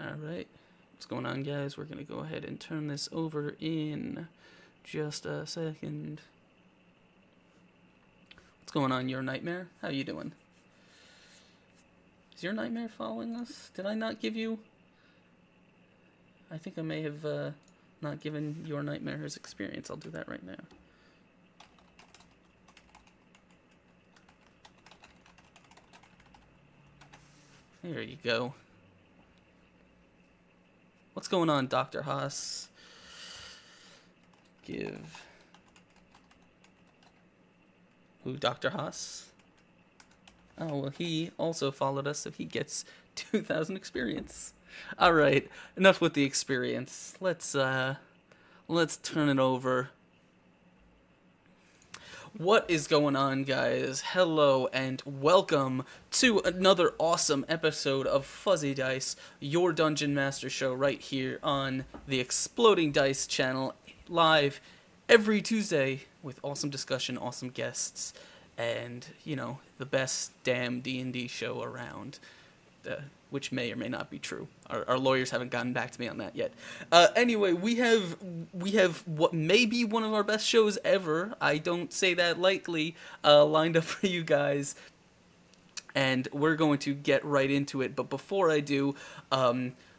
Alright, what's going on, guys? We're gonna go ahead and turn this over in just a second. What's going on, your nightmare? How you doing? Is your nightmare following us? Did I not give you... I think I may have not given your nightmare his experience. I'll do that right now. There you go. What's going on, Dr. Haas? Give... Who, Dr. Haas? Oh, well, he also followed us, so he gets 2,000 experience. Alright, enough with the experience. Let's turn it over. What is going on, guys? Hello and welcome to another awesome episode of Fuzzy Dice, your Dungeon Master show right here on the Exploding Dice channel, live every Tuesday with awesome discussion, awesome guests, and, you know, the best damn D&D show around. Which may or may not be true. Our lawyers haven't gotten back to me on that yet. Anyway, we have what may be one of our best shows ever. I don't say that lightly. Lined up for you guys, and we're going to get right into it. But before I do,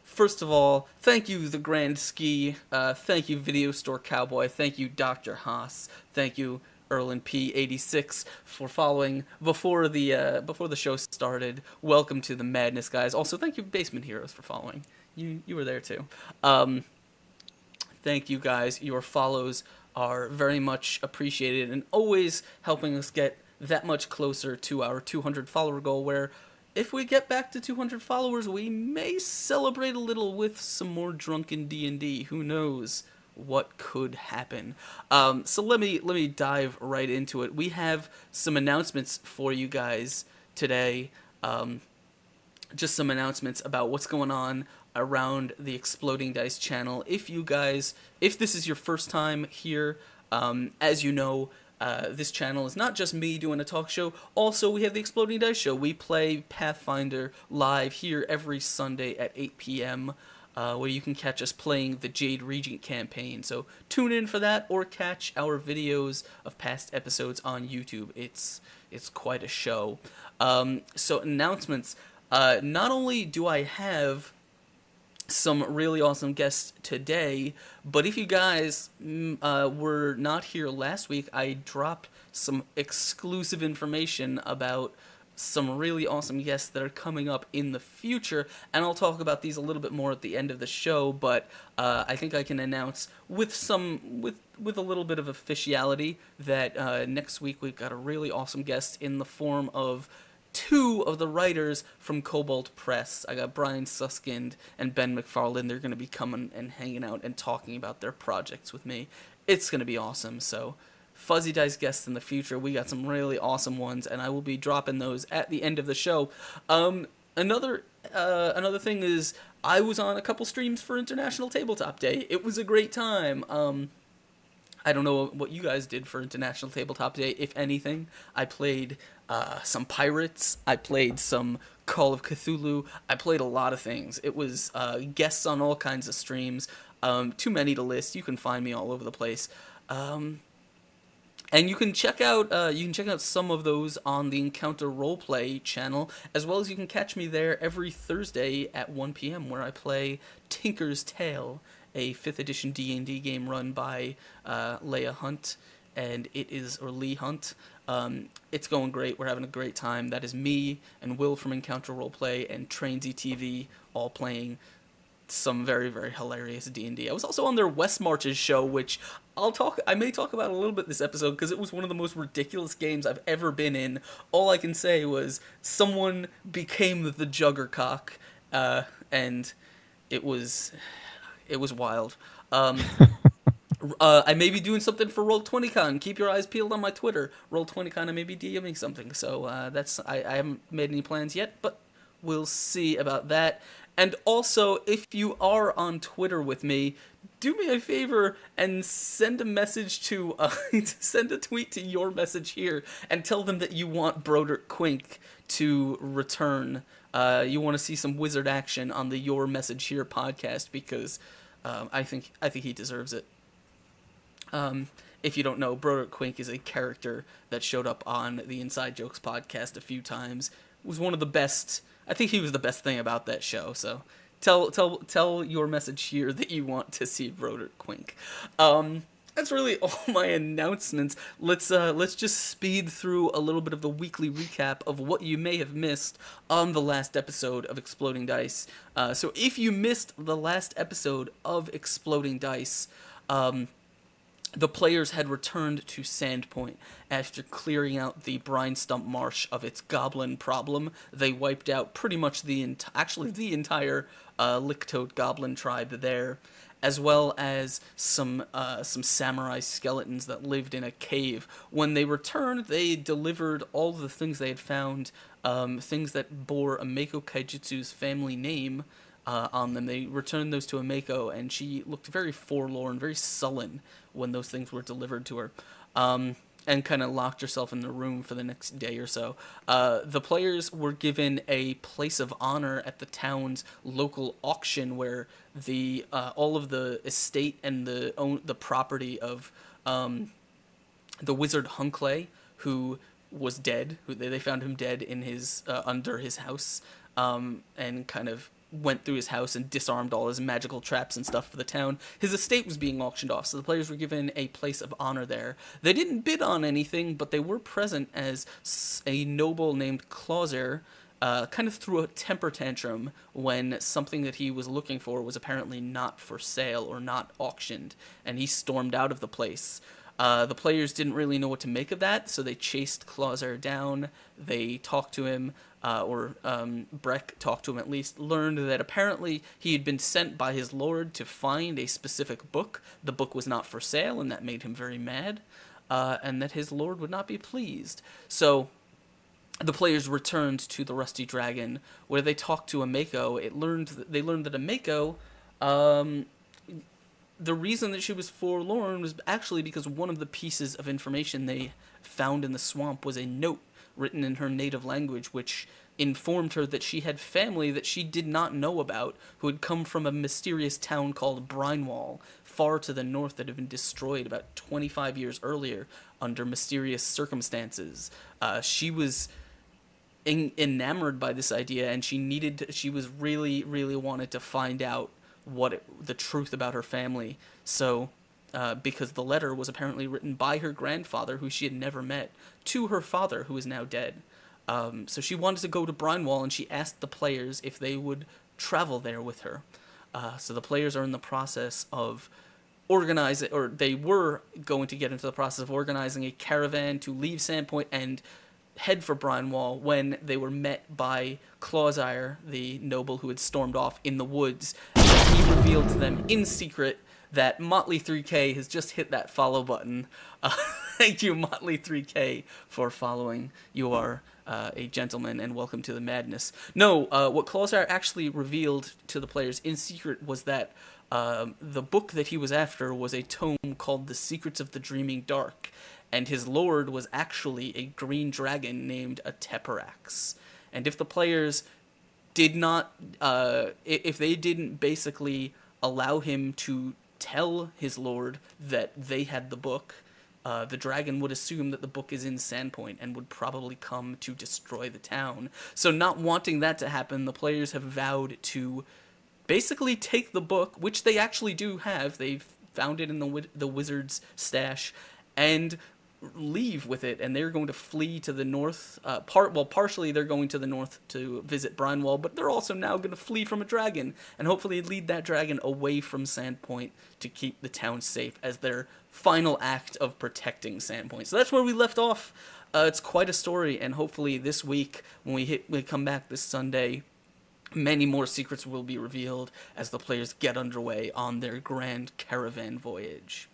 first of all, thank you, The Grand Ski. Thank you, Video Store Cowboy. Thank you, Dr. Haas. Thank you, Erlin P86 for following before the show started. Welcome to the madness, guys. Also, thank you, Basement Heroes, for following. You were there too. Thank you, guys. Your follows are very much appreciated and always helping us get that much closer to our 200 follower goal, where if we get back to 200 followers, we may celebrate a little with some more drunken D&D. Who knows what could happen. So let me dive right into it. We have some announcements for you guys today. Just some announcements about what's going on around the Exploding Dice channel. If this is your first time here, as you know, this channel is not just me doing a talk show. Also, we have the Exploding Dice show. We play Pathfinder live here every Sunday at 8 p.m., where you can catch us playing the Jade Regent campaign. So tune in for that, or catch our videos of past episodes on YouTube. It's quite a show. So announcements. Not only do I have some really awesome guests today, but if you guys were not here last week, I dropped some exclusive information about some really awesome guests that are coming up in the future, and I'll talk about these a little bit more at the end of the show, but I think I can announce with a little bit of officiality that next week we've got a really awesome guest in the form of two of the writers from Cobalt Press. I got Brian Suskind and Ben McFarland. They're going to be coming and hanging out and talking about their projects with me. It's going to be awesome, so Fuzzy Dice guests in the future. We got some really awesome ones, and I will be dropping those at the end of the show. Another thing is, I was on a couple streams for International Tabletop Day. It was a great time. I don't know what you guys did for International Tabletop Day, if anything. I played some Pirates. I played some Call of Cthulhu. I played a lot of things. It was guests on all kinds of streams. Too many to list. You can find me all over the place. And you can check out some of those on the Encounter Roleplay channel, as well as you can catch me there every Thursday at 1 p.m. where I play Tinker's Tale, a 5th edition D&D game run by Leah Hunt, and Lee Hunt. It's going great. We're having a great time. That is me and Will from Encounter Roleplay and Trainsy TV all playing some very, very hilarious D&D. I was also on their West Marches show, which I may talk about a little bit this episode, because it was one of the most ridiculous games I've ever been in. All I can say was someone became the Juggercock, and it was wild. I may be doing something for Roll20Con. Keep your eyes peeled on my Twitter. Roll20Con, I may be DMing something, so I haven't made any plans yet, but we'll see about that. And also, if you are on Twitter with me, do me a favor and send a message to send a tweet to your message here and tell them that you want Broderick Quink to return. You want to see some wizard action on the Your Message Here podcast, because I think he deserves it. If you don't know, Broderick Quink is a character that showed up on the Inside Jokes podcast a few times. Was one of the best. I think he was the best thing about that show. So tell Your Message Here that you want to see Broderick Quink. That's really all my announcements. Let's just speed through a little bit of the weekly recap of what you may have missed on the last episode of Exploding Dice. So if you missed the last episode of Exploding Dice, the players had returned to Sandpoint after clearing out the brine stump marsh of its goblin problem. They wiped out pretty much the entire Licktoad goblin tribe there, as well as some samurai skeletons that lived in a cave. When they returned, they delivered all the things they had found, things that bore Ameko Kaijutsu's family name on them. They returned those to Ameko, and she looked very forlorn, very sullen when those things were delivered to her, and kind of locked herself in the room for the next day or so. The players were given a place of honor at the town's local auction, where the all of the estate and the property of the wizard Hunkley, who was dead. They found him dead in his under his house, and kind of went through his house and disarmed all his magical traps and stuff for the town. His estate was being auctioned off, so the players were given a place of honor there. They didn't bid on anything, but they were present as a noble named Clauser kind of threw a temper tantrum when something that he was looking for was apparently not for sale or not auctioned, and he stormed out of the place. The players didn't really know what to make of that, so they chased Clauser down. They talked to him, Breck talked to him at least, learned that apparently he had been sent by his lord to find a specific book. The book was not for sale, and that made him very mad, and that his lord would not be pleased. So the players returned to the Rusty Dragon, where they talked to Ameko. They learned that Ameko, the reason that she was forlorn was actually because one of the pieces of information they found in the swamp was a note written in her native language, which informed her that she had family that she did not know about, who had come from a mysterious town called Brinewall, far to the north, that had been destroyed about 25 years earlier under mysterious circumstances. She was enamored by this idea, and she was really, really wanted to find out the truth about her family. So because the letter was apparently written by her grandfather, who she had never met, to her father, who is now dead. So she wanted to go to Brinewall, and she asked the players if they would travel there with her. So the players are in the process of organizing, or they were going to get into the process of organizing a caravan to leave Sandpoint and head for Brinewall, when they were met by Clauser, the noble who had stormed off in the woods. And he revealed to them in secret that Motley3K has just hit that follow button. Thank you, Motley3K, for following. You are a gentleman, and welcome to the madness. No, what Clauser actually revealed to the players in secret was that the book that he was after was a tome called The Secrets of the Dreaming Dark, and his lord was actually a green dragon named a Teperax. And if the players did not, if they didn't basically allow him to tell his lord that they had the book, the dragon would assume that the book is in Sandpoint and would probably come to destroy the town. So not wanting that to happen, the players have vowed to basically take the book, which they actually do have. They've found it in the wizard's stash, and leave with it, and they're going to flee to the north. Partially they're going to the north to visit Brinewall, but they're also now going to flee from a dragon, and hopefully lead that dragon away from Sandpoint to keep the town safe as their final act of protecting Sandpoint. So that's where we left off. It's quite a story, and hopefully this week, when we come back this Sunday, many more secrets will be revealed as the players get underway on their grand caravan voyage.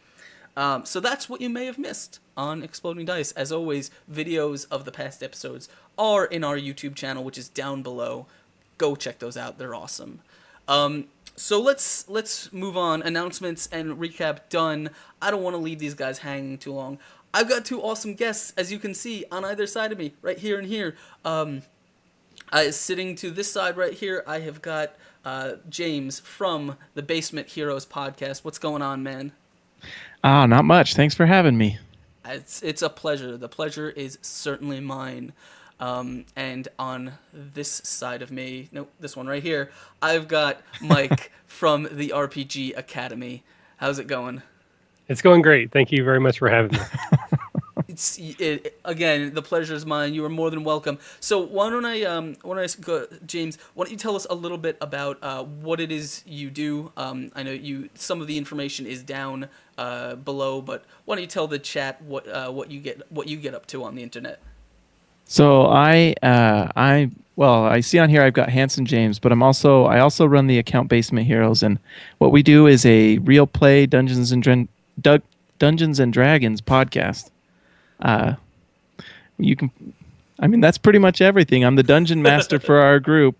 So that's what you may have missed on Exploding Dice. As always, videos of the past episodes are in our YouTube channel, which is down below. Go check those out. They're awesome. So let's move on. Announcements and recap done. I don't want to leave these guys hanging too long. I've got two awesome guests, as you can see, on either side of me, right here and here. Sitting to this side right here, I have got James from the Basement Heroes podcast. What's going on, man? Not much. Thanks for having me. It's a pleasure. The pleasure is certainly mine. And on this side of me, no, this one right here, I've got Mike from the RPG Academy. How's it going? It's going great. Thank you very much for having me. Again, the pleasure is mine. You are more than welcome. So why don't I go, James? Why don't you tell us a little bit about what it is you do? I know some of the information is down below, but why don't you tell the chat what you get up to on the internet? So I see on here I've got Hanson James, but I also run the account Basement Heroes, and what we do is a real play Dungeons and Dragons podcast. That's pretty much everything. I'm the dungeon master for our group.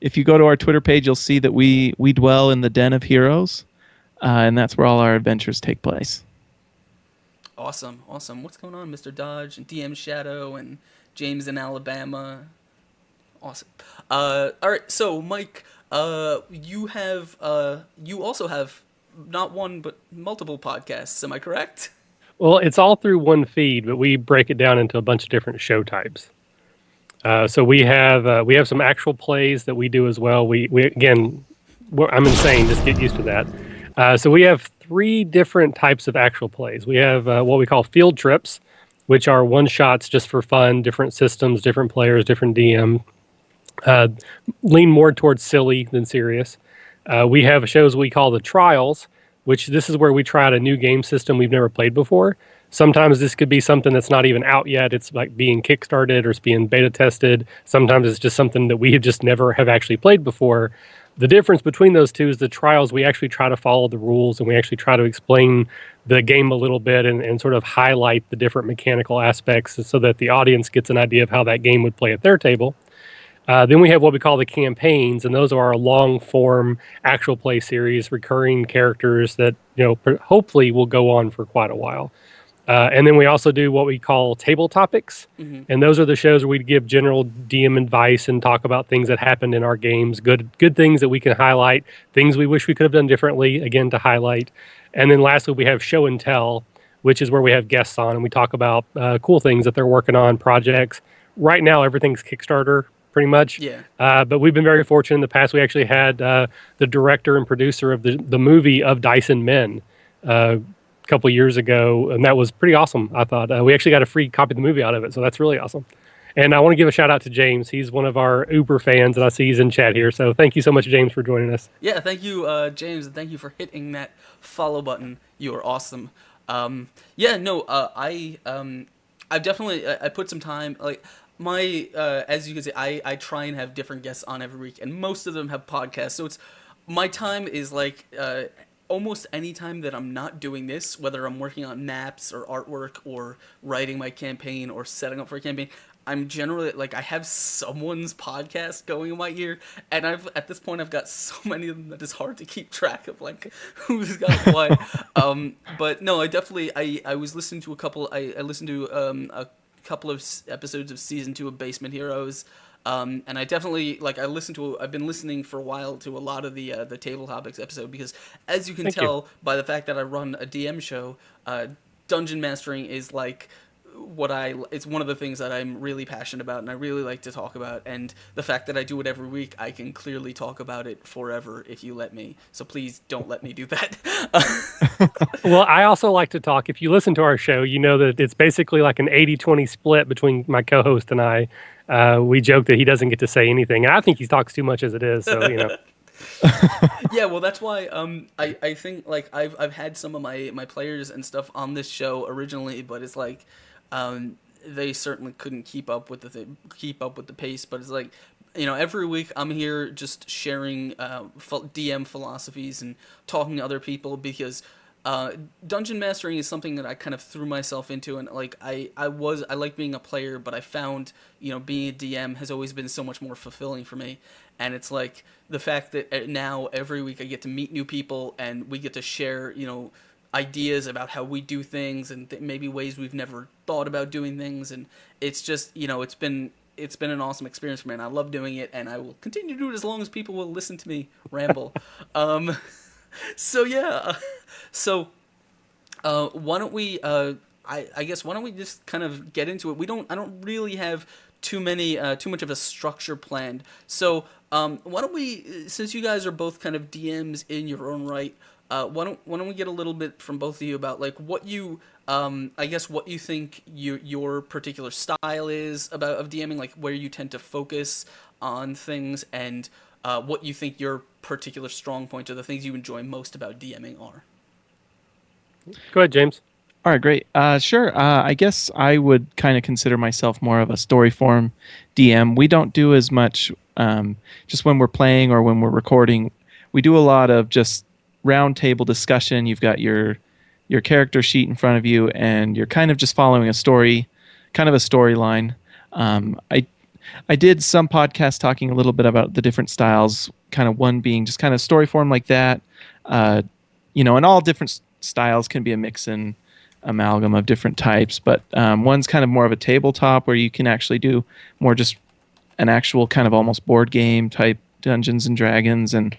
If you go to our Twitter page, you'll see that we dwell in the Den of Heroes, and that's where all our adventures take place. Awesome. What's going on, Mr. Dodge and DM Shadow and James in Alabama? Awesome. All right. So, Mike, you also have not one but multiple podcasts. Am I correct? Well, it's all through one feed, but we break it down into a bunch of different show types. So we have some actual plays that we do as well. I'm insane. Just get used to that. So we have 3 different types of actual plays. We have what we call field trips, which are one-shots just for fun, different systems, different players, different DM. Lean more towards silly than serious. We have shows we call the trials, which this is where we try out a new game system we've never played before. Sometimes this could be something that's not even out yet. It's like being kickstarted or it's being beta tested. Sometimes it's just something that we have just never have actually played before. The difference between those two is the trials, we actually try to follow the rules and we actually try to explain the game a little bit and sort of highlight the different mechanical aspects so that the audience gets an idea of how that game would play at their table. Then we have what we call the campaigns, and those are our long-form actual play series, recurring characters that hopefully will go on for quite a while. And then we also do what we call table topics, and those are the shows where we give general DM advice and talk about things that happened in our games, good things that we can highlight, things we wish we could have done differently, again, to highlight. And then lastly, we have show and tell, which is where we have guests on, and we talk about cool things that they're working on, projects. Right now, everything's Kickstarter, pretty much. Yeah. But we've been very fortunate in the past. We actually had the director and producer of the movie of Dice and Men a couple years ago, and that was pretty awesome, I thought. We actually got a free copy of the movie out of it, so that's really awesome. And I want to give a shout out to James. He's one of our Uber fans, and I see he's in chat here. So thank you so much, James, for joining us. Yeah, thank you, James, and thank you for hitting that follow button. You are awesome. I've definitely I put some time, like my as you can see, I try and have different guests on every week, and most of them have podcasts. So it's my time is like almost any time that I'm not doing this, whether I'm working on maps or artwork or writing my campaign or setting up for a campaign, I'm generally like I have someone's podcast going in my ear, and at this point I've got so many of them that it's hard to keep track of like who's got what. But no, I was listening to a couple. I listened to a couple of episodes of season 2 of Basement Heroes. And I definitely I've been listening for a while to a lot of the Table Topics episode, because as you can tell by the fact that I run a DM show, dungeon mastering is like it's one of the things that I'm really passionate about and I really like to talk about, and the fact that I do it every week, I can clearly talk about it forever if you let me. So please don't let me do that. Well, I also like to talk. If you listen to our show, you know that it's basically like an 80-20 split between my co-host and I. We joke that he doesn't get to say anything, and I think he talks too much as it is. So Yeah, well, that's why I think like I've had some of my players and stuff on this show originally, but it's like they certainly couldn't keep up with the pace. But it's like, every week I'm here just sharing DM philosophies and talking to other people, because dungeon mastering is something that I kind of threw myself into, and like I like being a player, but I found, you know, being a DM has always been so much more fulfilling for me. And it's like the fact that now every week I get to meet new people and we get to share, you know, ideas about how we do things and maybe ways we've never thought about doing things, and it's just, you know, it's been an awesome experience for me, and I love doing it, and I will continue to do it as long as people will listen to me ramble. So yeah, so why don't we? I guess why don't we just kind of get into it? I don't really have too much of a structure planned. So why don't we? Since you guys are both kind of DMs in your own right, why don't we get a little bit from both of you about like what you I guess what you think your particular style is of DMing, like where you tend to focus on things, and what you think your particular strong points or the things you enjoy most about DMing are. Go ahead, James. All right, great. Sure. I guess I would kind of consider myself more of a story form DM. We don't do as much just when we're playing or when we're recording. We do a lot of just round table discussion. You've got your character sheet in front of you, and you're kind of just following a story, kind of a storyline. I did some podcasts talking a little bit about the different styles, kind of one being just kind of story form like that. You know, and all different styles can be a mix and amalgam of different types, but one's kind of more of a tabletop where you can actually do more just an actual kind of almost board game type Dungeons and Dragons, and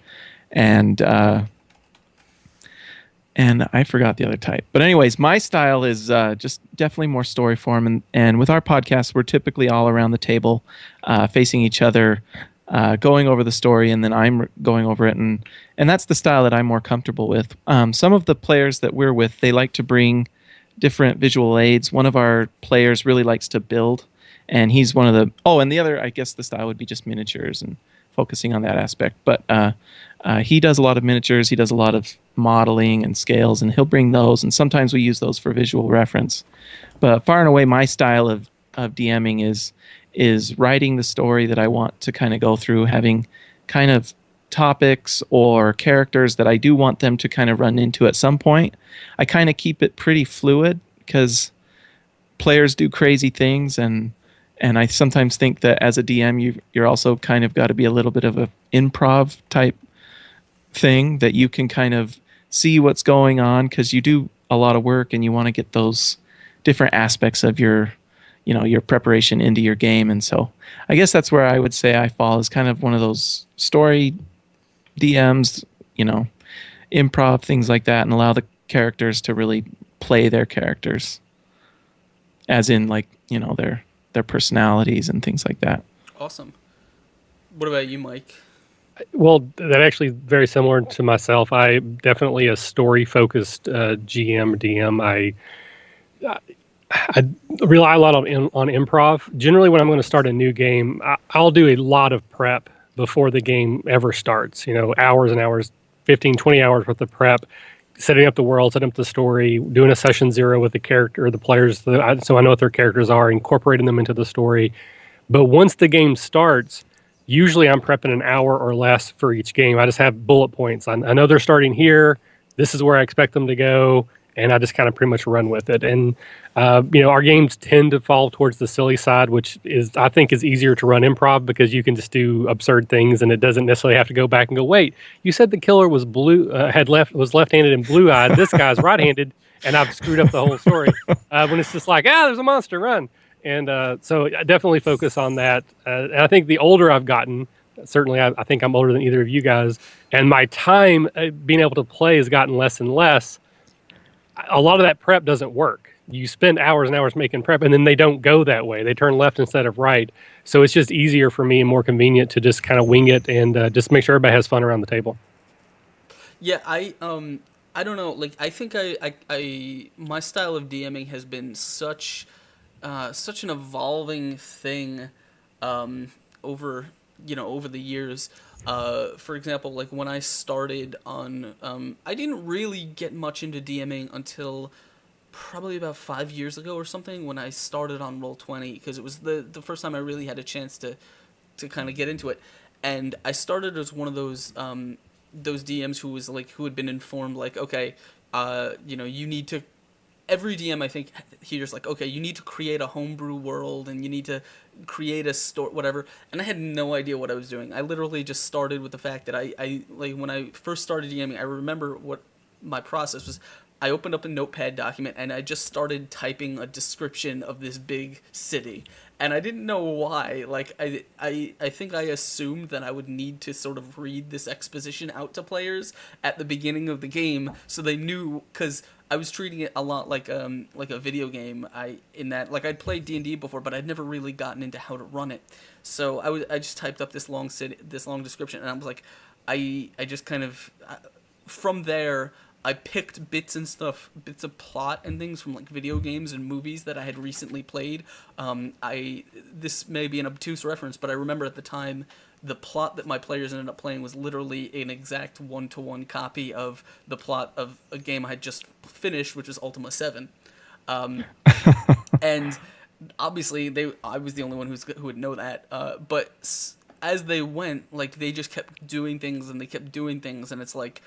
I forgot the other type. But anyways, my style is just definitely more story form. And with our podcast, we're typically all around the table, facing each other, going over the story, and then I'm going over it. And that's the style that I'm more comfortable with. Some of the players that we're with, they like to bring different visual aids. One of our players really likes to build, and he's one of the... Oh, and the other, I guess the style would be just miniatures and focusing on that aspect. But he does a lot of miniatures. He does a lot of modeling and scales, and he'll bring those, and sometimes we use those for visual reference. But far and away, my style of DMing is writing the story that I want to kind of go through, having kind of topics or characters that I do want them to kind of run into at some point. I kind of keep it pretty fluid because players do crazy things, and I sometimes think that as a DM, you're also kind of got to be a little bit of a improv type thing, that you can kind of see what's going on because you do a lot of work and you want to get those different aspects of your preparation into your game. And so I guess that's where I would say I fall, as kind of one of those story DMs, improv, things like that, and allow the characters to really play their characters, as in like, their personalities and things like that. Awesome. What about you, Mike? Well, that actually is very similar to myself. I'm definitely a story-focused GM or DM. I rely a lot on improv. Generally, when I'm going to start a new game, I'll do a lot of prep before the game ever starts. Hours and hours, 15, 20 hours worth of prep, setting up the world, setting up the story, doing a session 0 with the character or the players, so I know what their characters are, incorporating them into the story. But once the game starts, usually I'm prepping an hour or less for each game. I just have bullet points. I know they're starting here. This is where I expect them to go. And I just kind of pretty much run with it. And, our games tend to fall towards the silly side, which I think is easier to run improv because you can just do absurd things and it doesn't necessarily have to go back and go, wait, you said the killer was was left-handed and blue-eyed. This guy's right-handed, and I've screwed up the whole story. When it's just like, there's a monster, run. And so I definitely focus on that. And I think the older I've gotten, certainly I think I'm older than either of you guys, and my time being able to play has gotten less and less. A lot of that prep doesn't work. You spend hours and hours making prep, and then they don't go that way. They turn left instead of right. So it's just easier for me and more convenient to just kind of wing it and just make sure everybody has fun around the table. Yeah, I don't know. Like, I think my style of DMing has been such an evolving thing over the years. For example, like when I started on, I didn't really get much into DMing until probably about 5 years ago or something, when I started on Roll20, because it was the first time I really had a chance to kind of get into it. And I started as one of those DMs who had been informed, like, okay, you need to. Every DM, I think, here's like, okay, you need to create a homebrew world and you need to create a store, whatever. And I had no idea what I was doing. I literally just started with the fact that I like when I first started DMing, I remember what my process was. I opened up a notepad document and I just started typing a description of this big city. And I didn't know why. Like, I think I assumed that I would need to sort of read this exposition out to players at the beginning of the game so they knew, because I was treating it a lot like a video game. I'd played D&D before, but I'd never really gotten into how to run it. So I just typed up this long description, and I was like, I just kind of from there I picked bits of plot and things from like video games and movies that I had recently played. This may be an obtuse reference, but I remember at the time the plot that my players ended up playing was literally an exact 1-to-1 copy of the plot of a game I had just finished, which was Ultima 7. And obviously I was the only one who would know that. But as they went, like, they just kept doing things and they kept doing things, and it's like,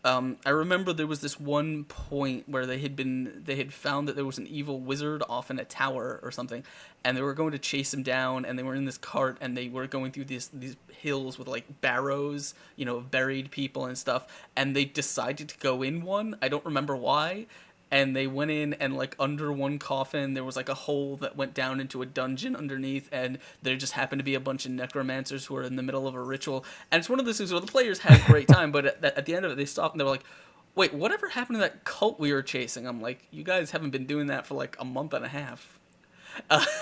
I remember there was this one point where they had found that there was an evil wizard off in a tower or something, and they were going to chase him down, and they were in this cart, and they were going through these hills with like barrows, of buried people and stuff, and they decided to go in one. I don't remember why. And they went in, and like under one coffin there was like a hole that went down into a dungeon underneath, and there just happened to be a bunch of necromancers who were in the middle of a ritual. And it's one of those things where the players had a great time, but at the end of it they stopped and they were like, wait, whatever happened to that cult we were chasing? I'm like, you guys haven't been doing that for like a month and a half.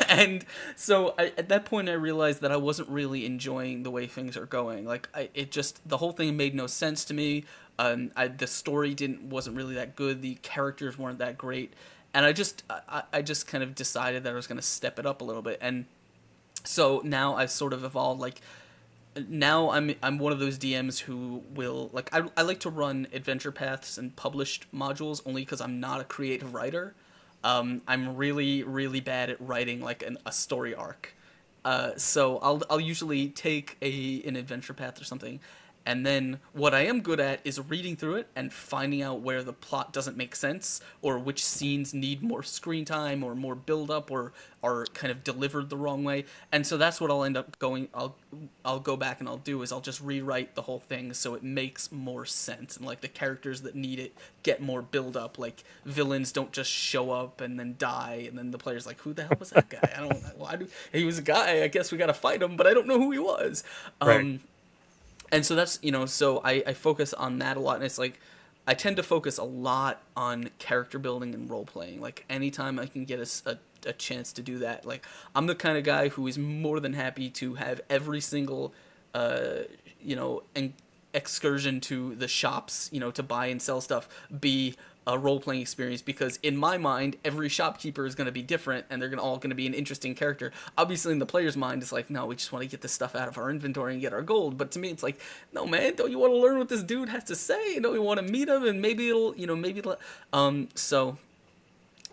And so at that point I realized that I wasn't really enjoying the way things are going. Like, the whole thing made no sense to me. The story wasn't really that good. The characters weren't that great, and I just kind of decided that I was going to step it up a little bit. And so now I've sort of evolved. Like, now I'm one of those DMs who will, like, I like to run adventure paths and published modules only because I'm not a creative writer. I'm really, really bad at writing like a story arc. So I'll usually take an adventure path or something, and then what I am good at is reading through it and finding out where the plot doesn't make sense, or which scenes need more screen time or more build up, or are kind of delivered the wrong way. And so that's what I'll end up going. I'll go back and I'll do is I'll just rewrite the whole thing so it makes more sense, and like the characters that need it get more build up. Like, villains don't just show up and then die, and then the player's like, who the hell was that guy? I don't know. He was a guy. I guess we got to fight him, but I don't know who he was. Right. And so that's, so I focus on that a lot, and it's like, I tend to focus a lot on character building and role playing. Like, anytime I can get a chance to do that, like, I'm the kind of guy who is more than happy to have every single, excursion to the shops, to buy and sell stuff, be a role-playing experience, because in my mind every shopkeeper is going to be different and they're all going to be an interesting character. Obviously in the player's mind it's like, no, we just want to get this stuff out of our inventory and get our gold, but to me it's like, no man, don't you want to learn what this dude has to say? Don't you want to meet him, and maybe it'll so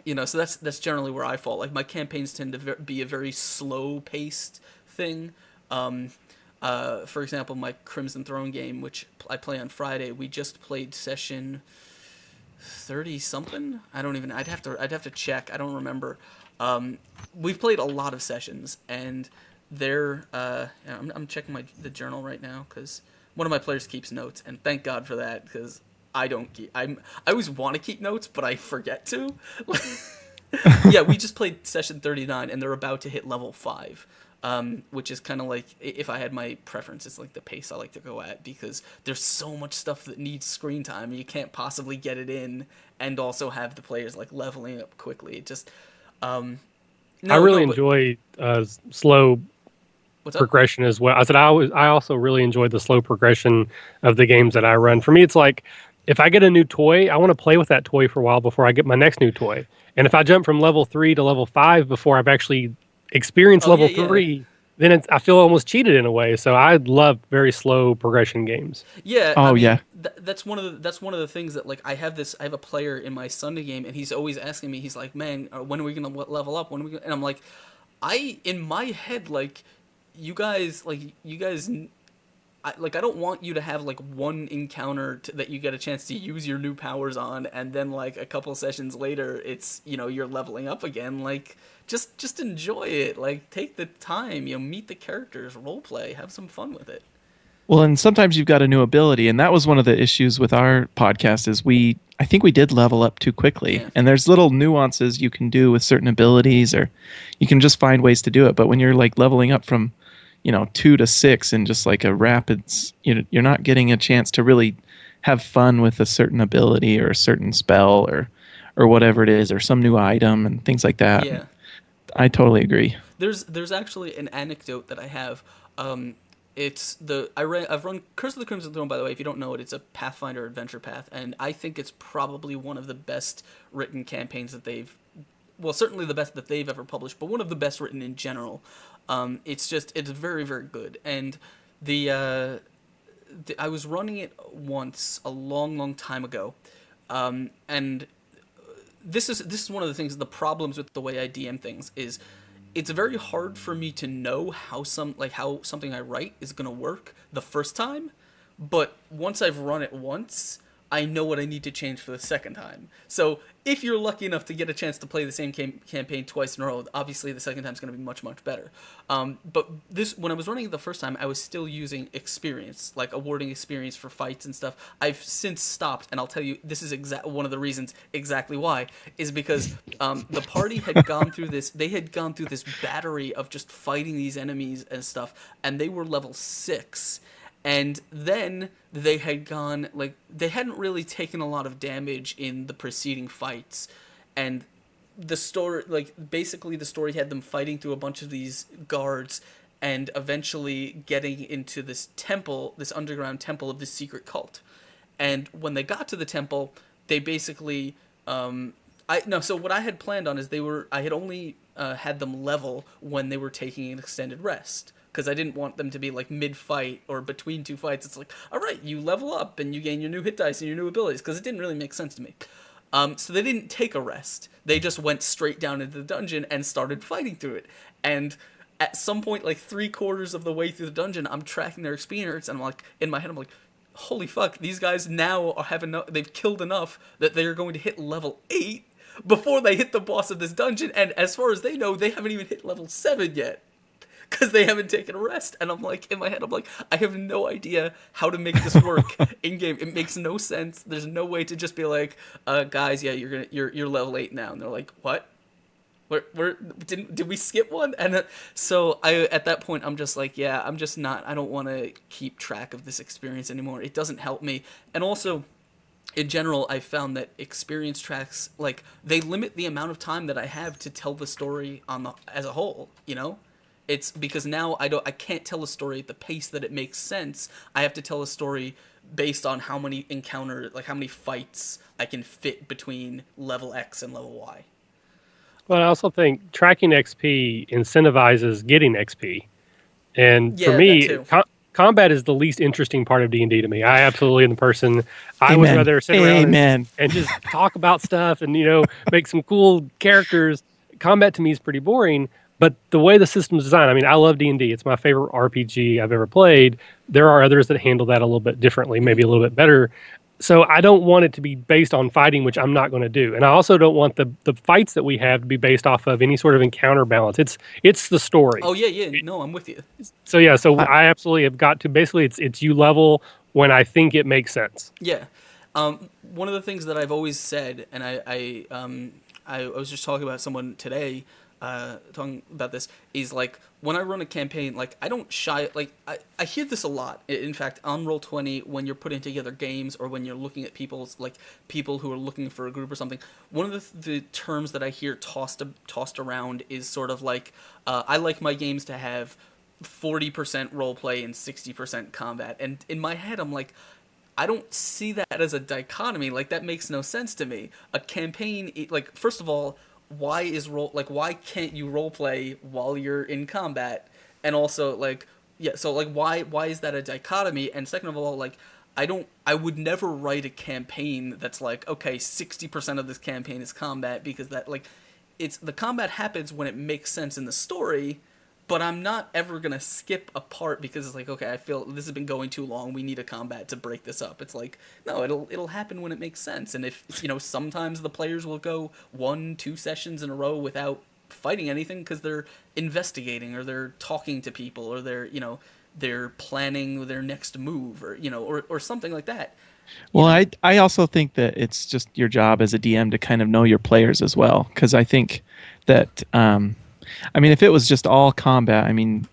that's generally where I fall. Like, my campaigns tend to be a very slow-paced thing. For example, my Crimson Throne game, which I play on Friday, we just played session 30 something. I'd have to check. I don't remember. We've played a lot of sessions, and they're I'm checking the journal right now because one of my players keeps notes, and thank God for that, because I don't keep. I always want to keep notes, but I forget to. Yeah, we just played session 39, and they're about to hit level 5. Which is kind of like, if I had my preference, it's like the pace I like to go at, because there's so much stuff that needs screen time, and you can't possibly get it in and also have the players like leveling up quickly. It just, I really enjoy slow progression as well. I said I also really enjoy the slow progression of the games that I run. For me, it's like, if I get a new toy, I want to play with that toy for a while before I get my next new toy. And if I jump from level 3 to level 5 before I've actually experience level 3, then I feel almost cheated in a way. So I love very slow progression games. Yeah. I mean, that's one of the things that, like, I have a player in my Sunday game, and he's always asking me. He's like, "Man, when are we gonna level up? When are we gonna?" And I'm like, in my head, like, you guys I don't want you to have like one encounter that you get a chance to use your new powers on, and then like a couple sessions later, it's you're leveling up again. Like just enjoy it. Like take the time. Meet the characters, role play, have some fun with it. Well, and sometimes you've got a new ability, and that was one of the issues with our podcast is I think we did level up too quickly. Yeah. And there's little nuances you can do with certain abilities, or you can just find ways to do it. But when you're like leveling up from 2 to 6 in just like a rapids, you're not getting a chance to really have fun with a certain ability or a certain spell or whatever it is, or some new item and things like that. Yeah. I totally agree. There's actually an anecdote that I have. I've run Curse of the Crimson Throne, by the way. If you don't know it, it's a Pathfinder adventure path, and I think it's probably one of the best written campaigns that certainly the best that they've ever published, but one of the best written in general. It's very, very good. And I was running it once a long, long time ago, and this is one of the things. The problems with the way I DM things is it's very hard for me to know how something I write is gonna work the first time, but once I've run it once, I know what I need to change for the second time. So if you're lucky enough to get a chance to play the same campaign twice in a row, obviously the second time is going to be much, much better. But when I was running it the first time, I was still using experience, like awarding experience for fights and stuff. I've since stopped, and I'll tell you, this is one of the reasons exactly why, is because the party had gone through this. They had gone through this battery of just fighting these enemies and stuff, and they were level 6. And then they had they hadn't really taken a lot of damage in the preceding fights. And the story, basically the story had them fighting through a bunch of these guards and eventually getting into this temple, this underground temple of this secret cult. And when they got to the temple, they basically, so what I had planned on is I had only had them level when they were taking an extended rest. Because I didn't want them to be like mid-fight or between two fights. It's like, all right, you level up and you gain your new hit dice and your new abilities. Because it didn't really make sense to me. So they didn't take a rest. They just went straight down into the dungeon and started fighting through it. And at some point, like 3/4 of the way through the dungeon, I'm tracking their experience. And I'm like, in my head, I'm like, holy fuck, these guys now have enough. They've killed enough that they are going to hit level 8 before they hit the boss of this dungeon. And as far as they know, they haven't even hit level 7 yet. Because they haven't taken a rest. And I'm like, in my head, I'm like, I have no idea how to make this work in-game. It makes no sense. There's no way to just be like, guys, yeah, you're level 8 now. And they're like, what? Did we skip one? And so at that point, I'm just like, yeah, I'm just not, I don't want to keep track of this experience anymore. It doesn't help me. And also, in general, I found that experience tracks, like, they limit the amount of time that I have to tell the story as a whole, It's because now I can't tell a story at the pace that it makes sense. I have to tell a story based on how many how many fights I can fit between level X and level Y. Well, I also think tracking XP incentivizes getting XP. And for me, combat is the least interesting part of D&D to me. I absolutely am the person. I would rather sit around and just talk about stuff and, make some cool characters. Combat to me is pretty boring. But the way the system's designed, I mean, I love D&D. It's my favorite RPG I've ever played. There are others that handle that a little bit differently, maybe a little bit better. So I don't want it to be based on fighting, which I'm not going to do. And I also don't want the fights that we have to be based off of any sort of encounter balance. It's the story. Oh, yeah. No, I'm with you. So, I absolutely have got to, basically, it's you level when I think it makes sense. Yeah. One of the things that I've always said, and I was just talking about someone today, talking about this, is like when I run a campaign, like I don't shy, like I hear this a lot. In fact, on Roll20, when you're putting together games or when you're looking at people who are looking for a group or something, one of the terms that I hear tossed around is sort of like, I like my games to have 40% roleplay and 60% combat. And in my head, I'm like, I don't see that as a dichotomy. Like, that makes no sense to me. A campaign, like, first of all, why can't you roleplay while you're in combat? And also, like, yeah, so like why is that a dichotomy? And second of all, like, I would never write a campaign that's like, okay, 60% of this campaign is combat, because that, like, the combat happens when it makes sense in the story, but I'm not ever gonna skip a part because it's like, okay, I feel this has been going too long. We need a combat to break this up. It's like, no, it'll happen when it makes sense. And if sometimes the players will go 1-2 sessions in a row without fighting anything because they're investigating or they're talking to people or they're planning their next move or something like that. Well, I also think that it's just your job as a DM to kind of know your players as well, because I think that I mean, if it was just all combat, I mean,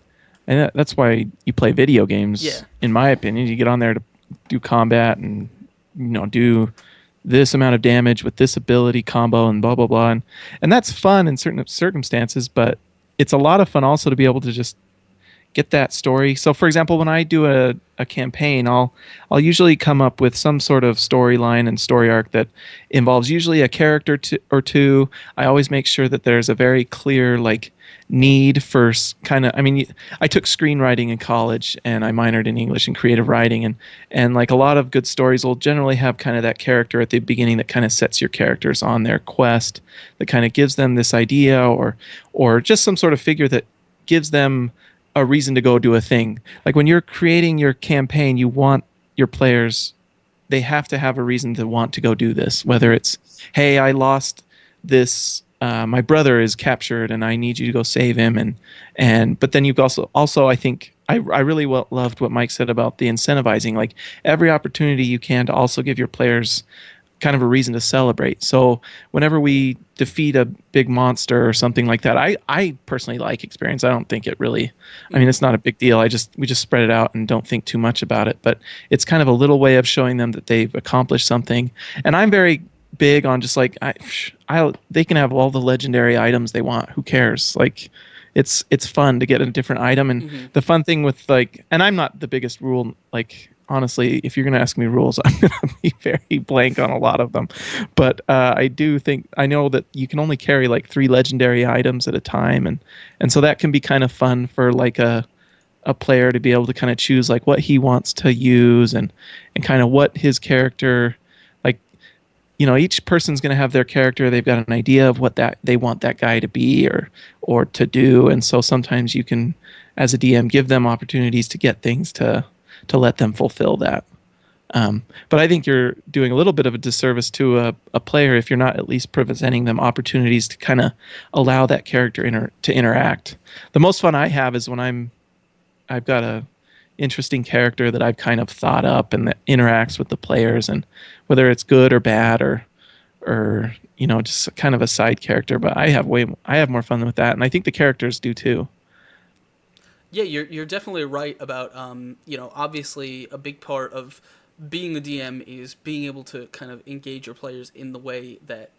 and that's why you play video games. Yeah. In my opinion, you get on there to do combat and do this amount of damage with this ability combo and blah blah blah, and that's fun in certain circumstances. But it's a lot of fun also to be able to just get that story. So, for example, when I do a campaign, I'll usually come up with some sort of storyline and story arc that involves usually a character or two. I always make sure that there's a very clear need for kind of. I mean, I took screenwriting in college and I minored in English and creative writing, and like a lot of good stories will generally have kind of that character at the beginning that kind of sets your characters on their quest, that kind of gives them this idea or just some sort of figure that gives them a reason to go do a thing. Like when you're creating your campaign, you want your players, they have to have a reason to want to go do this. Whether it's, hey, I lost this, my brother is captured and I need you to go save him. But then you've also I think I really loved what Mike said about the incentivizing, like every opportunity you can to also give your players kind of a reason to celebrate. So whenever we defeat a big monster or something like that, I personally like experience. I don't think it really, I mean, it's not a big deal. We just spread it out and don't think too much about it, but it's kind of a little way of showing them that they've accomplished something. And I'm very big on just like, they can have all the legendary items they want. Who cares? Like it's fun to get a different item. And the fun thing with and I'm not the biggest rule, honestly, if you're going to ask me rules, I'm going to be very blank on a lot of them. But I know that you can only carry 3 legendary items at a time. And so that can be kind of fun for a player to be able to kind of choose what he wants to use and kind of what his character, each person's going to have their character. They've got an idea of what they want that guy to be or to do. And so sometimes you can, as a DM, give them opportunities to get things to let them fulfill that. But I think you're doing a little bit of a disservice to a player if you're not at least presenting them opportunities to kind of allow that character to interact. The most fun I have is when I've got a interesting character that I've kind of thought up and that interacts with the players, and whether it's good or bad or just kind of a side character. But I have more fun with that, and I think the characters do too. Yeah, you're definitely right about obviously a big part of being a DM is being able to kind of engage your players in the way that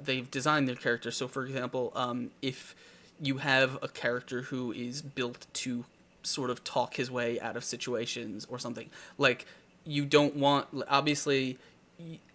they've designed their character. So, for example, if you have a character who is built to sort of talk his way out of situations or something, you don't want, obviously,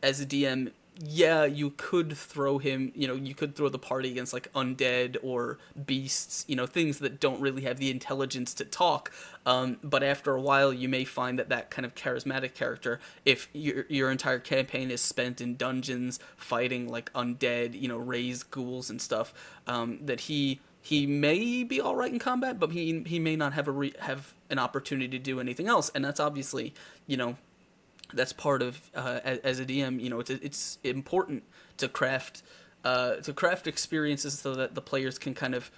as a DM, yeah, you could throw him, you could throw the party against undead or beasts, things that don't really have the intelligence to talk. But after a while, you may find that kind of charismatic character, if your entire campaign is spent in dungeons fighting undead, raised ghouls and stuff, that he may be all right in combat, but he may not have have an opportunity to do anything else, and that's obviously, that's part of as a DM. It's important to craft experiences so that the players can kind of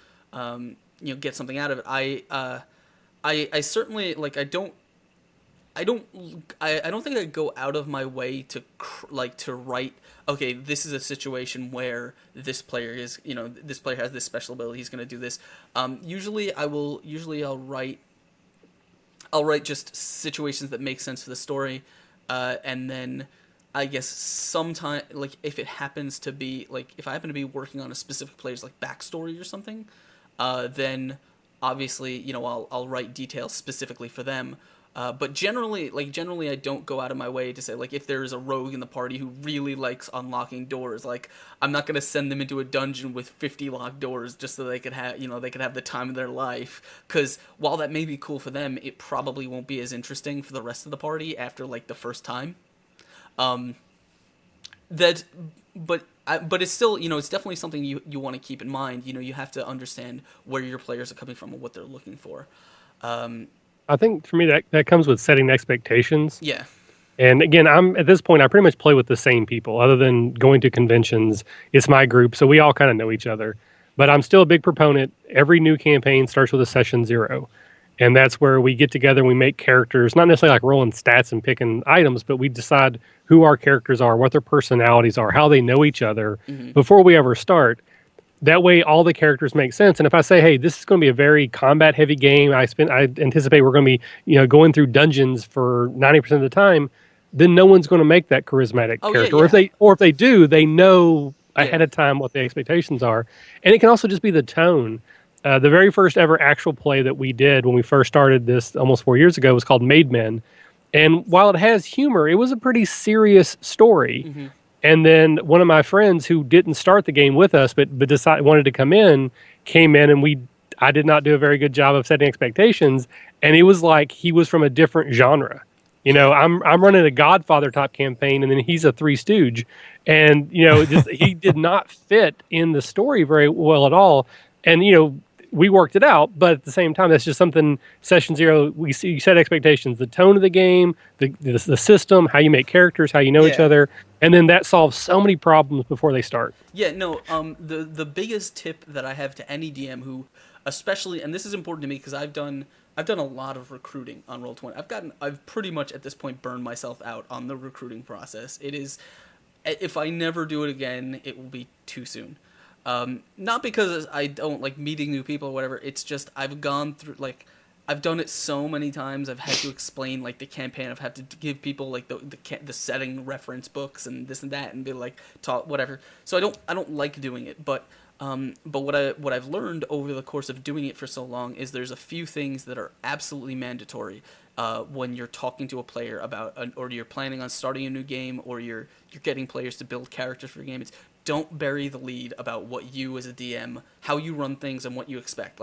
get something out of it. I certainly I don't think I go out of my way to to write, okay, this is a situation where this player is, this player has this special ability, he's going to do this. Usually I'll write just situations that make sense for the story. And then I guess sometime, if it happens to be, if I happen to be working on a specific player's backstory or something, then obviously, I'll write details specifically for them. But generally I don't go out of my way to say, if there's a rogue in the party who really likes unlocking doors, I'm not going to send them into a dungeon with 50 locked doors just so they could have, they could have the time of their life. Because while that may be cool for them, it probably won't be as interesting for the rest of the party after, the first time. But but it's still, it's definitely something you want to keep in mind. You have to understand where your players are coming from and what they're looking for. I think for me that comes with setting expectations. Yeah. And again, I'm at this point, I pretty much play with the same people other than going to conventions. It's my group, so we all kind of know each other. But I'm still a big proponent. Every new campaign starts with a session 0. And that's where we get together and we make characters, not necessarily like rolling stats and picking items, but we decide who our characters are, what their personalities are, how they know each other before we ever start. That way, all the characters make sense. And if I say, "Hey, this is going to be a very combat-heavy game," I anticipate we're going to be, going through dungeons for 90% of the time, then no one's going to make that charismatic character. Yeah. Or if they do, they know ahead Yeah. of time what the expectations are. And it can also just be the tone. The very first ever actual play that we did when we first started this almost 4 years ago was called Made Men. And while it has humor, it was a pretty serious story. And then one of my friends who didn't start the game with us, but wanted to came in, and I did not do a very good job of setting expectations, and it was like he was from a different genre. I'm running a Godfather type campaign, and then he's a Three Stooge, and he did not fit in the story very well at all. And we worked it out, but at the same time, that's just something. Session 0, you set expectations, the tone of the game, the system, how you make characters, how you know each other, and then that solves so many problems before they start. Yeah, no. The biggest tip that I have to any DM who, especially, and this is important to me because I've done a lot of recruiting on Roll20. I've pretty much at this point burned myself out on the recruiting process. It is, if I never do it again, it will be too soon. Not because I don't like meeting new people or whatever. It's just I've gone through I've done it so many times. I've had to explain the campaign. I've had to give people the setting reference books and this and that and be talk whatever. So I don't like doing it. But what I've learned over the course of doing it for so long is there's a few things that are absolutely mandatory when you're talking to a player about or you're planning on starting a new game or you're getting players to build characters for your game. It's don't bury the lead about what you as a DM, how you run things, and what you expect.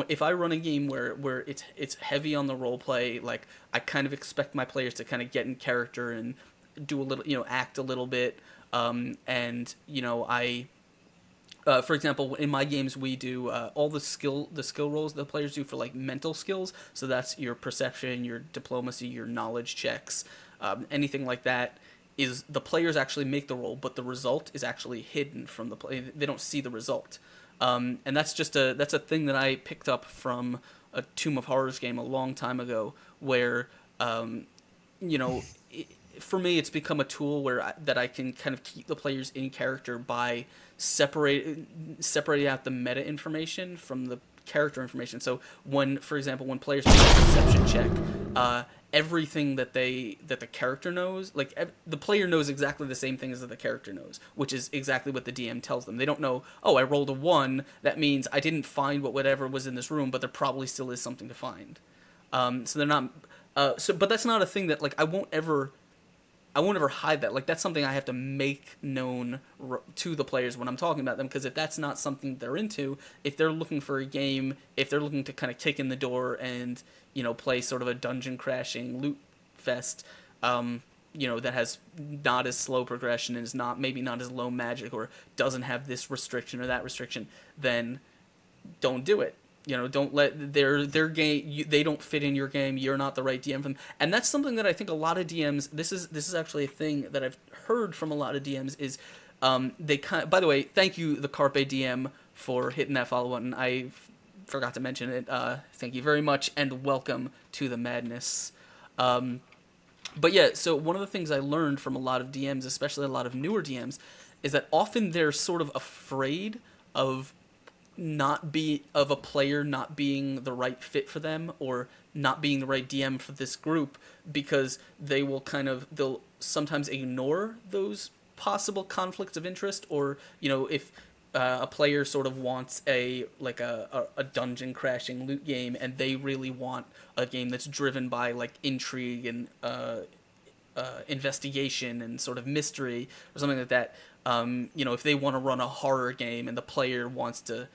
If I run a game where it's heavy on the role play, I kind of expect my players to kind of get in character and do a little, act a little bit, and I. For example, in my games, we do all the skill rolls the players do for mental skills. So that's your perception, your diplomacy, your knowledge checks, anything like that. Is the players actually make the roll, but the result is actually hidden from the play. They don't see the result, and that's a thing that I picked up from a Tomb of Horrors game a long time ago, where for me it's become a tool that I can kind of keep the players in character by separating out the meta information from the character information. So for example, when players make a perception check, everything that the character knows, the player knows exactly the same thing as the character knows, which is exactly what the DM tells them. They don't know, oh, I rolled a 1, that means I didn't find whatever was in this room, but there probably still is something to find. So they're not, but that's not a thing that I won't ever hide that. That's something I have to make known to the players when I'm talking about them, because if that's not something they're into, if they're looking for a game, if they're looking to kind of kick in the door and play sort of a dungeon crashing loot fest, that has not as slow progression and is maybe not as low magic or doesn't have this restriction or that restriction, then don't do it. Don't let their game. They don't fit in your game. You're not the right DM for them, and that's something that I think a lot of DMs. This is actually a thing that I've heard from a lot of DMs is, they kind of. By the way, thank you, the Carpe DM, for hitting that follow button. I forgot to mention it. Thank you very much, and welcome to the madness. But yeah, so one of the things I learned from a lot of DMs, especially a lot of newer DMs, is that often they're sort of afraid of a player not being the right fit for them or not being the right DM for this group, because they'll sometimes ignore those possible conflicts of interest, or if a player sort of wants a dungeon crashing loot game and they really want a game that's driven by intrigue and investigation and sort of mystery or something like that, if they want to run a horror game and the player wants to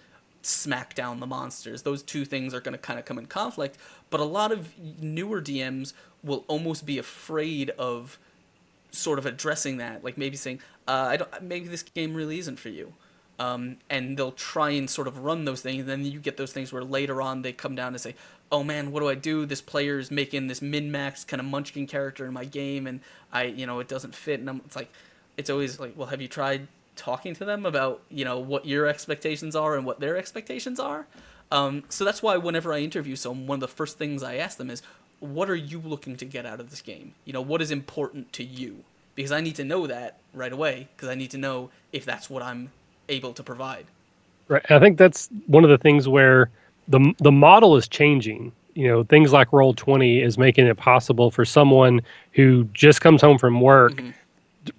smack down the monsters, those two things are going to kind of come in conflict. But a lot of newer DMs will almost be afraid of sort of addressing that, like maybe saying, I don't, maybe this game really isn't for you. And they'll try and sort of run those things, and then you get those things where later on they come down and say, oh man, what do I do? This player is making this min-max kind of munchkin character in my game, and it doesn't fit. And it's always like, well, have you tried talking to them about, what your expectations are and what their expectations are? So that's why whenever I interview someone, one of the first things I ask them is, what are you looking to get out of this game? What is important to you? Because I need to know that right away, because I need to know if that's what I'm able to provide. Right. I think that's one of the things where the model is changing. Things like Roll20 is making it possible for someone who just comes home from work,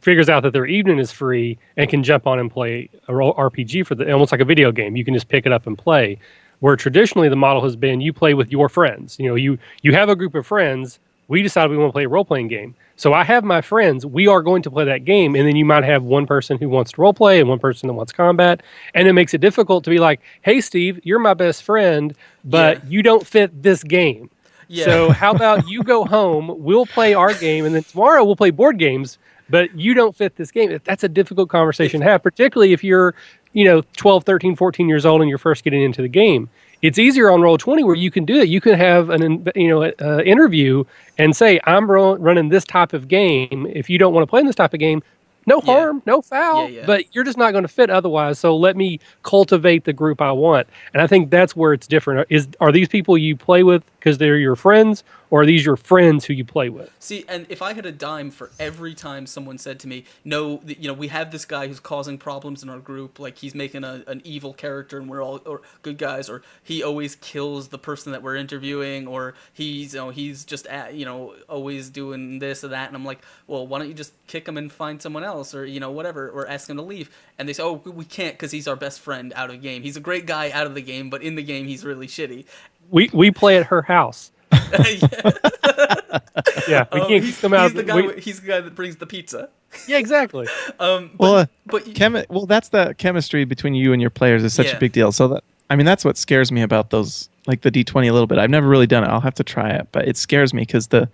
figures out that their evening is free, and can jump on and play a role RPG for almost like a video game. You can just pick it up and play. Where traditionally the model has been, you play with your friends. You have a group of friends. We decide we want to play a role-playing game. So I have my friends. We are going to play that game. And then you might have one person who wants to role-play and one person that wants combat. And it makes it difficult to be like, hey, Steve, you're my best friend, but you don't fit this game. Yeah. So how about you go home, we'll play our game, and then tomorrow we'll play board games, but you don't fit this game. That's a difficult conversation to have, particularly if you're 12, 13, 14 years old and you're first getting into the game. It's easier on Roll20 where you can do it. You can have an interview and say, I'm running this type of game. If you don't want to play in this type of game, no harm, no foul, but you're just not going to fit otherwise. So let me cultivate the group I want. And I think that's where it's different. Are these people you play with because they're your friends, or are these your friends who you play with? See, and if I had a dime for every time someone said to me, no, we have this guy who's causing problems in our group, like he's making an evil character and we're all good guys, or he always kills the person that we're interviewing, or he's just always doing this or that, and I'm like, well, why don't you just kick him and find someone else, or whatever, or ask him to leave? And they say, oh, we can't because he's our best friend out of the game. He's a great guy out of the game, but in the game he's really shitty. We play at her house. Yeah, we can't keep them out. He's the guy that brings the pizza. Yeah, exactly. That's the chemistry between you and your players is such a big deal. So that's what scares me about those, like the D20 a little bit. I've never really done it. I'll have to try it, but it scares me because the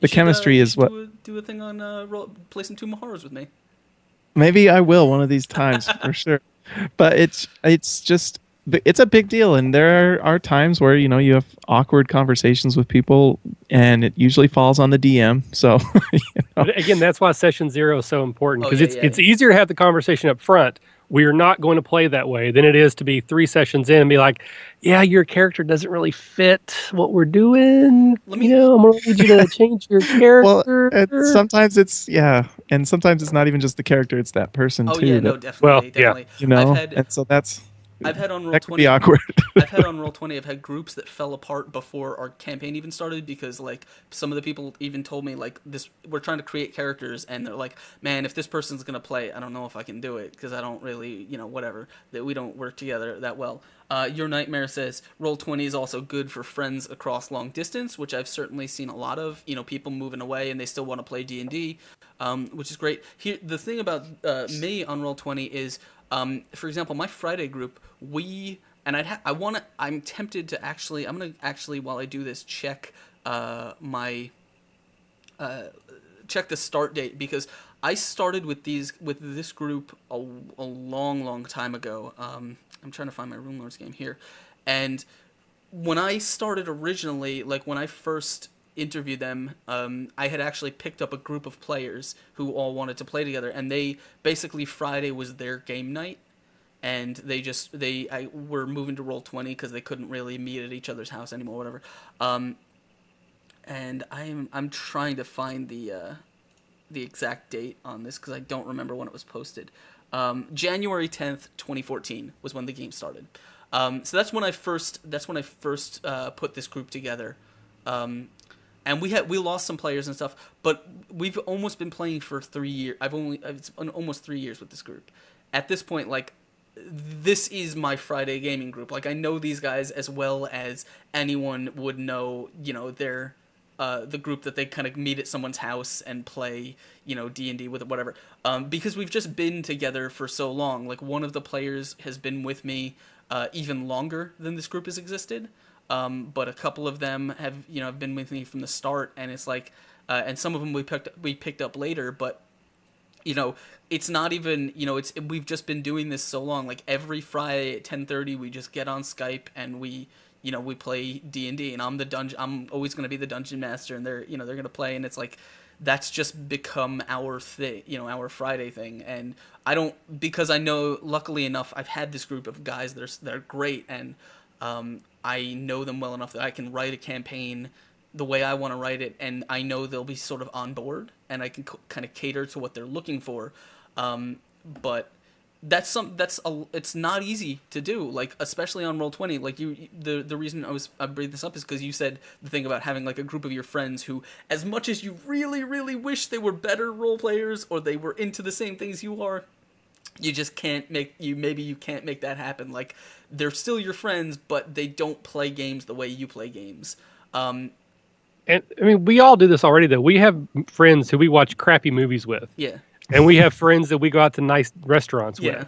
chemistry is what. Do a thing on play some Tomb of Horrors with me. Maybe I will one of these times for sure. But it's just. It's a big deal, and there are times where you have awkward conversations with people, and it usually falls on the DM. So, But again, that's why session 0 is so important, because it's easier to have the conversation up front. We are not going to play that way than it is to be 3 sessions in and be like, yeah, your character doesn't really fit what we're doing. I'm going to need you to change your character. Well, sometimes it's and sometimes it's not even just the character; it's that person too. Oh yeah, no, definitely, definitely. And so that's. I've had on Roll20. That could be awkward. I've had on Roll20. I've had groups that fell apart before our campaign even started because, like, some of the people even told me, like, this. We're trying to create characters, and they're like, "Man, if this person's gonna play, I don't know if I can do it because I don't really, whatever. That we don't work together that well." Your Nightmare says Roll20 is also good for friends across long distance, which I've certainly seen a lot of. People moving away and they still want to play D&D, which is great. Here, the thing about me on Roll20 is. For example, my Friday group, I'm tempted to actually, I'm going to actually, while I do this, check check the start date, because I started with this group a long, long time ago. I'm trying to find my Rune Lords game here. And when I started originally, like when I first interviewed them, I had actually picked up a group of players who all wanted to play together, and basically Friday was their game night, and they were moving to Roll20 because they couldn't really meet at each other's house anymore, whatever. And I'm trying to find the exact date on this because I don't remember when it was posted. January 10th, 2014 was when the game started. So that's when I first put this group together. And we lost some players and stuff, but we've almost been playing for 3 years. It's been almost 3 years with this group. At this point, like, this is my Friday gaming group. Like, I know these guys as well as anyone would know. They're the group that they kind of meet at someone's house and play, D&D with it, whatever. Because we've just been together for so long. Like, one of the players has been with me even longer than this group has existed. But a couple of them have been with me from the start, and it's like, and some of them we picked up later. But you know, it's not even, you know, it's we've just been doing this so long. Like every Friday at 10:30, we just get on Skype and we, you know, we play D&D, and I'm always going to be the dungeon master, and they're, you know, they're going to play, and it's like that's just become our thing, you know, our Friday thing. And I don't, because I know, luckily enough, I've had this group of guys that are great, and I know them well enough that I can write a campaign the way I want to write it, and I know they'll be sort of on board, and I can kind of cater to what they're looking for. But it's not easy to do, like especially on Roll20. Like the reason I bring this up is because you said the thing about having like a group of your friends who, as much as you really really wish they were better role players or they were into the same things you are, you just can't make you can't make that happen. Like they're still your friends, but they don't play games the way you play games. And I mean, we all do this already, though. We have friends who we watch crappy movies with. Yeah. And we have friends that we go out to nice restaurants with. Yeah.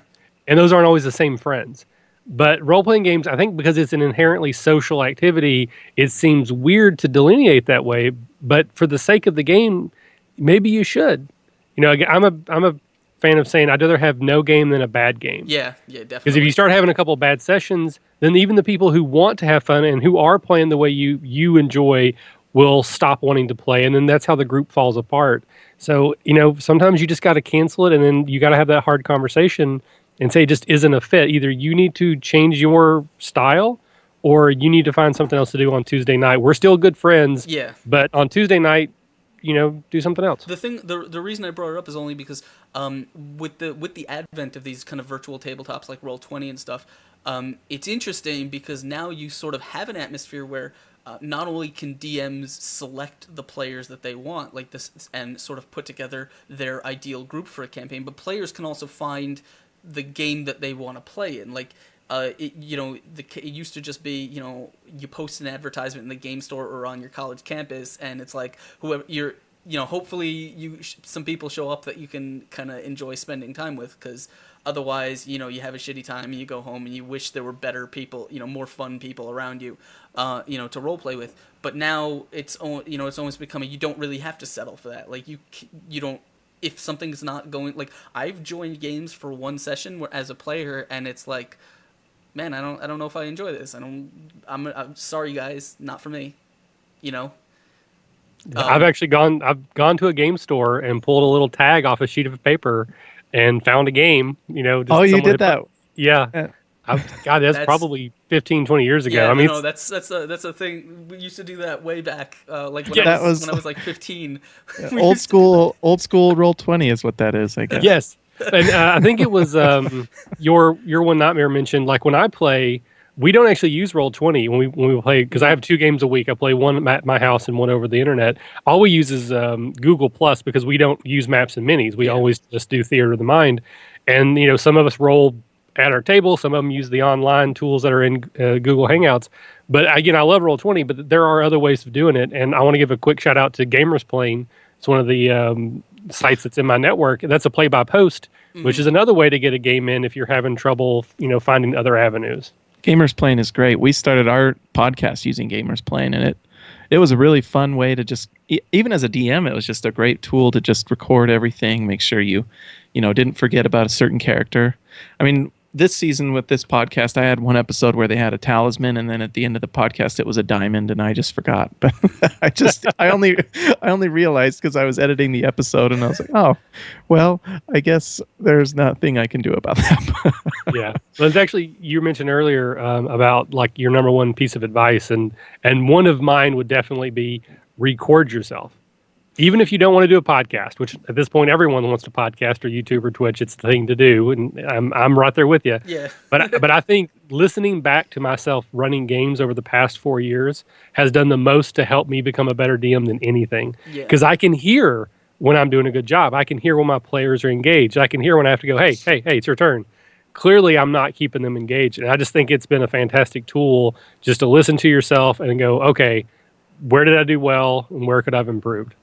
And those aren't always the same friends. But role-playing games, I think because it's an inherently social activity, it seems weird to delineate that way. But for the sake of the game, maybe you should. You know, I'm a fan of saying I'd rather have no game than a bad game. Yeah, definitely. Because if you start having a couple of bad sessions, then even the people who want to have fun and who are playing the way you enjoy will stop wanting to play. And then that's how the group falls apart. So, you know, sometimes you just got to cancel it, and then you got to have that hard conversation and say it just isn't a fit. Either you need to change your style or you need to find something else to do on Tuesday night. We're still good friends. Yeah. But on Tuesday night, you know, do something else. The reason I brought it up is only because with the advent of these kind of virtual tabletops like Roll20 and stuff, it's interesting because now you sort of have an atmosphere where not only can DMs select the players that they want, like this, and sort of put together their ideal group for a campaign, but players can also find the game that they want to play in. Like, it used to just be, you know, you post an advertisement in the game store or on your college campus, and it's like whoever you're, you know, hopefully some people show up that you can kind of enjoy spending time with, because otherwise, you know, you have a shitty time and you go home and you wish there were better people, you know, more fun people around you, you know, to role play with. But now it's almost becoming, you don't really have to settle for that. Like you don't, if something's not going, like I've joined games for one session where as a player, and it's like, man, I don't know if I enjoy this. I'm sorry guys, not for me, you know. I've gone to a game store and pulled a little tag off a sheet of paper and found a game, you know. Oh, you did that? Yeah. God, that's probably 15, 20 years ago. Yeah, I mean, no, that's a thing. We used to do that way back, like when I was like 15. Old school Roll20 is what that is, I guess. Yes, and I think it was your one Nightmare mentioned. Like when I play, we don't actually use Roll20 when we play, because I have 2 games a week. I play one at my house and one over the internet. All we use is Google Plus, because we don't use maps and minis. We always just do theater of the mind, and you know, some of us roll at our table. Some of them use the online tools that are in Google Hangouts. But again, I love Roll20, but there are other ways of doing it. And I want to give a quick shout out to Gamers Plane. It's one of the sites that's in my network. That's a play-by-post, which is another way to get a game in if you're having trouble, you know, finding other avenues. Gamers Plane is great. We started our podcast using Gamers Plane, and it was a really fun way to just, even as a DM, it was just a great tool to just record everything, make sure you know, didn't forget about a certain character. I mean, this season with this podcast, I had one episode where they had a talisman, and then at the end of the podcast, it was a diamond, and I just forgot. But I only realized because I was editing the episode, and I was like, oh, well, I guess there's nothing I can do about that. Yeah, well, it's actually, you mentioned earlier about like your number one piece of advice, and one of mine would definitely be record yourself. Even if you don't want to do a podcast, which at this point everyone wants to podcast or YouTube or Twitch, it's the thing to do, and I'm right there with you. Yeah. But I think listening back to myself running games over the past 4 years has done the most to help me become a better DM than anything. Because I can hear when I'm doing a good job. I can hear when my players are engaged. I can hear when I have to go, hey, it's your turn. Clearly, I'm not keeping them engaged, and I just think it's been a fantastic tool just to listen to yourself and go, okay, where did I do well, and where could I have improved?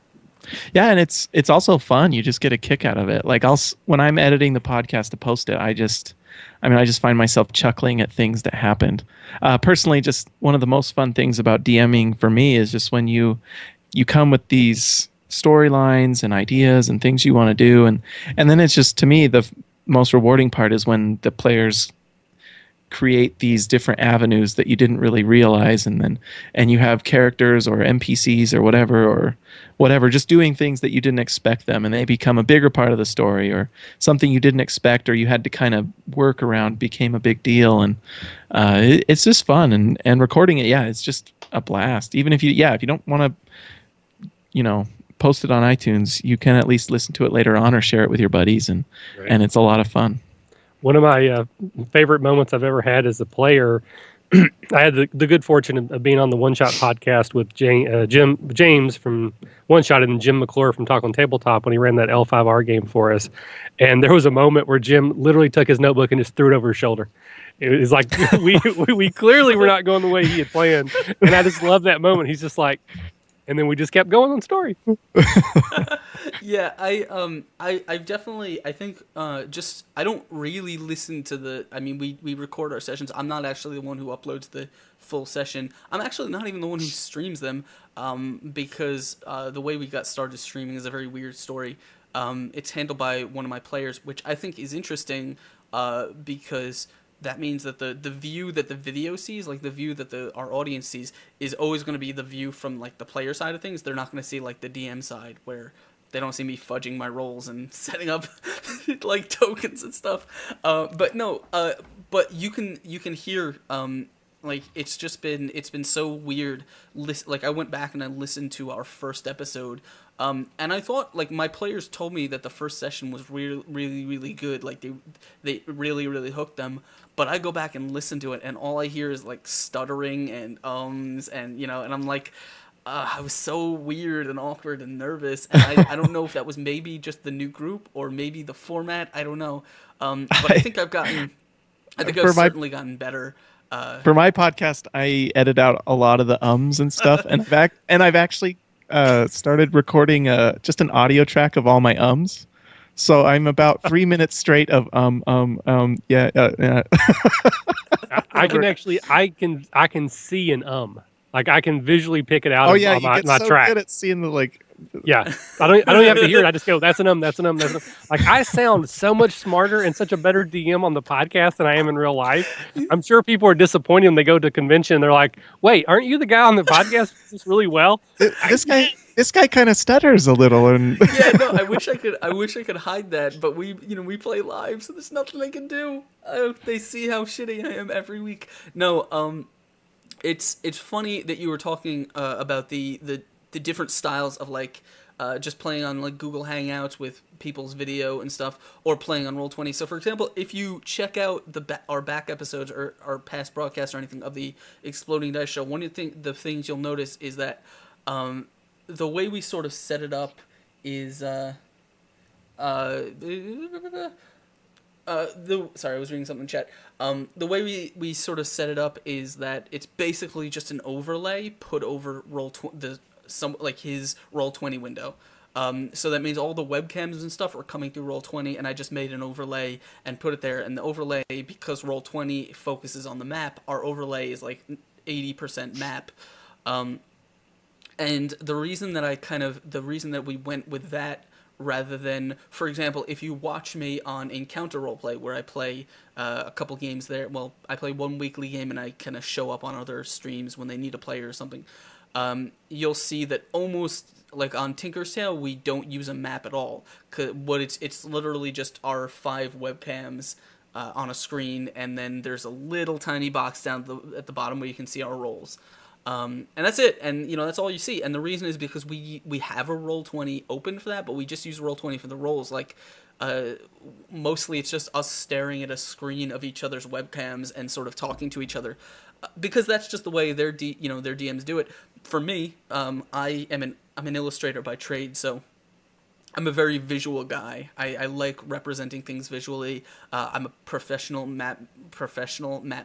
Yeah, and it's also fun. You just get a kick out of it. Like when I'm editing the podcast to post it, I just find myself chuckling at things that happened. Personally, just one of the most fun things about DMing for me is just when you come with these storylines and ideas and things you want to do, and then it's just, to me, the most rewarding part is when the players create these different avenues that you didn't really realize, and you have characters or NPCs or whatever just doing things that you didn't expect them, and they become a bigger part of the story, or something you didn't expect or you had to kind of work around became a big deal. And it's just fun, and recording it, yeah, it's just a blast. Even if you don't want to post it on iTunes, you can at least listen to it later on or share it with your buddies, and Right. and it's a lot of fun. One of my favorite moments I've ever had as a player, I had the good fortune of being on the One Shot podcast with James from One Shot and Jim McClure from Talk on Tabletop when he ran that L5R game for us. And there was a moment where Jim literally took his notebook and just threw it over his shoulder. It was like we clearly were not going the way he had planned, and I just love that moment. He's just like, and then we just kept going on story. Yeah, I've definitely, I think, just, I don't really listen to we record our sessions. I'm not actually the one who uploads the full session. I'm actually not even the one who streams them, because the way we got started streaming is a very weird story. It's handled by one of my players, which I think is interesting, because that means that the view that the video sees, like the view that our audience sees, is always going to be the view from like the player side of things. They're not going to see like the DM side, where they don't see me fudging my rolls and setting up like tokens and stuff. But no, but you can hear, like it's been so weird. Like I went back and I listened to our first episode, and I thought, like, my players told me that the first session was really, really, really good. Like they really, really hooked them. But I go back and listen to it, and all I hear is like stuttering and and and I'm like, I was so weird and awkward and nervous, and I don't know if that was maybe just the new group or maybe the format. I don't know, but I think I've certainly gotten better. For my podcast, I edit out a lot of the ums and stuff, and I've actually started recording just an audio track of all my ums. So I'm about 3 minutes straight of yeah. I can see an like I can visually pick it out. Oh yeah, on you get my so track. good at seeing the like. Yeah, I don't even have to hear it. I just go, that's an that's an that's an. Like I sound so much smarter and such a better DM on the podcast than I am in real life. I'm sure people are disappointed when they go to convention and they're like, "Wait, aren't you the guy on the podcast who does this really well?" This guy kind of stutters a little, and Yeah, no, I wish I could hide that, but we play live, so there's nothing I can do. They see how shitty I am every week. No, it's funny that you were talking about the different styles of like just playing on like Google Hangouts with people's video and stuff, or playing on Roll20. So for example, if you check out our back episodes or our past broadcasts or anything of the Exploding Dice Show, one of the things you'll notice is that the way we sort of set it up is sorry, I was reading something in chat. The way we sort of set it up is that it's basically just an overlay put over his Roll20 window. So that means all the webcams and stuff are coming through Roll20, and I just made an overlay and put it there. And the overlay, because Roll20 focuses on the map, our overlay is like 80% map. And the reason that we went with that rather than, for example, if you watch me on Encounter Roleplay, where I play a couple games there, well, I play one weekly game and I kind of show up on other streams when they need a player or something, you'll see that almost like on Tinker's Tale, we don't use a map at all. It's literally just our 5 webcams on a screen, and then there's a little tiny box down at the bottom where you can see our rolls. And that's it, and that's all you see. And the reason is because we have a Roll20 open for that, but we just use Roll20 for the rolls. Like mostly it's just us staring at a screen of each other's webcams and sort of talking to each other, because that's just the way their DMs do it. For me, I'm an illustrator by trade, so I'm a very visual guy. I like representing things visually. I'm a professional map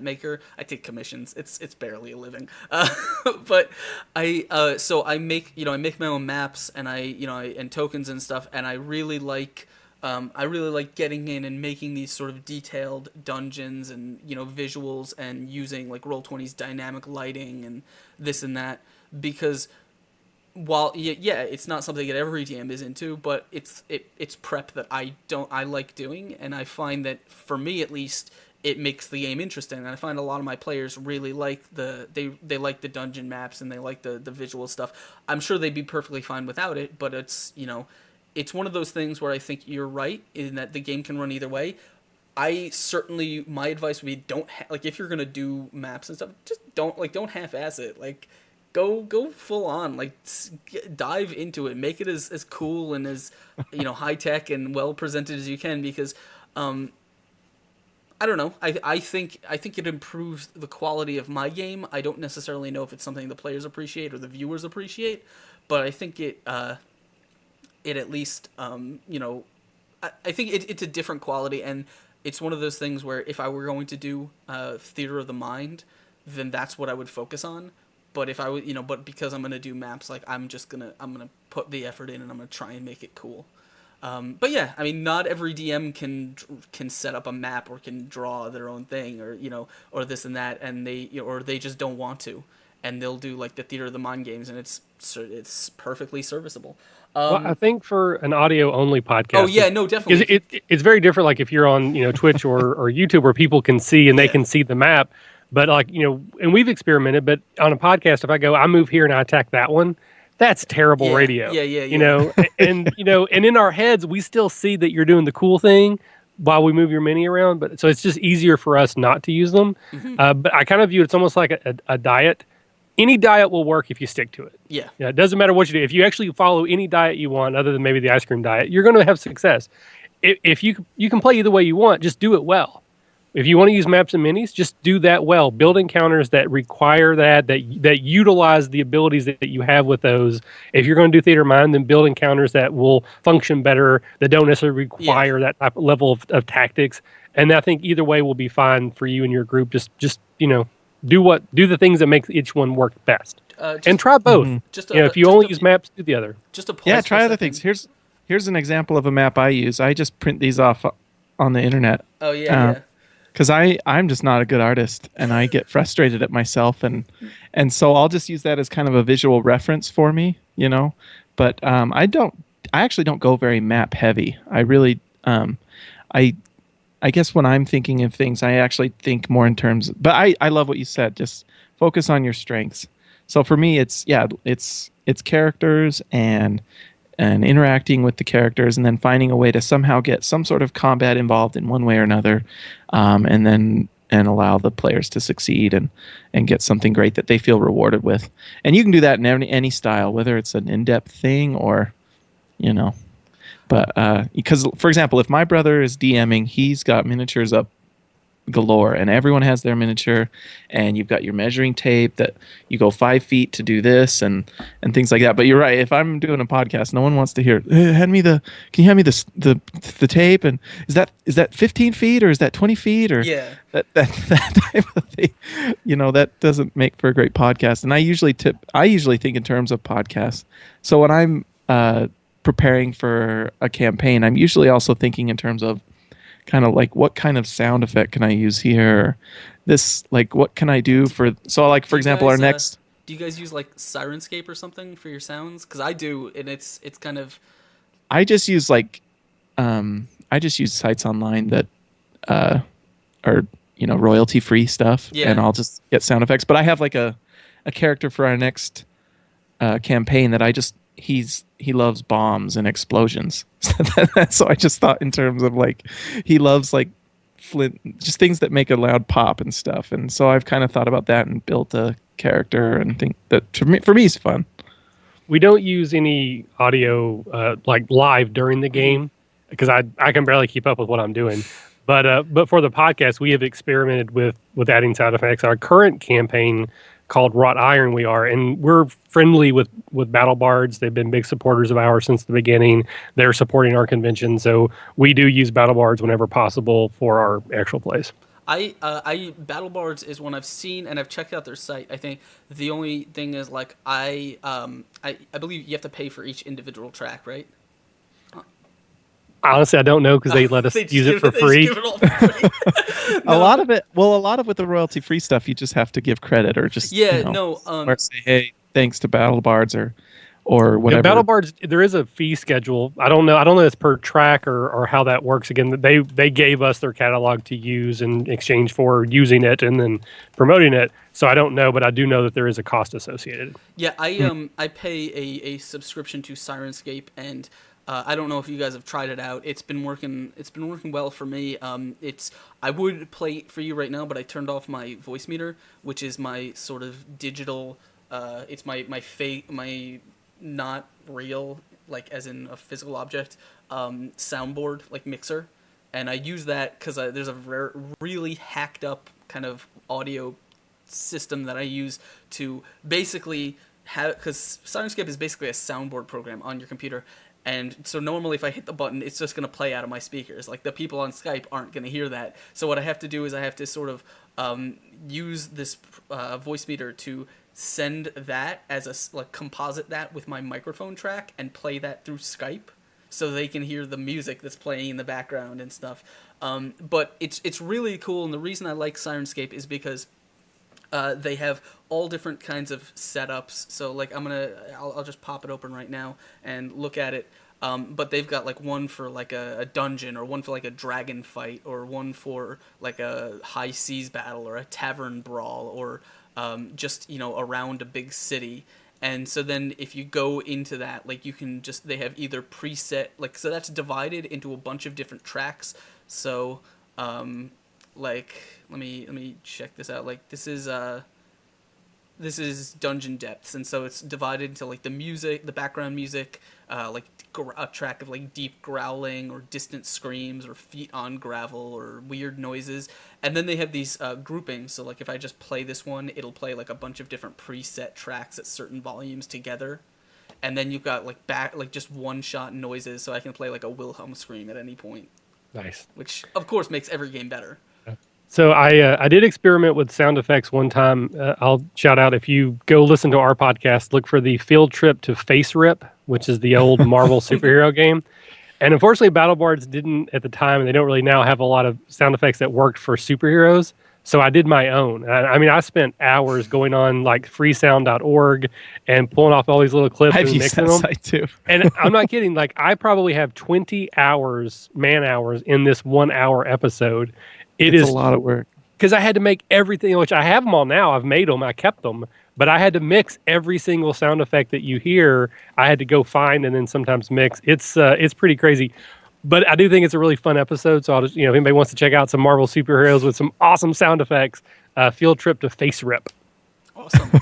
maker. I take commissions. It's barely a living. But I make my own maps, and and tokens and stuff, and I really like getting in and making these sort of detailed dungeons and visuals, and using like Roll20's dynamic lighting and this and that, because while yeah, it's not something that every DM is into, but it's prep that I like doing, and I find that for me at least it makes the game interesting. And I find a lot of my players really like they like the dungeon maps and they like the visual stuff. I'm sure they'd be perfectly fine without it, but it's it's one of those things where I think you're right in that the game can run either way. My advice would be like if you're gonna do maps and stuff, just don't half-ass it. Like go full on, like dive into it, make it as cool and as high tech and well presented as you can, because I don't know, I think it improves the quality of my game. I don't necessarily know if it's something the players appreciate or the viewers appreciate, but I think it at least I think it's a different quality, and it's one of those things where if I were going to do theater of the mind, then that's what I would focus on. But if I would, but because I'm gonna do maps, like I'm gonna put the effort in and I'm gonna try and make it cool. But yeah, I mean, not every DM can set up a map or can draw their own thing, or or this and that, and or they just don't want to, and they'll do like the theater of the mind games, and it's perfectly serviceable. Well, I think for an audio only podcast. Oh yeah, no, definitely. It's very different. Like if you're on Twitch or YouTube where people can see and they can see the map. But like, and we've experimented, but on a podcast, if I move here and I attack that one, that's terrible radio. Yeah. And in our heads, we still see that you're doing the cool thing while we move your mini around. But so it's just easier for us not to use them. Mm-hmm. But I kind of view it's almost like a diet. Any diet will work if you stick to it. Yeah. It doesn't matter what you do. If you actually follow any diet you want, other than maybe the ice cream diet, you're going to have success. If you can play either way you want, just do it well. If you want to use maps and minis, just do that well. Build encounters that require that utilize the abilities that you have with those. If you're going to do theater mind, then build encounters that will function better, that don't necessarily require that type of level of tactics. And I think either way will be fine for you and your group. Just do the things that make each one work best. And try both. Mm-hmm. If you only use maps, do the other. Try other things. Here's an example of a map I use. I just print these off on the internet. Oh yeah. Because I'm just not a good artist, and I get frustrated at myself, and so I'll just use that as kind of a visual reference for me, But I actually don't go very map heavy. I really, I guess when I'm thinking of things, I actually think more in terms. But I love what you said. Just focus on your strengths. So for me, it's characters and interacting with the characters, and then finding a way to somehow get some sort of combat involved in one way or another, and allow the players to succeed and get something great that they feel rewarded with. And you can do that in any style, whether it's an in-depth thing or, But because, for example, if my brother is DMing, he's got miniatures up galore, and everyone has their miniature, and you've got your measuring tape that you go 5 feet to do this and things like that. But you're right, if I'm doing a podcast, no one wants to hear, hey, can you hand me the tape, and is that 15 feet or is that 20 feet, or that type of thing. That doesn't make for a great podcast. And I usually think in terms of podcasts. So when I'm preparing for a campaign, I'm usually also thinking in terms of kind of like, what kind of sound effect can I use here? This, like, what can I do for example, our next. Do you guys use like Sirenscape or something for your sounds? Because I do, and it's kind of. I just use sites online that are royalty free stuff, and I'll just get sound effects. But I have like a character for our next campaign that he loves bombs and explosions. So I just thought in terms of like, he loves like flint, just things that make a loud pop and stuff. And so I've kind of thought about that and built a character, and think that for me is fun. We don't use any audio like live during the game, because I can barely keep up with what I'm doing. But for the podcast, we have experimented with adding sound effects. Our current campaign, called Wrought Iron, and we're friendly with Battle Bards. They've been big supporters of ours since the beginning. They're supporting our convention, so we do use Battle Bards whenever possible for our actual plays. Battle Bards is one I've seen, and I've checked out their site. I think the only thing is like I believe you have to pay for each individual track, right? Honestly, I don't know, because they let us use it for free. A lot of with the royalty free stuff, you just have to give credit, or just or say, hey, thanks to Battle Bards, or or Yeah, whatever. Battle Bards, there is a fee schedule. I don't know. I don't know if it's per track or how that works. Again, they gave us their catalog to use in exchange for using it and then promoting it. So I don't know, but I do know that there is a cost associated. Yeah, I pay a subscription to Sirenscape, and I don't know if you guys have tried it out. It's been working well for me. I would play it for you right now, but I turned off my voice meter, which is my sort of digital. It's my fake, my not real, like as in a physical object, soundboard, like mixer, and I use that because there's a really hacked up kind of audio system that I use to basically have, because Sirenscape is basically a soundboard program on your computer, and so normally if I hit the button, it's just going to play out of my speakers. Like the people on Skype aren't going to hear that. So what I have to do is I have to sort of use this voice meter to send that as a, like, composite that with my microphone track and play that through Skype so they can hear the music that's playing in the background and stuff. But it's really cool, and the reason I like Sirenscape is because they have all different kinds of setups. So like I'll just pop it open right now and look at it. But they've got like one for like a dungeon, or one for like a dragon fight, or one for like a high seas battle, or a tavern brawl, or just, around a big city. And so then if you go into that, like you can just, they have either preset, like, so that's divided into a bunch of different tracks. So like let me check this out. Like this is Dungeon Depths, and so it's divided into like the music, the background music, like a track of like deep growling or distant screams or feet on gravel or weird noises, and then they have these groupings. So like if I just play this one, it'll play like a bunch of different preset tracks at certain volumes together, and then you've got like just one shot noises, so I can play like a Wilhelm scream at any point. Nice. Which of course makes every game better. So I did experiment with sound effects one time. I'll shout out, if you go listen to our podcast, look for the Field Trip to Face Rip, which is the old Marvel superhero game. And unfortunately, Battle Bards didn't at the time, and they don't really now have a lot of sound effects that worked for superheroes. So I did my own. I mean, I spent hours going on like freesound.org and pulling off all these little clips I've and used mixing that them. site too. And I'm not kidding. Like, I probably have 20 hours, man hours, in this 1 hour episode. It's a lot of work. Because I had to make everything, which I have them all now. I've made them. I kept them. But I had to mix every single sound effect that you hear. I had to go find and then sometimes mix. It's pretty crazy. But I do think it's a really fun episode. So I'll just, if anybody wants to check out some Marvel superheroes with some awesome sound effects, Field Trip to Face Rip. Awesome.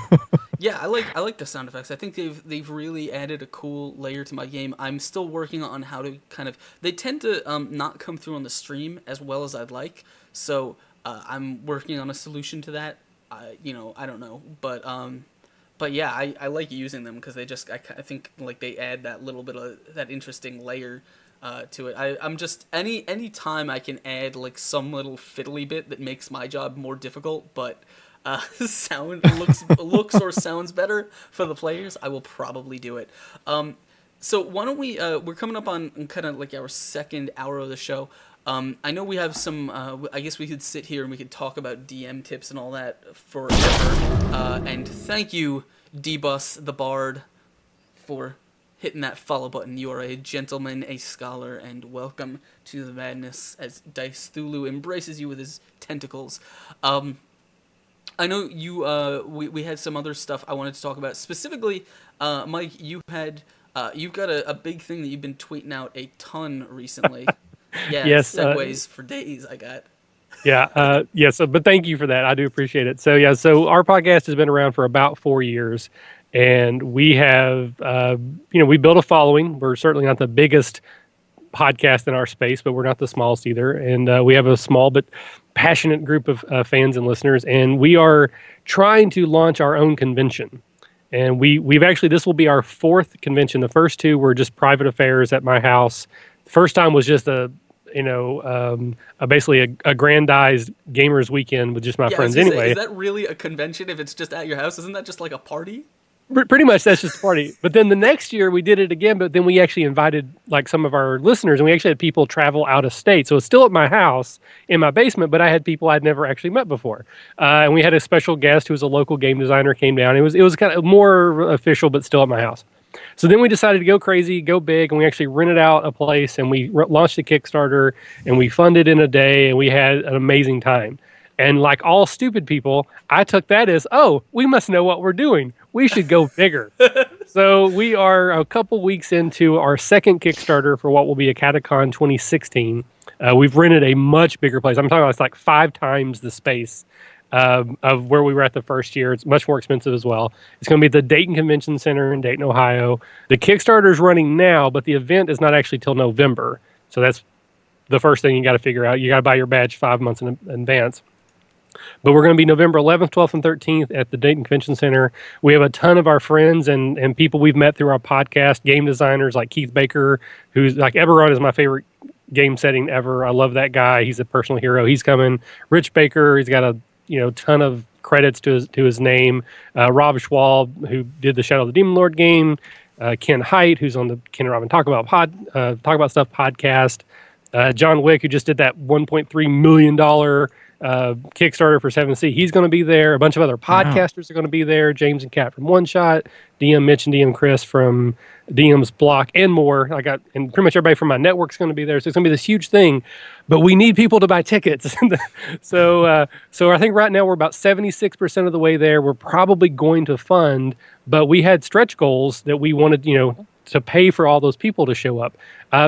Yeah, I like the sound effects. I think they've really added a cool layer to my game. I'm still working on how to kind of, they tend to not come through on the stream as well as I'd like. So I'm working on a solution to that. I don't know, but yeah, I like using them because they just, I think like they add that little bit of that interesting layer to it. I'm just, any time I can add like some little fiddly bit that makes my job more difficult, but looks or sounds better for the players, I will probably do it. So why don't we're coming up on kind of like our second hour of the show. I know we have some, I guess we could sit here and we could talk about DM tips and all that forever. And thank you, D-Bus the Bard, for hitting that follow button. You are a gentleman, a scholar, and welcome to the madness as Dice Thulu embraces you with his tentacles. I know you, we had some other stuff I wanted to talk about. Specifically, Mike, you've got a big thing that you've been tweeting out a ton recently. Yeah, yes, segues for days I got. Yeah, but thank you for that. I do appreciate it. So so our podcast has been around for about 4 years, and we have, we built a following. We're certainly not the biggest podcast in our space, but we're not the smallest either. And we have a small but passionate group of fans and listeners, and we are trying to launch our own convention. And we've actually, this will be our 4th convention. The first 2 were just private affairs at my house. First time was just basically a aggrandized gamers weekend with just my friends anyway. Is that really a convention if it's just at your house? Isn't that just like a party? Pretty much, that's just a party. But then the next year we did it again, but then we actually invited like some of our listeners, and we actually had people travel out of state. So it's still at my house in my basement, but I had people I'd never actually met before. And we had a special guest who was a local game designer came down. It was kind of more official, but still at my house. So then we decided to go crazy, go big, and we actually rented out a place and we launched a Kickstarter and we funded in a day and we had an amazing time. And like all stupid people, I took that as, oh, we must know what we're doing. We should go bigger. So we are a couple weeks into our second Kickstarter for what will be Acadecon 2016. We've rented a much bigger place. I'm talking about it's like 5 times the space of where we were at the first year. It's much more expensive as well. It's going to be at the Dayton Convention Center in Dayton, Ohio. The Kickstarter is running now, but the event is not actually till November. So that's the first thing you got to figure out. You got to buy your badge 5 months in advance. But we're going to be November 11th, 12th, and 13th at the Dayton Convention Center. We have a ton of our friends and people we've met through our podcast, game designers like Keith Baker, who's like Eberron is my favorite game setting ever. I love that guy. He's a personal hero. He's coming. Rich Baker, he's got a ton of credits to his name. Rob Schwab, who did the Shadow of the Demon Lord game. Ken Haidt, who's on the Ken and Robin Talk About Stuff podcast. John Wick, who just did that $1.3 million Kickstarter for 7C. He's going to be there. A bunch of other podcasters are going to be there. James and Kat from One Shot, DM Mitch and DM Chris from DM's Block, and more. And pretty much everybody from my network's going to be there. So it's going to be this huge thing, but we need people to buy tickets. So I think right now we're about 76% of the way there. We're probably going to fund, but we had stretch goals that we wanted, to pay for all those people to show up.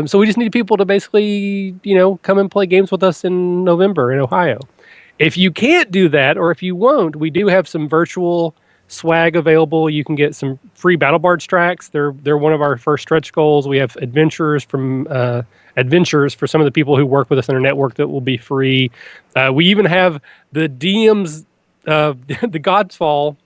So we just need people to basically, come and play games with us in November in Ohio. If you can't do that, or if you won't, we do have some virtual swag available. You can get some free Battle Bards tracks. They're one of our first stretch goals. We have adventures for some of the people who work with us in our network that will be free. We even have the DM's the Godfall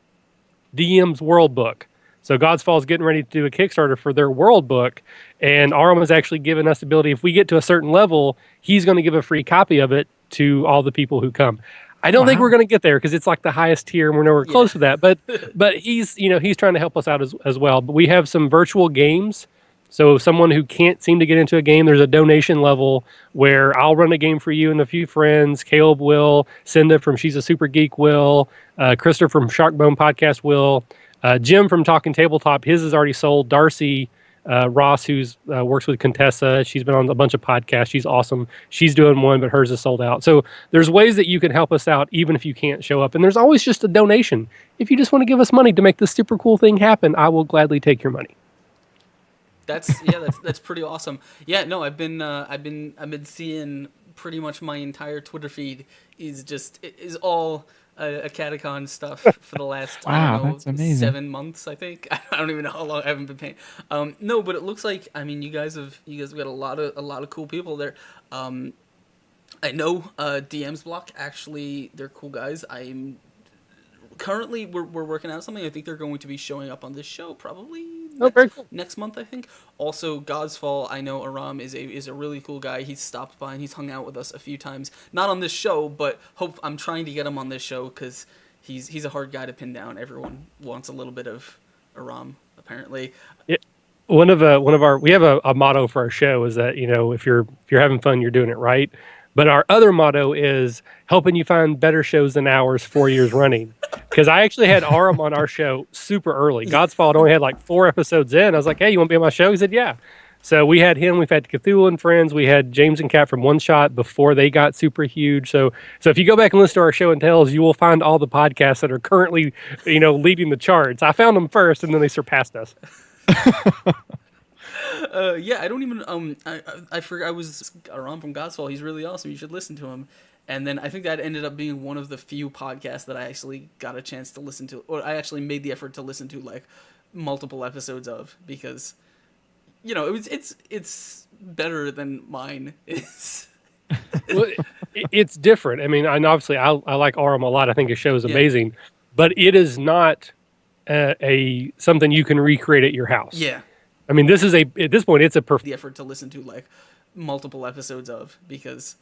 DM's World Book. So Godfall is getting ready to do a Kickstarter for their World Book, and Aram has actually given us the ability, if we get to a certain level, he's going to give a free copy of it to all the people who come. I don't think we're going to get there because it's like the highest tier and we're nowhere close to that. But he's trying to help us out as well. But we have some virtual games. So someone who can't seem to get into a game, there's a donation level where I'll run a game for you and a few friends. Caleb will, Cinda from She's a Super Geek will, Krista from Sharkbone Podcast will, Jim from Talking Tabletop, his is already sold. Darcy Ross, who's works with Contessa, she's been on a bunch of podcasts. She's awesome. She's doing one, but hers is sold out. So there's ways that you can help us out even if you can't show up. And there's always just a donation. If you just want to give us money to make this super cool thing happen, I will gladly take your money. That's pretty awesome. Yeah, no, I've been seeing pretty much my entire Twitter feed is all Acadecon stuff for the last that's amazing. 7 months, I think. I don't even know how long I haven't been paying. No, but it looks like you guys have got a lot of cool people there. I know DM's Block, actually, they're cool guys. I'm currently we're working out something. I think they're going to be showing up on this show probably very cool. next month, I think. Also, God's Fall, I know Aram is a really cool guy. He's stopped by and he's hung out with us a few times. Not on this show, but I'm trying to get him on this show because he's a hard guy to pin down. Everyone wants a little bit of Aram, apparently. Yeah. One of our we have a motto for our show is that if you're having fun, you're doing it right. But our other motto is helping you find better shows than ours 4 years running. Because I actually had Aram on our show super early. God's Fault only had like 4 episodes in. I was like, hey, you want to be on my show? He said, yeah. So we had him. We've had Cthulhu and Friends. We had James and Kat from One Shot before they got super huge. So if you go back and listen to our show and tells, you will find all the podcasts that are currently, leading the charts. I found them first, and then they surpassed us. Yeah, I don't even I forgot I was Aram from Godfall. He's really awesome. You should listen to him. And then I think that ended up being one of the few podcasts that I actually got a chance to listen to, or I actually made the effort to listen to like multiple episodes of, because it's better than mine is. Well, it's different. I mean, and obviously I like Aram a lot. I think his show is amazing, but it is not a something you can recreate at your house. Yeah. I mean, at this point, it's the effort to listen to like multiple episodes of, because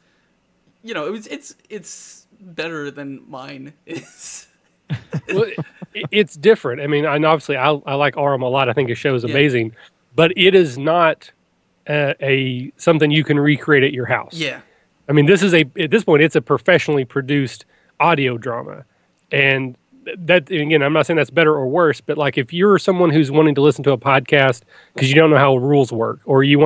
it's better than mine is. Well, it's different. I mean, and obviously I like Aram a lot. I think his show is amazing, but it is not a something you can recreate at your house. Yeah. I mean, at this point, it's a professionally produced audio drama, and that, again, I'm not saying that's better or worse, but like if you're someone who's wanting to listen to a podcast because you don't know how rules work, or you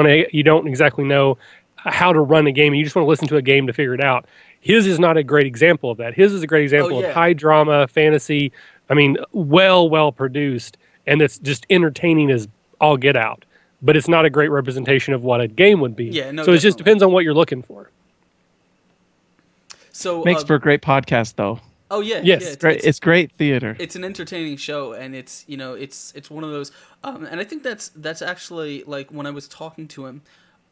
don't exactly know how to run a game, and you just want to listen to a game to figure it out. His is not a great example of that. His is a great example of yeah. high drama fantasy. I mean, well produced, and it's just entertaining as all get out. But it's not a great representation of what a game would be. Yeah, no, so it just definitely. depends on what you're looking for. So Makes for a great podcast, though. Oh yeah, Yes. yeah, It's great theater. It's an entertaining show, and it's it's one of those. And I think that's actually like when I was talking to him,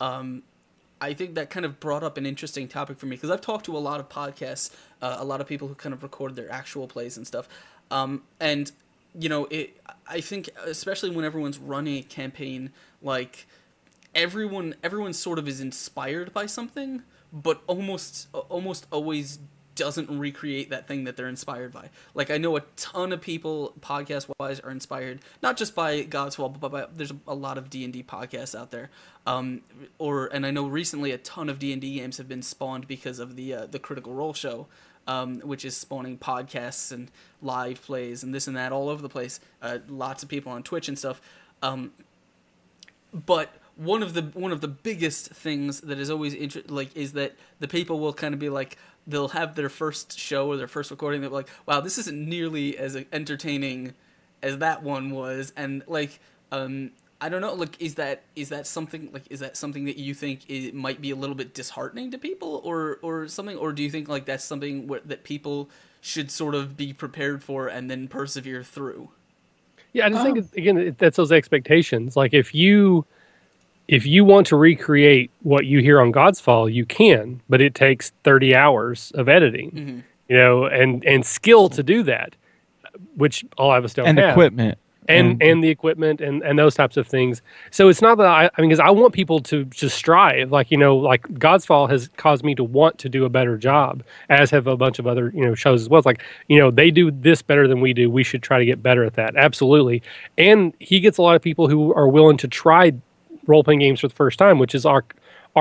I think that kind of brought up an interesting topic for me because I've talked to a lot of podcasts, a lot of people who kind of record their actual plays and stuff, and I think especially when everyone's running a campaign, like everyone sort of is inspired by something, but almost always doesn't recreate that thing that they're inspired by. Like I know a ton of people podcast wise are inspired not just by God's Fall, but there's a lot of D&D podcasts out there. And I know recently a ton of D&D games have been spawned because of the Critical Role show, which is spawning podcasts and live plays and this and that all over the place. Lots of people on Twitch and stuff. But one of the biggest things that is always is that the people will kind of be like, they'll have their first show or their first recording. They're like, wow, this isn't nearly as entertaining as that one was. And like, I don't know, like, is that something that you think it might be a little bit disheartening to people or something? Or do you think like that's something that people should sort of be prepared for and then persevere through? Yeah, I just think, again, that's those expectations. Like if you want to recreate what you hear on God's Fall, you can, but it takes 30 hours of editing, and skill to do that, which all of us don't have. And equipment. And the equipment and those types of things. So it's not that I mean, because I want people to just strive. Like, like God's Fall has caused me to want to do a better job, as have a bunch of other, shows as well. It's like, they do this better than we do. We should try to get better at that. Absolutely. And he gets a lot of people who are willing to try role-playing games for the first time, which is our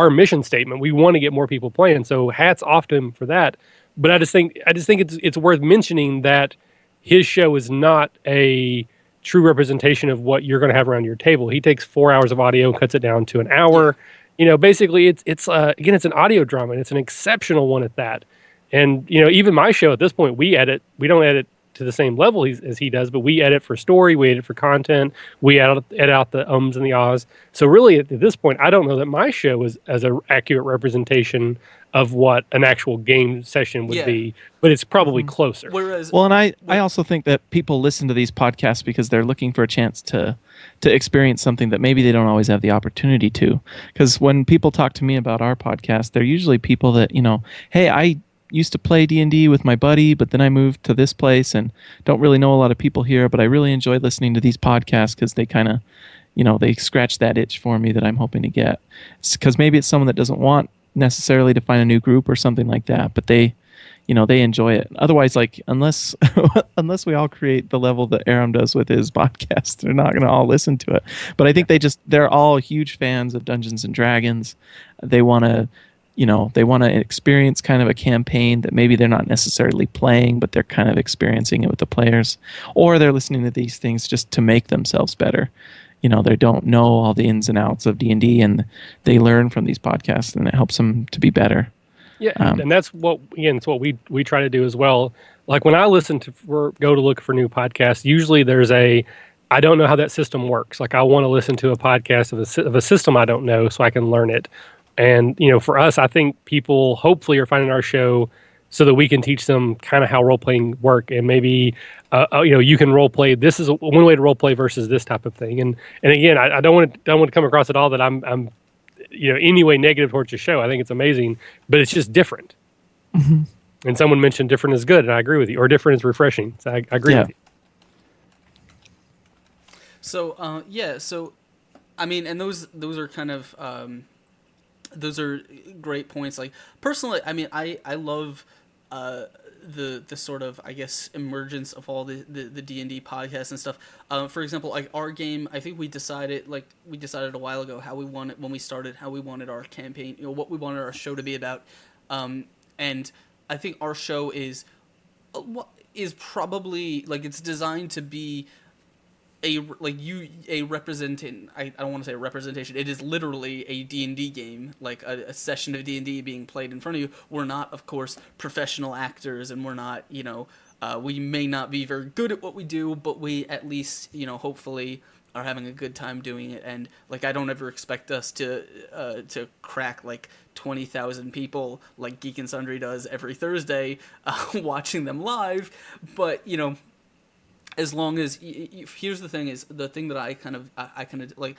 mission statement. We want to get more people playing. So hats off to him for that. But I just think it's worth mentioning that his show is not a true representation of what you're going to have around your table. He takes 4 hours of audio and cuts it down to an hour. Basically it's again, it's an audio drama, and it's an exceptional one at that. And, even my show at this point, we don't edit to the same level as he does, but we edit for story, we edit for content, we edit out the ums and the ahs. So really at this point, I don't know that my show is as an accurate representation of what an actual game session would be, but it's probably closer. And I also think that people listen to these podcasts because they're looking for a chance to experience something that maybe they don't always have the opportunity to. Because when people talk to me about our podcast, they're usually people that, hey, I used to play D&D with my buddy, but then I moved to this place and don't really know a lot of people here, but I really enjoy listening to these podcasts because they kind of, they scratch that itch for me that I'm hoping to get. Because maybe it's someone that doesn't want necessarily to find a new group or something like that, but they enjoy it. Otherwise, like, unless we all create the level that Aram does with his podcast, they're not going to all listen to it. But I think they're all huge fans of Dungeons and Dragons. They want to experience kind of a campaign that maybe they're not necessarily playing, but they're kind of experiencing it with the players, or they're listening to these things just to make themselves better. They don't know all the ins and outs of D&D, and they learn from these podcasts, and it helps them to be better. Yeah, and that's what we try to do as well. Like when I listen go to look for new podcasts, usually there's I don't know how that system works. Like I want to listen to a podcast of a system I don't know so I can learn it. And, for us, I think people hopefully are finding our show so that we can teach them kind of how role-playing work. And maybe, you can role-play. This is one way to role-play versus this type of thing. And again, I don't want to come across at all that I'm any way negative towards your show. I think it's amazing, but it's just different. Mm-hmm. And someone mentioned different is good, and I agree with you. Or different is refreshing. So I agree with you. So, so, I mean, and those are kind of... those are great points. Like personally, I mean, I love the sort of, I guess, emergence of all the D&D podcasts and stuff. For example, like our game, I think we decided a while ago when we started how we wanted our campaign, what we wanted our show to be about. And I think our show is is probably like it's designed to be a representation. I don't want to say a representation. It is literally a D&D game, like a session of D&D being played in front of you. We're not, of course, professional actors, and we're not, we may not be very good at what we do, but we at least, hopefully are having a good time doing it. And like, I don't ever expect us to crack like 20,000 people like Geek and Sundry does every Thursday, watching them live, but as long as here's the thing that I kind of like,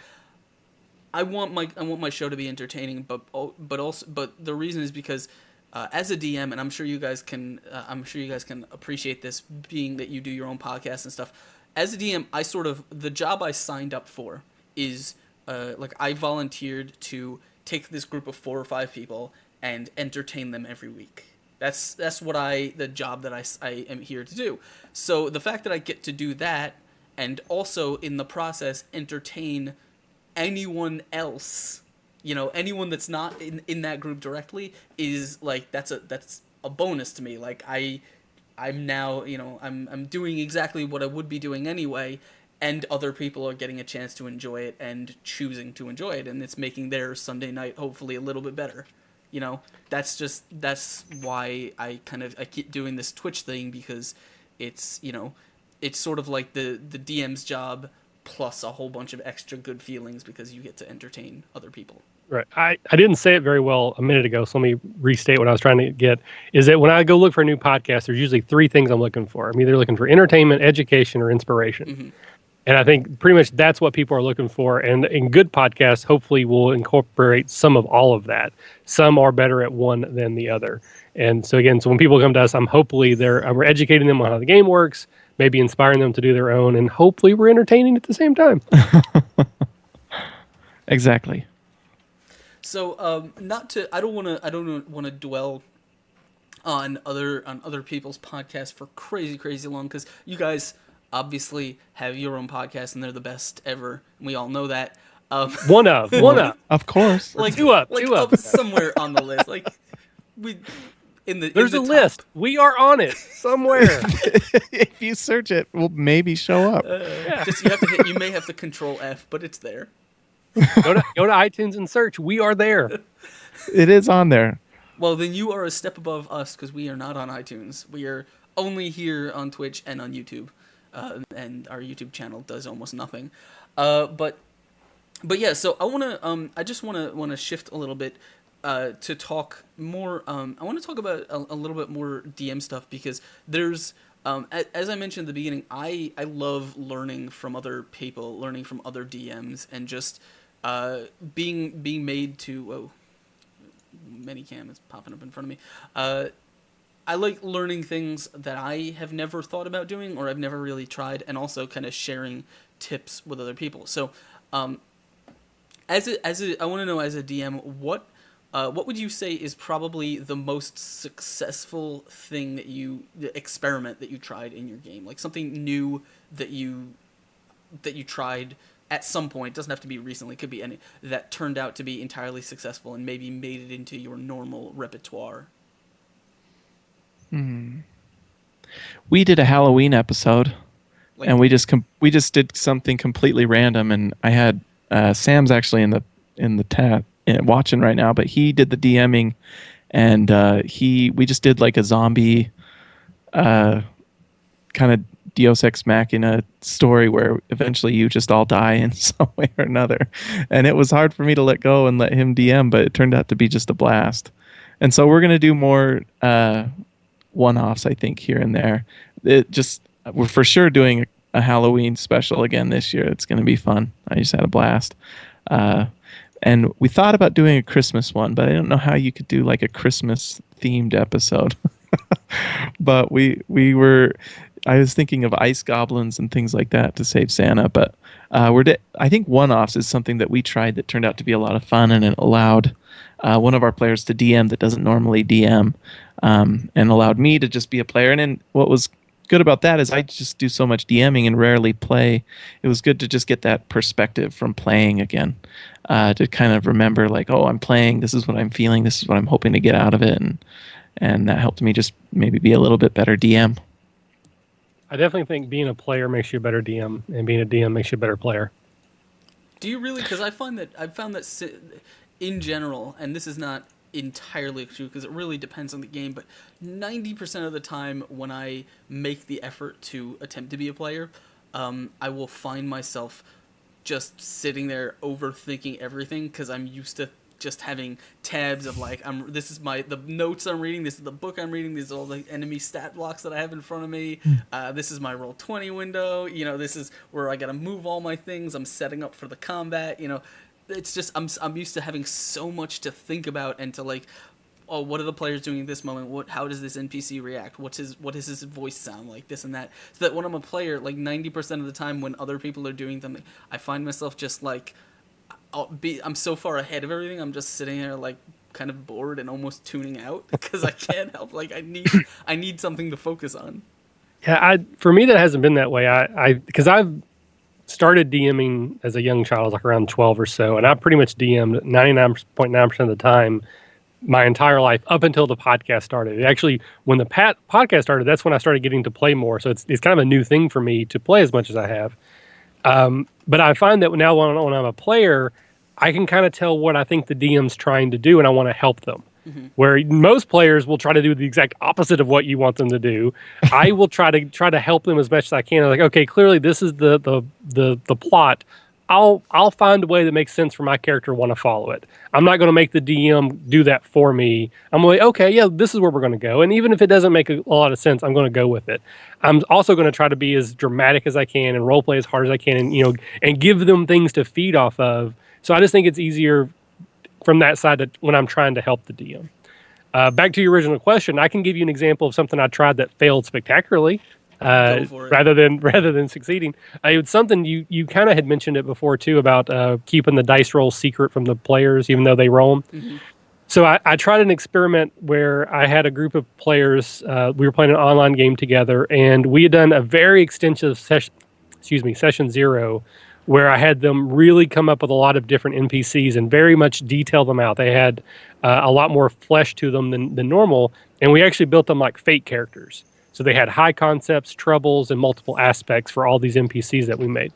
I want my show to be entertaining, but the reason is because as a DM, and I'm sure you guys can appreciate this, being that you do your own podcast and stuff. As a DM, the job I signed up for is I volunteered to take this group of 4 or 5 people and entertain them every week. That's the job that I am here to do. So the fact that I get to do that, and also in the process entertain anyone else, anyone that's not in that group directly, is like, that's a bonus to me. Like I'm now, I'm doing exactly what I would be doing anyway, and other people are getting a chance to enjoy it and choosing to enjoy it, and it's making their Sunday night hopefully a little bit better. That's why I keep doing this Twitch thing, because it's sort of like the DM's job plus a whole bunch of extra good feelings, because you get to entertain other people. Right. I didn't say it very well a minute ago, so let me restate what I was trying to get. Is that when I go look for a new podcast, there's usually 3 things I'm looking for. I'm either looking for entertainment, education, or inspiration. Mm-hmm. And I think pretty much that's what people are looking for. And in good podcasts, hopefully will incorporate some of all of that. Some are better at one than the other. And so again, when people come to us, hopefully we're educating them on how the game works, maybe inspiring them to do their own, and hopefully we're entertaining at the same time. Exactly. So I don't want to dwell on other people's podcasts for crazy long, because you guys obviously have your own podcast and they're the best ever. We all know that. One of. Of course. Like two up somewhere on the list. Like there's a list. We are on it somewhere. If you search it, we'll maybe show up. You may have to Control F, but it's there. Go to iTunes and search. We are there. It is on there. Well, then you are a step above us, because we are not on iTunes. We are only here on Twitch and on YouTube. And our YouTube channel does almost nothing, but yeah. So I just want to shift a little bit to talk more. I want to talk about a little bit more DM stuff, because there's as I mentioned at the beginning, I love learning from other people, learning from other DMs, and just being made to. Whoa, Minicam is popping up in front of me. I like learning things that I have never thought about doing, or I've never really tried, and also kind of sharing tips with other people. So, I want to know, as a DM, what would you say is probably the most successful thing the experiment that you tried in your game? Like something new that you tried at some point, doesn't have to be recently, could be any, that turned out to be entirely successful and maybe made it into your normal repertoire. We did a Halloween episode, and we just did something completely random. And I had Sam's actually in the watching right now, but he did the DMing, and we just did like a zombie kind of Deus Ex Machina story where eventually you just all die in some way or another. And it was hard for me to let go and let him DM, but it turned out to be just a blast. And so we're gonna do more one-offs, I think, here and there. We're for sure doing a Halloween special again this year. It's going to be fun. I just had a blast. And we thought about doing a Christmas one, but I don't know how you could do like a Christmas themed episode. But I was thinking of ice goblins and things like that to save Santa. But I think one-offs is something that we tried that turned out to be a lot of fun, and it allowed one of our players to DM that doesn't normally DM, and allowed me to just be a player. And then what was good about that is I just do so much DMing and rarely play. It was good to just get that perspective from playing again, to kind of remember like, oh, I'm playing, this is what I'm feeling, this is what I'm hoping to get out of it. And that helped me just maybe be a little bit better DM. I definitely think being a player makes you a better DM, and being a DM makes you a better player. Do you really? Because I've found that in general, and this is not entirely true because it really depends on the game, but 90% of the time when I make the effort to attempt to be a player, I will find myself just sitting there overthinking everything because I'm used to just having tabs of like this is the notes I'm reading, this is the book I'm reading, these are all the enemy stat blocks that I have in front of me, this is my Roll20 window, this is where I gotta move all my things, I'm setting up for the combat, it's just I'm used to having so much to think about and to like, oh, what are the players doing at this moment? How does this NPC react? What does his voice sound like? This and that. So that when I'm a player, like 90% of the time when other people are doing something, I find myself just like, I'm so far ahead of everything. I'm just sitting there like kind of bored and almost tuning out because I can't help. Like I need something to focus on. Yeah, for me that hasn't been that way. Because I've started DMing as a young child, I was like around 12 or so, and I pretty much DM'd 99.9% of the time my entire life up until the podcast started. Actually, when the podcast started, that's when I started getting to play more. So it's kind of a new thing for me to play as much as I have. But I find that now when I'm a player, I can kind of tell what I think the DM's trying to do, and I want to help them. Mm-hmm. Where most players will try to do the exact opposite of what you want them to do. I will try to help them as much as I can. I'm like, okay, clearly this is the plot. I'll find a way that makes sense for my character to want to follow it. I'm not going to make the DM do that for me. I'm like, okay, yeah, this is where we're going to go. And even if it doesn't make a lot of sense, I'm going to go with it. I'm also going to try to be as dramatic as I can and role play as hard as I can, and give them things to feed off of. So I just think it's easier from that side when I'm trying to help the DM. Back to your original question, I can give you an example of something I tried that failed spectacularly. Rather than succeeding. It was something you kind of had mentioned it before too about keeping the dice roll secret from the players even though they roll them. Mm-hmm. So I tried an experiment where I had a group of players, we were playing an online game together, and we had done a very extensive session 0, where I had them really come up with a lot of different NPCs and very much detail them out. They had a lot more flesh to them than normal, and we actually built them like fate characters. So they had high concepts, troubles, and multiple aspects for all these NPCs that we made.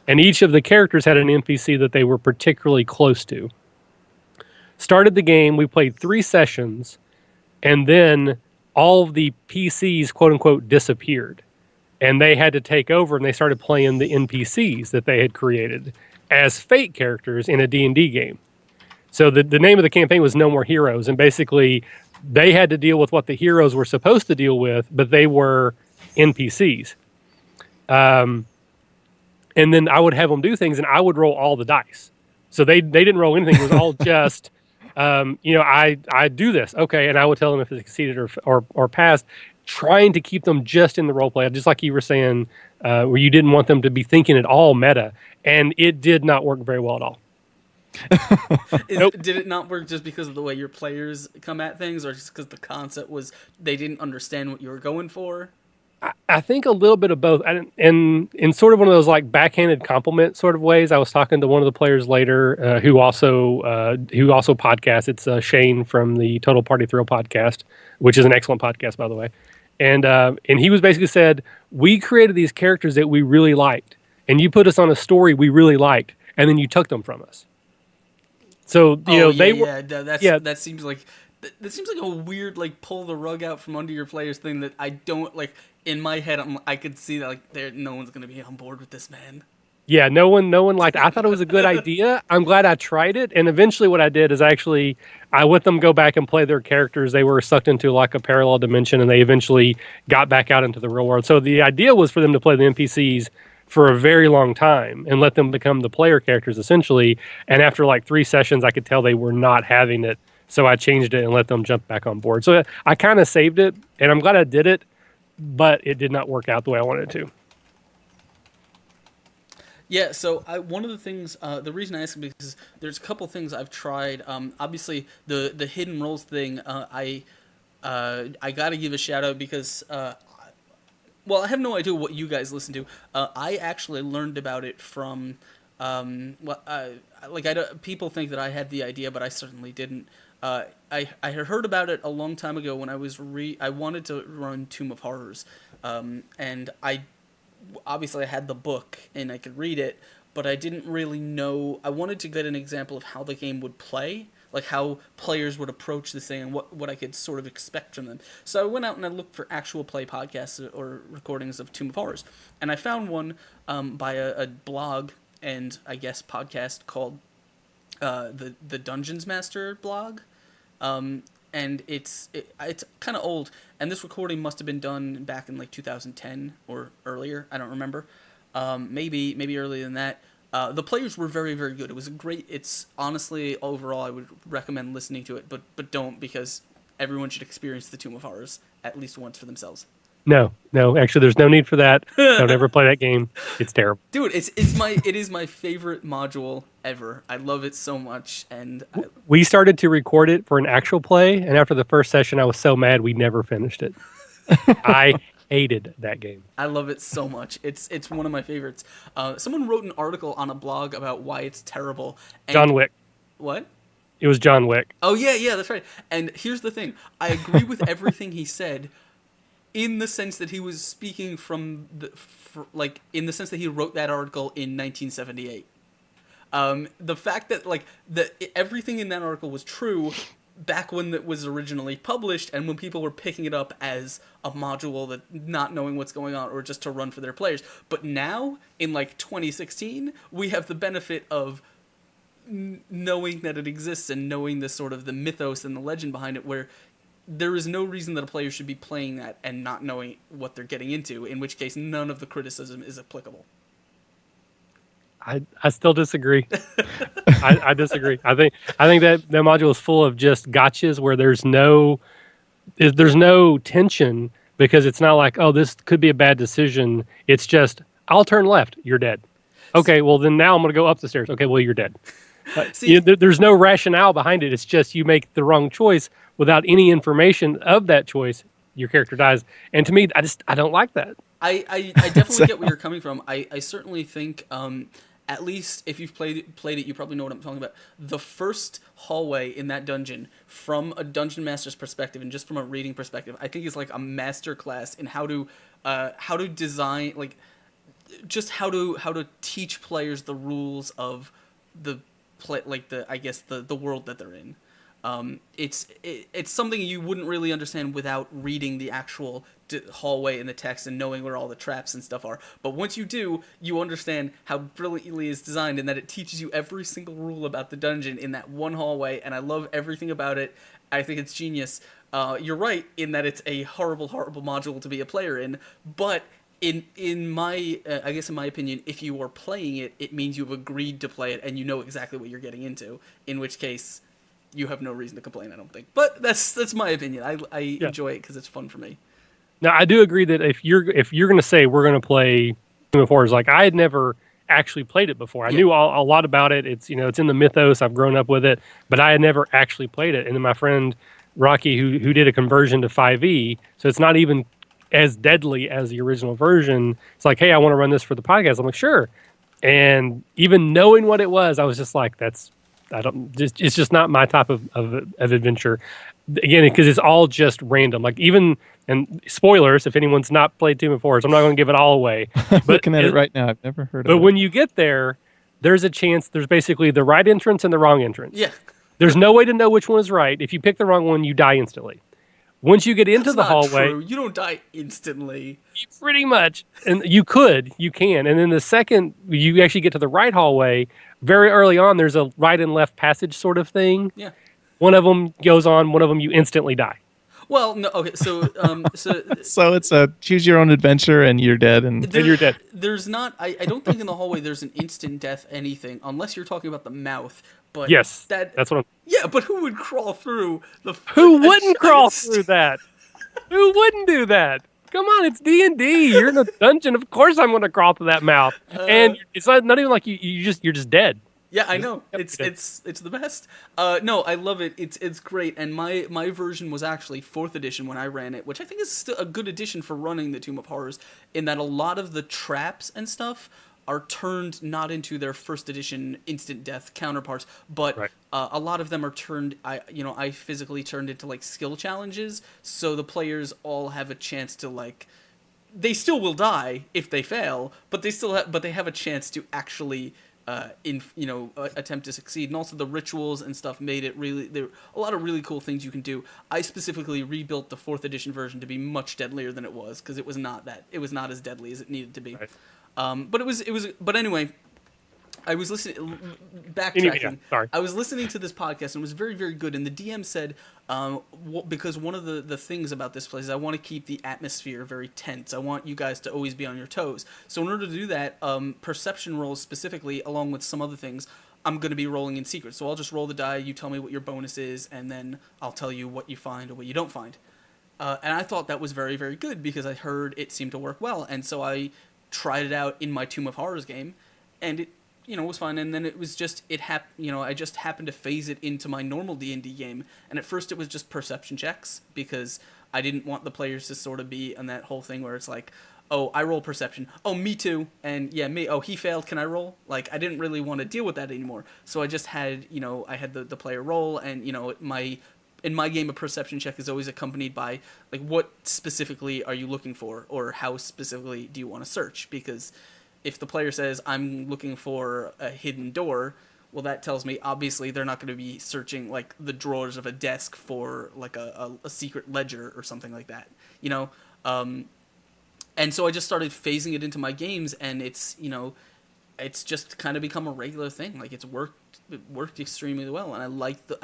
And each of the characters had an NPC that they were particularly close to. Started the game, we played 3 sessions, and then all of the PCs, quote unquote, disappeared. And they had to take over, and they started playing the NPCs that they had created as fate characters in a D&D game. So the name of the campaign was No More Heroes, and basically they had to deal with what the heroes were supposed to deal with, but they were NPCs. And then I would have them do things, and I would roll all the dice. So they didn't roll anything. It was all just, I do this. Okay, and I would tell them if it succeeded or passed, trying to keep them just in the role play, just like you were saying, where you didn't want them to be thinking at all meta. And it did not work very well at all. Nope. Did it not work just because of the way your players come at things, or just because the concept was they didn't understand what you were going for? I think a little bit of both, and in sort of one of those like backhanded compliment sort of ways. I was talking to one of the players later who also podcasts. It's Shane from the Total Party Thrill podcast, which is an excellent podcast, by the way. And he was basically said, we created these characters that we really liked, and you put us on a story we really liked, and then you took them from us. So that seems like a weird like pull the rug out from under your players thing that I don't like. In my head, I could see that like no one's gonna be on board with this, man. Yeah, no one liked it. I thought it was a good idea. I'm glad I tried it. And eventually what I did is I let them go back and play their characters. They were sucked into like a parallel dimension, and they eventually got back out into the real world. So the idea was for them to play the NPCs for a very long time and let them become the player characters essentially. And after like 3 sessions, I could tell they were not having it. So I changed it and let them jump back on board. So I kind of saved it, and I'm glad I did it, but it did not work out the way I wanted it to. Yeah, so one of the things, the reason I ask is because there's a couple things I've tried. Obviously, the hidden roles thing, I got to give a shout out because, I have no idea what you guys listen to. I actually learned about it from, people think that I had the idea, but I certainly didn't. I had heard about it a long time ago when I wanted to run Tomb of Horrors, and I had the book and I could read it, but I didn't really know. I wanted to get an example of how the game would play, like how players would approach this thing and what I could sort of expect from them. So I went out and I looked for actual play podcasts or recordings of Tomb of Horrors, and I found one by a blog and I guess podcast called the Dungeons Master blog. And it's kind of old, and this recording must have been done back in like 2010 or earlier. I don't remember. Maybe earlier than that. The players were very, very good. It was a great. It's honestly overall I would recommend listening to it, but don't, because everyone should experience the Tomb of Horrors at least once for themselves. No, actually, there's no need for that. Don't ever play that game. It's terrible. Dude, it is my favorite module ever. I love it so much, and We started to record it for an actual play, and after the first session, I was so mad we never finished it. I hated that game. I love it so much. It's one of my favorites. Someone wrote an article on a blog about why it's terrible. And John Wick. What? It was John Wick. Oh yeah, that's right. And here's the thing: I agree with everything he said, in the sense that he was speaking from in the sense that he wrote that article in 1978. The fact that everything in that article was true back when it was originally published, and when people were picking it up as a module that not knowing what's going on or just to run for their players. But now in 2016, we have the benefit of knowing that it exists and knowing the sort of the mythos and the legend behind it, where there is no reason that a player should be playing that and not knowing what they're getting into, in which case none of the criticism is applicable. I still disagree. I disagree. I think that module is full of just gotchas where there's no tension, because it's not like, oh, this could be a bad decision. It's just, I'll turn left, you're dead. Okay, well then now I'm going to go up the stairs. Okay, well you're dead. There's no rationale behind it. It's just you make the wrong choice without any information of that choice, your character dies. And to me, I don't like that. I definitely get where you're coming from. I certainly think, at least if you've played it, you probably know what I'm talking about. The first hallway in that dungeon, from a dungeon master's perspective and just from a reading perspective, I think is like a master class in how to design, just how to teach players the rules of the play, the world that they're in. It's something you wouldn't really understand without reading the actual hallway and the text and knowing where all the traps and stuff are. But once you do, you understand how brilliantly it's designed, and that it teaches you every single rule about the dungeon in that one hallway. And I love everything about it. I think it's genius. You're right in that it's a horrible, horrible module to be a player in, but in my opinion, if you are playing it, it means you've agreed to play it and you know exactly what you're getting into, in which case you have no reason to complain, I don't think. But that's my opinion. I enjoy it because it's fun for me. Now, I do agree that if you're going to say we're going to play Tomb of Horrors, I had never actually played it before. I knew a lot about it. It's it's in the mythos. I've grown up with it, but I had never actually played it. And then my friend Rocky, who did a conversion to 5e, so it's not even as deadly as the original version. It's like, hey, I want to run this for the podcast. I'm like, sure. And even knowing what it was, I was just like, it's just not my type of adventure. Again, because it's all just random. And spoilers, if anyone's not played Tomb of Horrors, I'm not going to give it all away. I'm looking at it right now. I've never heard of it. But when you get there, there's a chance, there's basically the right entrance and the wrong entrance. Yeah. There's no way to know which one is right. If you pick the wrong one, you die instantly. Once you get into the hallway, true. You don't die instantly. Pretty much. And you can. And then the second you actually get to the right hallway, very early on, there's a right and left passage sort of thing. Yeah. One of them goes on, one of them you instantly die. Well, no, okay, so so it's a choose your own adventure, and you're dead, and you're dead. There's not. I don't think in the hallway there's an instant death anything, unless you're talking about the mouth. But yes, that's what I'm. Yeah, but who would crawl through the? Who wouldn't crawl through that? Who wouldn't do that? Come on, it's D&D. You're in a dungeon. Of course, I'm going to crawl through that mouth, and it's not even like you're just dead. Yeah, I know. It's the best. No, I love it. It's great. And my version was actually 4th edition when I ran it, which I think is still a good addition for running the Tomb of Horrors, in that a lot of the traps and stuff are turned not into their 1st edition instant death counterparts, but a lot of them are I physically turned into like skill challenges, so the players all have a chance to like, they still will die if they fail, but they have a chance to actually attempt to succeed. And also the rituals and stuff made it really, there are a lot of really cool things you can do. I specifically rebuilt the 4th edition version to be much deadlier than it was, because it was not as deadly as it needed to be. Right. But anyway, I was listening, backtracking. Yeah, sorry. I was listening to this podcast and it was very, very good. And the DM said, because one of the things about this place is I want to keep the atmosphere very tense. I want you guys to always be on your toes. So in order to do that, perception rolls specifically, along with some other things, I'm going to be rolling in secret. So I'll just roll the die. You tell me what your bonus is, and then I'll tell you what you find or what you don't find. And I thought that was very, very good because I heard it seemed to work well. And so I tried it out in my Tomb of Horrors game, and it was fun. And then it was just, I just happened to phase it into my normal D&D game. And at first it was just perception checks, because I didn't want the players to sort of be on that whole thing where it's like, oh, I roll perception. Oh, me too. And yeah, me. Oh, he failed. Can I roll? Like, I didn't really want to deal with that anymore. So I just had, I had the player roll, and, in my game, a perception check is always accompanied by, like, what specifically are you looking for, or how specifically do you want to search? Because if the player says, I'm looking for a hidden door, well, that tells me, obviously, they're not going to be searching, like, the drawers of a desk for, like, a secret ledger or something like that, And so I just started phasing it into my games, and it's just kind of become a regular thing. Like, it worked extremely well, and I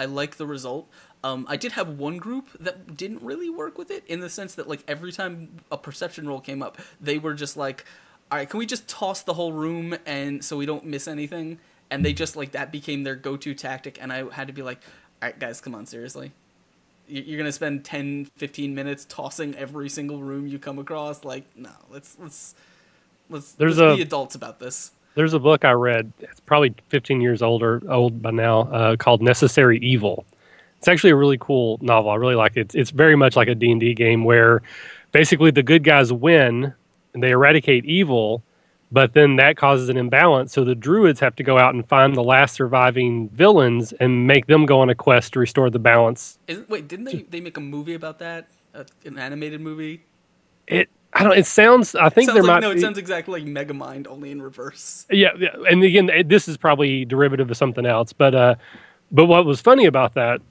like the result. I did have one group that didn't really work with it, in the sense that, like, every time a perception roll came up, they were just like, all right, can we just toss the whole room and so we don't miss anything? And they just, like, that became their go-to tactic, and I had to be like, all right, guys, come on, seriously? You're going to spend 10, 15 minutes tossing every single room you come across? Like, no, let's be adults about this. There's a book I read, it's probably 15 years old by now, called Necessary Evil. It's actually a really cool novel. I really like it. It's very much like a D&D game where basically the good guys win and they eradicate evil, but then that causes an imbalance. So the druids have to go out and find the last surviving villains and make them go on a quest to restore the balance. Didn't they make a movie about that? An animated movie? It sounds exactly like Megamind, only in reverse. Yeah. And again, this is probably derivative of something else, but what was funny about that,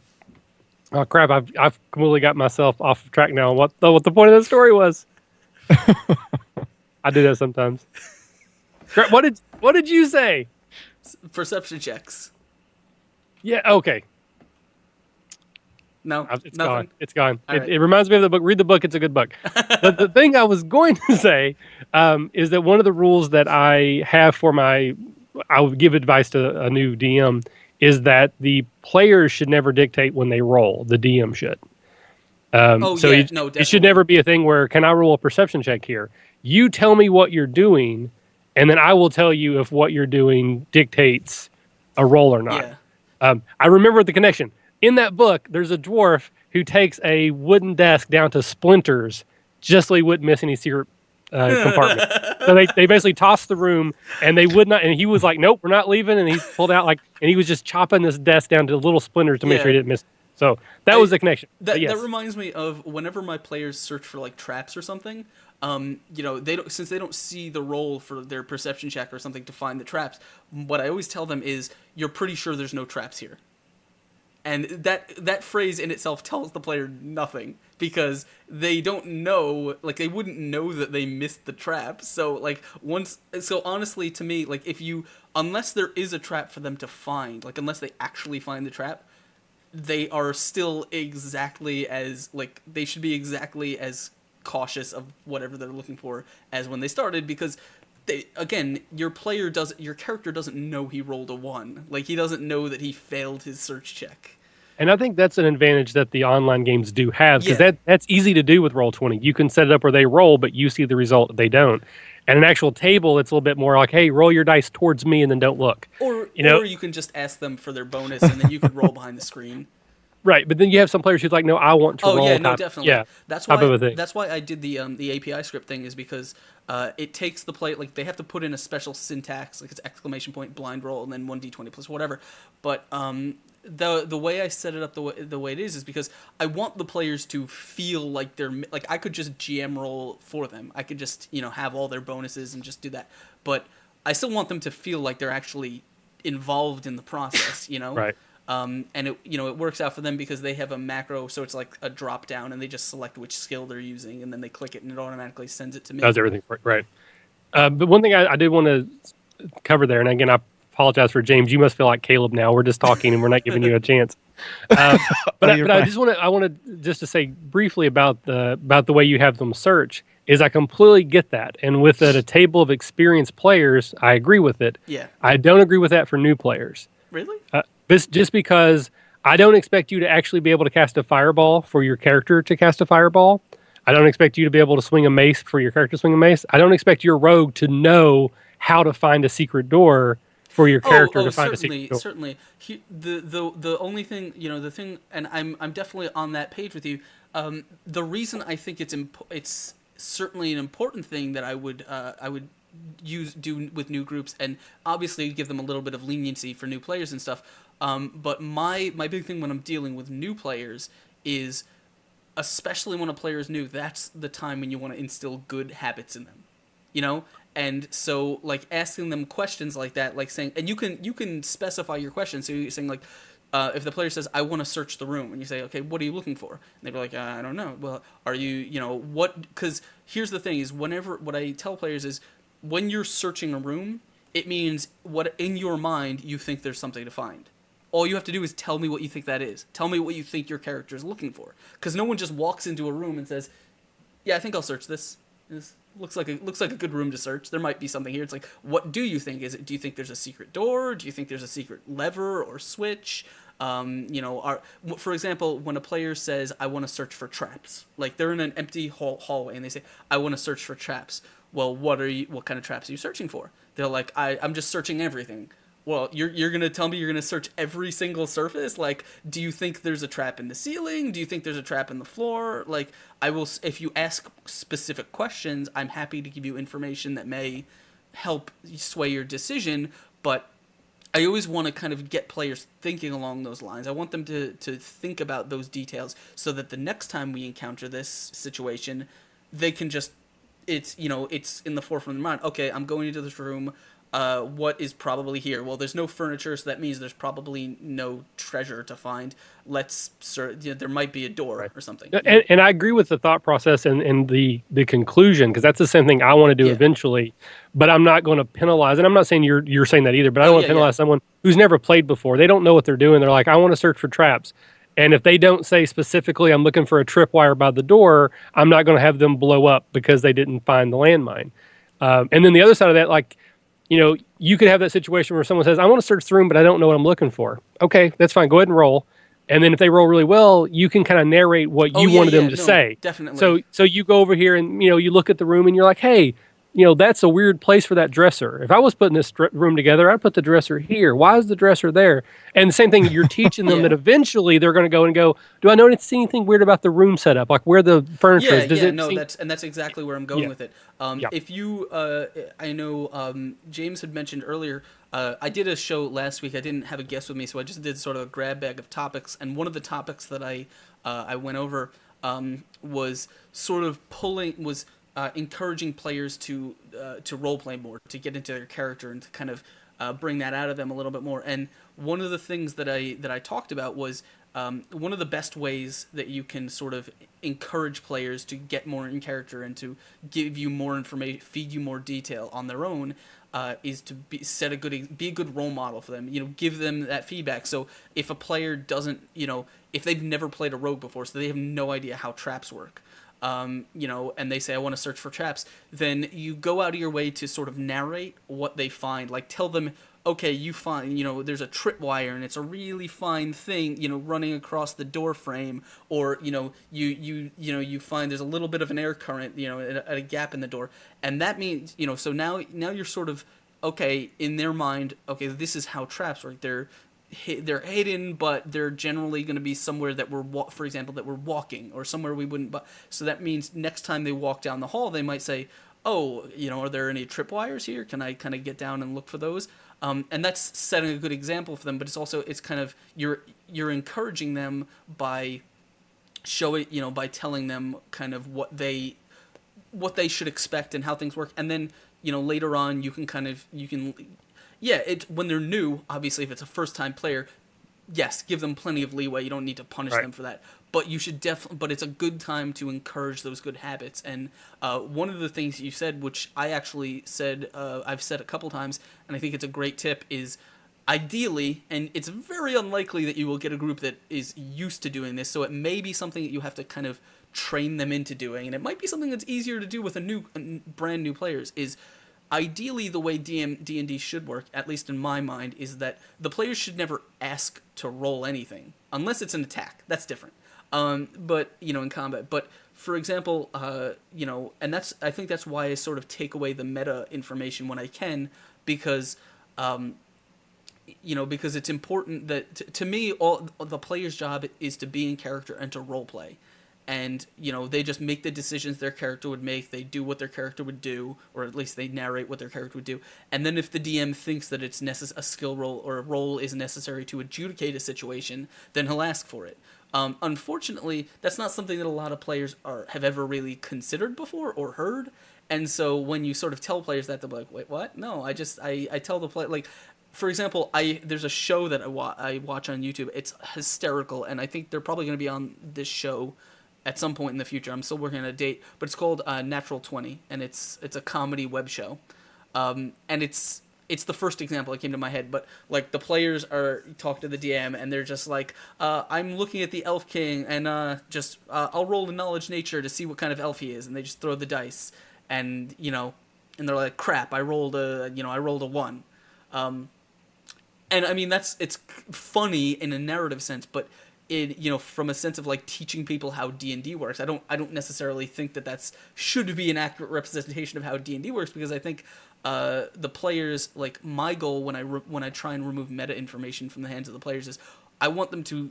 oh crap, I've completely got myself off track now on what the point of the story was. I do that sometimes. What did you say? Perception checks. Yeah, okay. No, it's nothing? gone. It's gone. Right. It reminds me of the book. Read the book. It's a good book. The thing I was going to say is that one of the rules that I have I would give advice to a new DM is that the players should never dictate when they roll. The DM should. It should never be a thing where, can I roll a perception check here? You tell me what you're doing, and then I will tell you if what you're doing dictates a roll or not. Yeah. I remember the connection. In that book, there's a dwarf who takes a wooden desk down to splinters just so he wouldn't miss any secret compartment. So they basically tossed the room, and they would not. And he was like, "Nope, we're not leaving." And he pulled out and he was just chopping this desk down to little splinters to make sure he didn't miss. So that was the connection. That reminds me of whenever my players search for like traps or something. Since they don't see the roll for their perception check or something to find the traps. What I always tell them is, "You're pretty sure there's no traps here." And that phrase in itself tells the player nothing, because they don't know, like, they wouldn't know that they missed the trap. So, honestly, to me, like, unless there is a trap for them to find, like, unless they actually find the trap, they are still exactly as, like, they should be exactly as cautious of whatever they're looking for as when they started, because your character doesn't know he rolled a 1. Like, he doesn't know that he failed his search check. And I think that's an advantage that the online games do have, because that's easy to do with Roll20. You can set it up where they roll, but you see the result, they don't. And an actual table, it's a little bit more like, hey, roll your dice towards me and then don't look. Or you can just ask them for their bonus, and then you could roll behind the screen. Right, but then you have some players who's like, no, I want to roll. Oh yeah, no, definitely. Yeah, that's why I did the API script thing, is because it takes the play, like, they have to put in a special syntax, like it's exclamation point, blind roll, and then 1d20 plus whatever. But the way I set it up the way it is because I want the players to feel like they're like I could just GM roll for them. I could just have all their bonuses and just do that, but I still want them to feel like they're actually involved in the process. Right. And it works out for them because they have a macro, so it's like a drop down, and they just select which skill they're using, and then they click it, and it automatically sends it to me. Does everything for it, right? But one thing I did want to cover there, and again, I apologize for James. You must feel like Caleb now. We're just talking, and we're not giving you a chance. But I want to say briefly about the way you have them search. Is I completely get that, and with a table of experienced players, I agree with it. Yeah. I don't agree with that for new players. Really? Just because I don't expect you to actually be able to cast a fireball for your character to cast a fireball. I don't expect you to be able to swing a mace for your character to swing a mace. I don't expect your rogue to know how to find a secret door for your character to find a secret door. Certainly. The only thing, the thing, and I'm definitely on that page with you. The reason I think it's certainly an important thing that I would do with new groups, and obviously give them a little bit of leniency for new players and stuff. But my big thing when I'm dealing with new players is, especially when a player is new, that's the time when you want to instill good habits in them, And so, like, asking them questions like that, like saying, and you can specify your question. So you're saying, like, if the player says, "I want to search the room," and you say, "Okay, what are you looking for?" And they're like, "I don't know." Well, are you, what? Because here's the thing: is what I tell players is, when you're searching a room, it means what in your mind you think there's something to find. All you have to do is tell me what you think that is. Tell me what you think your character is looking for. Because no one just walks into a room and says, "Yeah, I think I'll search this. This looks like a good room to search. There might be something here." It's like, what do you think? Do you think there's a secret door? Do you think there's a secret lever or switch? For example, when a player says, "I want to search for traps," like they're in an empty hallway and they say, "I want to search for traps." Well, what kind of traps are you searching for? They're like, I'm just searching everything. Well, you're going to tell me you're going to search every single surface? Like, do you think there's a trap in the ceiling? Do you think there's a trap in the floor? Like, if you ask specific questions, I'm happy to give you information that may help sway your decision, but I always want to kind of get players thinking along those lines. I want them to think about those details so that the next time we encounter this situation, they can just, it's in the forefront of their mind. Okay, I'm going into this room. What is probably here? Well, there's no furniture, so that means there's probably no treasure to find. Let's search. There might be a door or something. And I agree with the thought process and the conclusion, because that's the same thing I want to do eventually. But I'm not going to penalize, and I'm not saying you're saying that either. But I don't want to penalize someone who's never played before. They don't know what they're doing. They're like, I want to search for traps. And if they don't say specifically, I'm looking for a tripwire by the door, I'm not going to have them blow up because they didn't find the landmine. And then the other side of that, like, you could have that situation where someone says, "I want to search the room, but I don't know what I'm looking for." Okay, that's fine. Go ahead and roll. And then if they roll really well, you can kind of narrate what you wanted them to say. Definitely. So you go over here and, you look at the room and you're like, "Hey, that's a weird place for that dresser. If I was putting this room together, I'd put the dresser here. Why is the dresser there?" And the same thing, you're teaching them that eventually they're going to go, "Do I notice anything weird about the room setup? Like where the furniture is?" That's exactly where I'm going with it. If you, I know James had mentioned earlier, I did a show last week. I didn't have a guest with me, so I just did sort of a grab bag of topics. And one of the topics that I went over was sort of encouraging players to role play more, to get into their character, and to kind of bring that out of them a little bit more. And one of the things that I talked about was one of the best ways that you can sort of encourage players to get more in character and to give you more information, feed you more detail on their own, is to be a good role model for them. Give them that feedback. So if a player doesn't, if they've never played a rogue before, so they have no idea how traps work, and they say, "I want to search for traps," then you go out of your way to sort of narrate what they find. Like, tell them, okay, you find, there's a tripwire and it's a really fine thing, running across the door frame, or, you find there's a little bit of an air current, at a gap in the door. And that means, so now you're sort of, okay, in their mind, okay, this is how traps work. They're hidden, but they're generally going to be somewhere that for example, that we're walking, or somewhere we wouldn't. So that means next time they walk down the hall, they might say, oh, are there any tripwires here? Can I kind of get down and look for those? And that's setting a good example for them, but it's kind of you're encouraging them by showing, by telling them kind of what they should expect and how things work, and then later on you can when they're new, obviously if it's a first time player, yes, give them plenty of leeway. You don't need to punish them for that. But you should but it's a good time to encourage those good habits. And one of the things you said, which I actually said, I've said a couple times, and I think it's a great tip, is ideally, and it's very unlikely that you will get a group that is used to doing this, so it may be something that you have to kind of train them into doing, and it might be something that's easier to do with brand new players, is ideally the way D&D should work, at least in my mind, is that the players should never ask to roll anything, unless it's an attack. That's different. But, in combat. But, for example, and I think that's why I sort of take away the meta information when I can, because, because it's important that, to me, all the player's job is to be in character and to role play. And, they just make the decisions their character would make, they do what their character would do, or at least they narrate what their character would do. And then if the DM thinks that it's a skill roll or a roll is necessary to adjudicate a situation, then he'll ask for it. Unfortunately, that's not something that a lot of players have ever really considered before or heard. And so when you sort of tell players that, they'll be like, wait, what? No, I tell the player, like, for example, there's a show that I watch on YouTube. It's hysterical, and I think they're probably going to be on this show at some point in the future. I'm still working on a date, but it's called Natural 20, and it's a comedy web show. And it's the first example that came to my head, but like the players talk to the DM, and they're just like, I'm looking at the Elf King, and I'll roll a knowledge nature to see what kind of elf he is, and they just throw the dice, and and they're like, crap, I rolled a 1. And I mean, it's funny in a narrative sense, but from a sense of like teaching people how D&D works, I don't necessarily think that should be an accurate representation of how D&D works, because I think the players, like, my goal when I try and remove meta information from the hands of the players is I want them to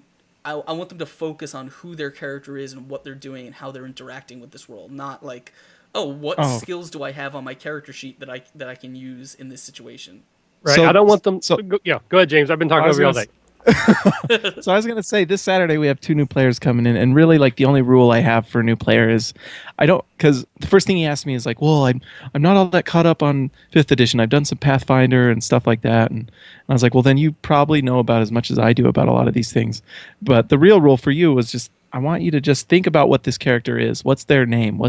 focus on who their character is and what they're doing and how they're interacting with this world, not like, what skills do I have on my character sheet that I can use in this situation. Right. I don't want them. Go ahead, James. I've been talking over you all day. So I was going to say, this Saturday we have 2 new players coming in, and really, like, the only rule I have for a new player is because the first thing he asked me is like, well, I'm not all that caught up on 5th edition. I've done some Pathfinder and stuff like that, and I was like, well, then you probably know about as much as I do about a lot of these things. But the real rule for you was just, I want you to just think about what this character is. What's their name?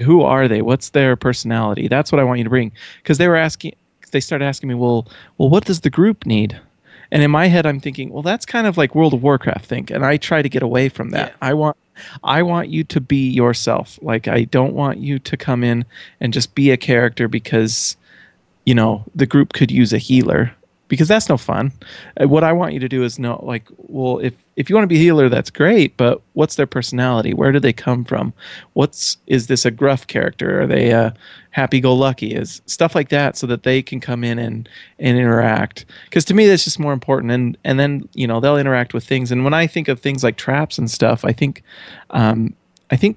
Who are they? What's their personality? That's what I want you to bring. Because they started asking me, well, what does the group need? And in my head, I'm thinking, well, that's kind of like World of Warcraft think, and I try to get away from that. Yeah. I want you to be yourself. Like, I don't want you to come in and just be a character because, the group could use a healer, because that's no fun. What I want you to do is know, like, well, if you want to be a healer, that's great, but what's their personality? Where do they come from? Is this a gruff character? Are they happy-go-lucky? Is stuff like that, so that they can come in and interact. Because to me, that's just more important. And then, they'll interact with things. And when I think of things like traps and stuff, I think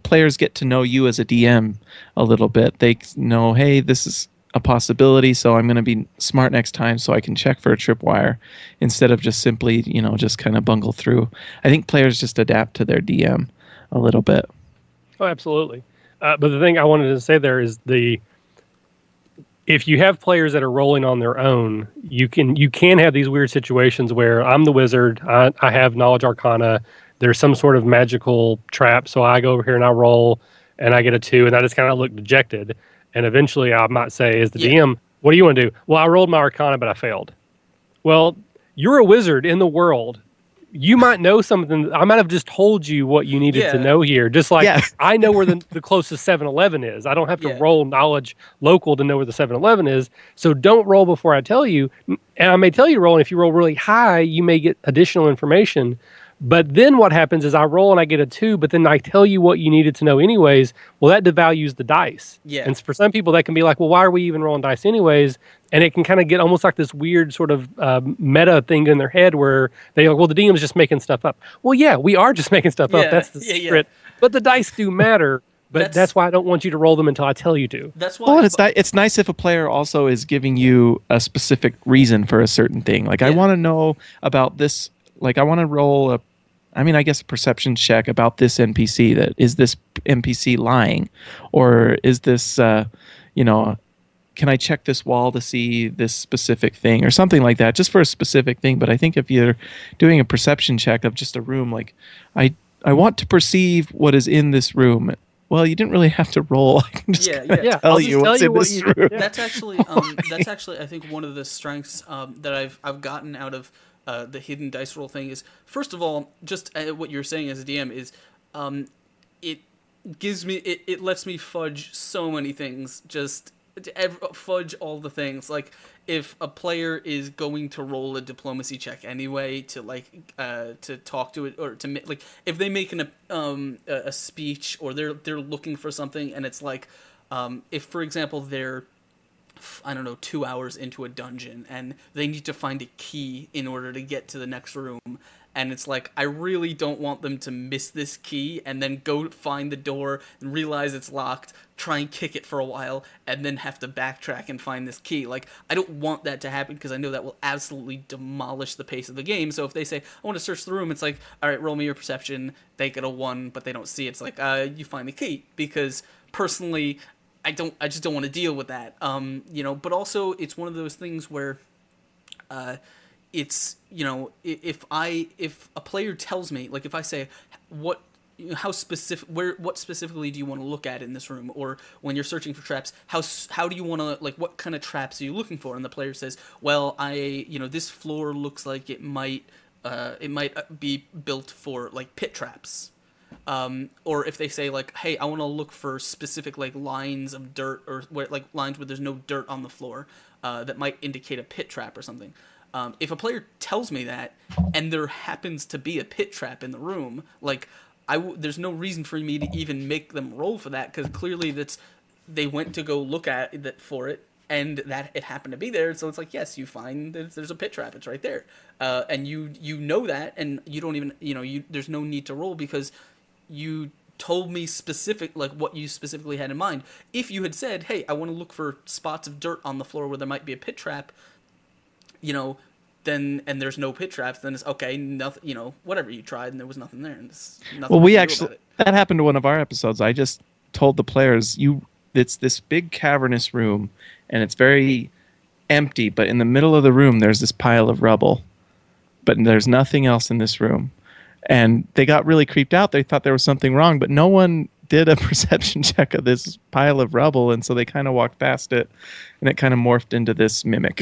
players get to know you as a DM a little bit. They know, hey, this is a possibility, so I'm going to be smart next time so I can check for a tripwire instead of just simply, just kind of bungle through. I think players just adapt to their DM a little bit. Oh, absolutely. But the thing I wanted to say there is if you have players that are rolling on their own, you can have these weird situations where I'm the wizard, I have knowledge arcana, there's some sort of magical trap, so I go over here and I roll and I get a 2, and I just kind of look dejected. And eventually I might say, as the DM, what do you want to do? Well, I rolled my arcana, but I failed. Well, you're a wizard in the world. You might know something. I might have just told you what you needed to know here. Just like I know where the closest 7-Eleven is. I don't have to roll knowledge local to know where the 7-Eleven is. So don't roll before I tell you. And I may tell you to roll, and if you roll really high, you may get additional information. But then what happens is I roll and I get a 2, but then I tell you what you needed to know anyways. Well, that devalues the dice. Yeah. And for some people, that can be like, well, why are we even rolling dice anyways? And it can kind of get almost like this weird sort of meta thing in their head where they go, well, the DM's just making stuff up. Well, yeah, we are just making stuff up. That's the secret. But the dice do matter. But that's why I don't want you to roll them until I tell you to. That's why. Well, and it's nice if a player also is giving you a specific reason for a certain thing. Like, I want to know about this. Like, I want to roll I guess a perception check about this NPC. That is this NPC lying, or is this, can I check this wall to see this specific thing or something like that, just for a specific thing. But I think if you're doing a perception check of just a room, like I want to perceive what is in this room. Well, you didn't really have to roll. I can just tell you what's in this room. That's actually I think one of the strengths that I've gotten out of the hidden dice roll thing is, first of all, just what you're saying as a DM is, it gives me it lets me fudge so many things, just fudge all the things. Like, if a player is going to roll a diplomacy check anyway to to talk to it, or to like, if they make a speech, or they're looking for something, and it's like, if for example they're, I don't know, 2 hours into a dungeon and they need to find a key in order to get to the next room, and it's like, I really don't want them to miss this key and then go find the door and realize it's locked, try and kick it for a while, and then have to backtrack and find this key. Like, I don't want that to happen, because I know that will absolutely demolish the pace of the game. So if they say, I want to search the room, it's like, all right, roll me your perception. They get a 1, but they don't see it. It's like, you find the key. Because personally, I just don't want to deal with that. But also it's one of those things where, it's, if a player tells me, like, if I say, what specifically do you want to look at in this room, or when you're searching for traps, how do you want to, like, what kind of traps are you looking for? And the player says, well, this floor looks like it might be built for, like, pit traps. Or if they say, like, hey, I want to look for specific, like, lines of dirt, or lines where there's no dirt on the floor, that might indicate a pit trap or something. If a player tells me that, and there happens to be a pit trap in the room, like, there's no reason for me to even make them roll for that, because clearly they went to go look at it for it, and that it happened to be there. So it's like, yes, you find that there's a pit trap. It's right there, and you know that, and you don't even there's no need to roll, because you told me what you specifically had in mind. If you had said, hey, I want to look for spots of dirt on the floor where there might be a pit trap, then, and there's no pit traps, then it's okay, nothing, whatever you tried, and there was nothing there, and nothing. Well, that happened to one of our episodes. I just told the players, it's this big cavernous room, and it's very empty, but in the middle of the room there's this pile of rubble, but there's nothing else in this room. And they got really creeped out. They thought there was something wrong, but no one did a perception check of this pile of rubble, and so they kind of walked past it, and it kind of morphed into this mimic.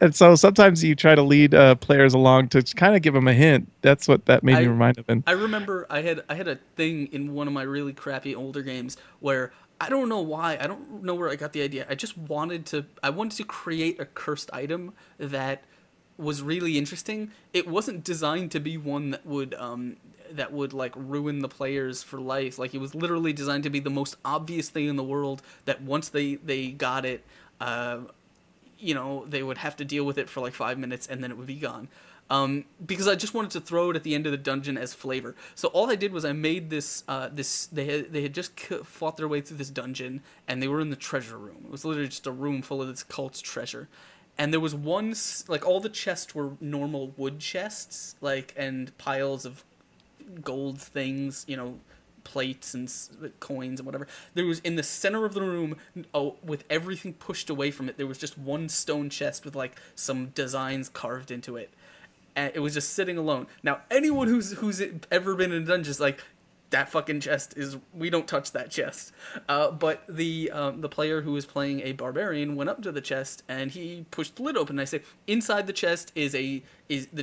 And so sometimes you try to lead players along to kind of give them a hint. That's what that made me remind of. I remember I had a thing in one of my really crappy older games where, I don't know why, I don't know where I got the idea. I just wanted to create a cursed item that was really interesting. It wasn't designed to be one that would like ruin the players for life. Like, it was literally designed to be the most obvious thing in the world, that once they got it, they would have to deal with it for like 5 minutes, and then it would be gone. Because I just wanted to throw it at the end of the dungeon as flavor. So all I did was I made this. They had just fought their way through this dungeon, and they were in the treasure room. It was literally just a room full of this cult's treasure. And there was one, like, all the chests were normal wood chests, like, and piles of gold things, plates and coins and whatever. There was, in the center of the room, with everything pushed away from it, there was just one stone chest with, like, some designs carved into it. And it was just sitting alone. Now, anyone who's ever been in a dungeon is like, that fucking chest we don't touch that chest. But the player who was playing a barbarian went up to the chest, and he pushed the lid open. And I said, inside the chest the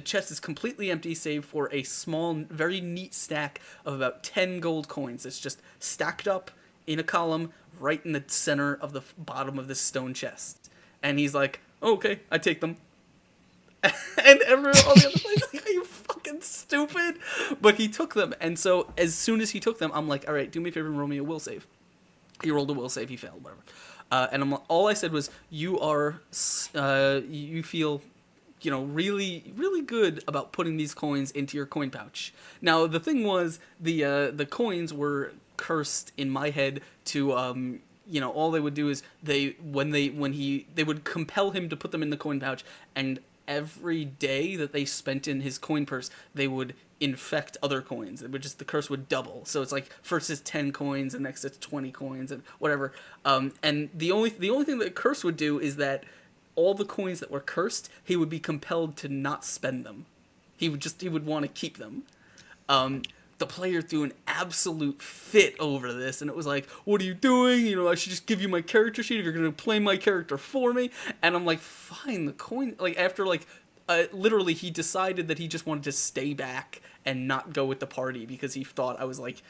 chest is completely empty, save for a small, very neat stack of about 10 gold coins. It's just stacked up in a column right in the center of the bottom of this stone chest. And he's like, oh, okay, I take them. And all the other players like, are you fucking stupid? But he took them, and so as soon as he took them, I'm like, all right, do me a favor and roll me a will save. He rolled a will save, he failed, whatever. And all I said was, you feel really, really good about putting these coins into your coin pouch. Now, the thing was, the coins were cursed in my head to, all they would do is they would compel him to put them in the coin pouch, and every day that they spent in his coin purse, they would infect other coins. It would just, the curse would double. So it's like first it's 10 coins, and next it's 20 coins, and whatever. And the only thing that curse would do is that all the coins that were cursed, he would be compelled to not spend them. He would want to keep them. The player threw an absolute fit over this, and it was like, what are you doing? I should just give you my character sheet if you're going to play my character for me. And I'm like, fine, the coin, like, after, like, literally he decided that he just wanted to stay back and not go with the party because he thought I was, like,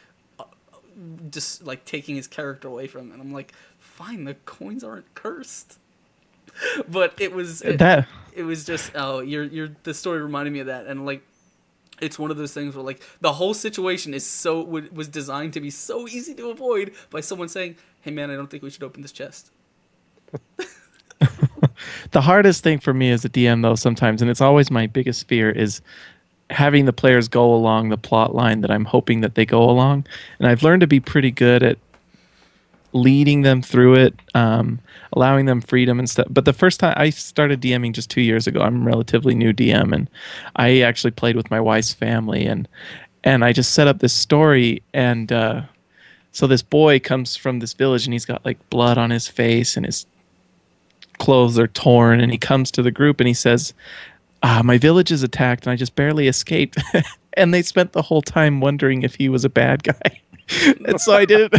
just, like, taking his character away from him. And I'm like, fine, the coins aren't cursed. But it was just, the story reminded me of that. And, like, it's one of those things where, like, the whole situation was designed to be so easy to avoid by someone saying, hey man, I don't think we should open this chest. The hardest thing for me as a DM, though, sometimes, and it's always my biggest fear, is having the players go along the plot line that I'm hoping that they go along. And I've learned to be pretty good at leading them through it, allowing them freedom and stuff. But the first time I started DMing just 2 years ago, I'm a relatively new DM, and I actually played with my wife's family, and I just set up this story, and so this boy comes from this village, and he's got like blood on his face, and his clothes are torn, and he comes to the group, and he says, my village is attacked, and I just barely escaped. And they spent the whole time wondering if he was a bad guy. And so I didn't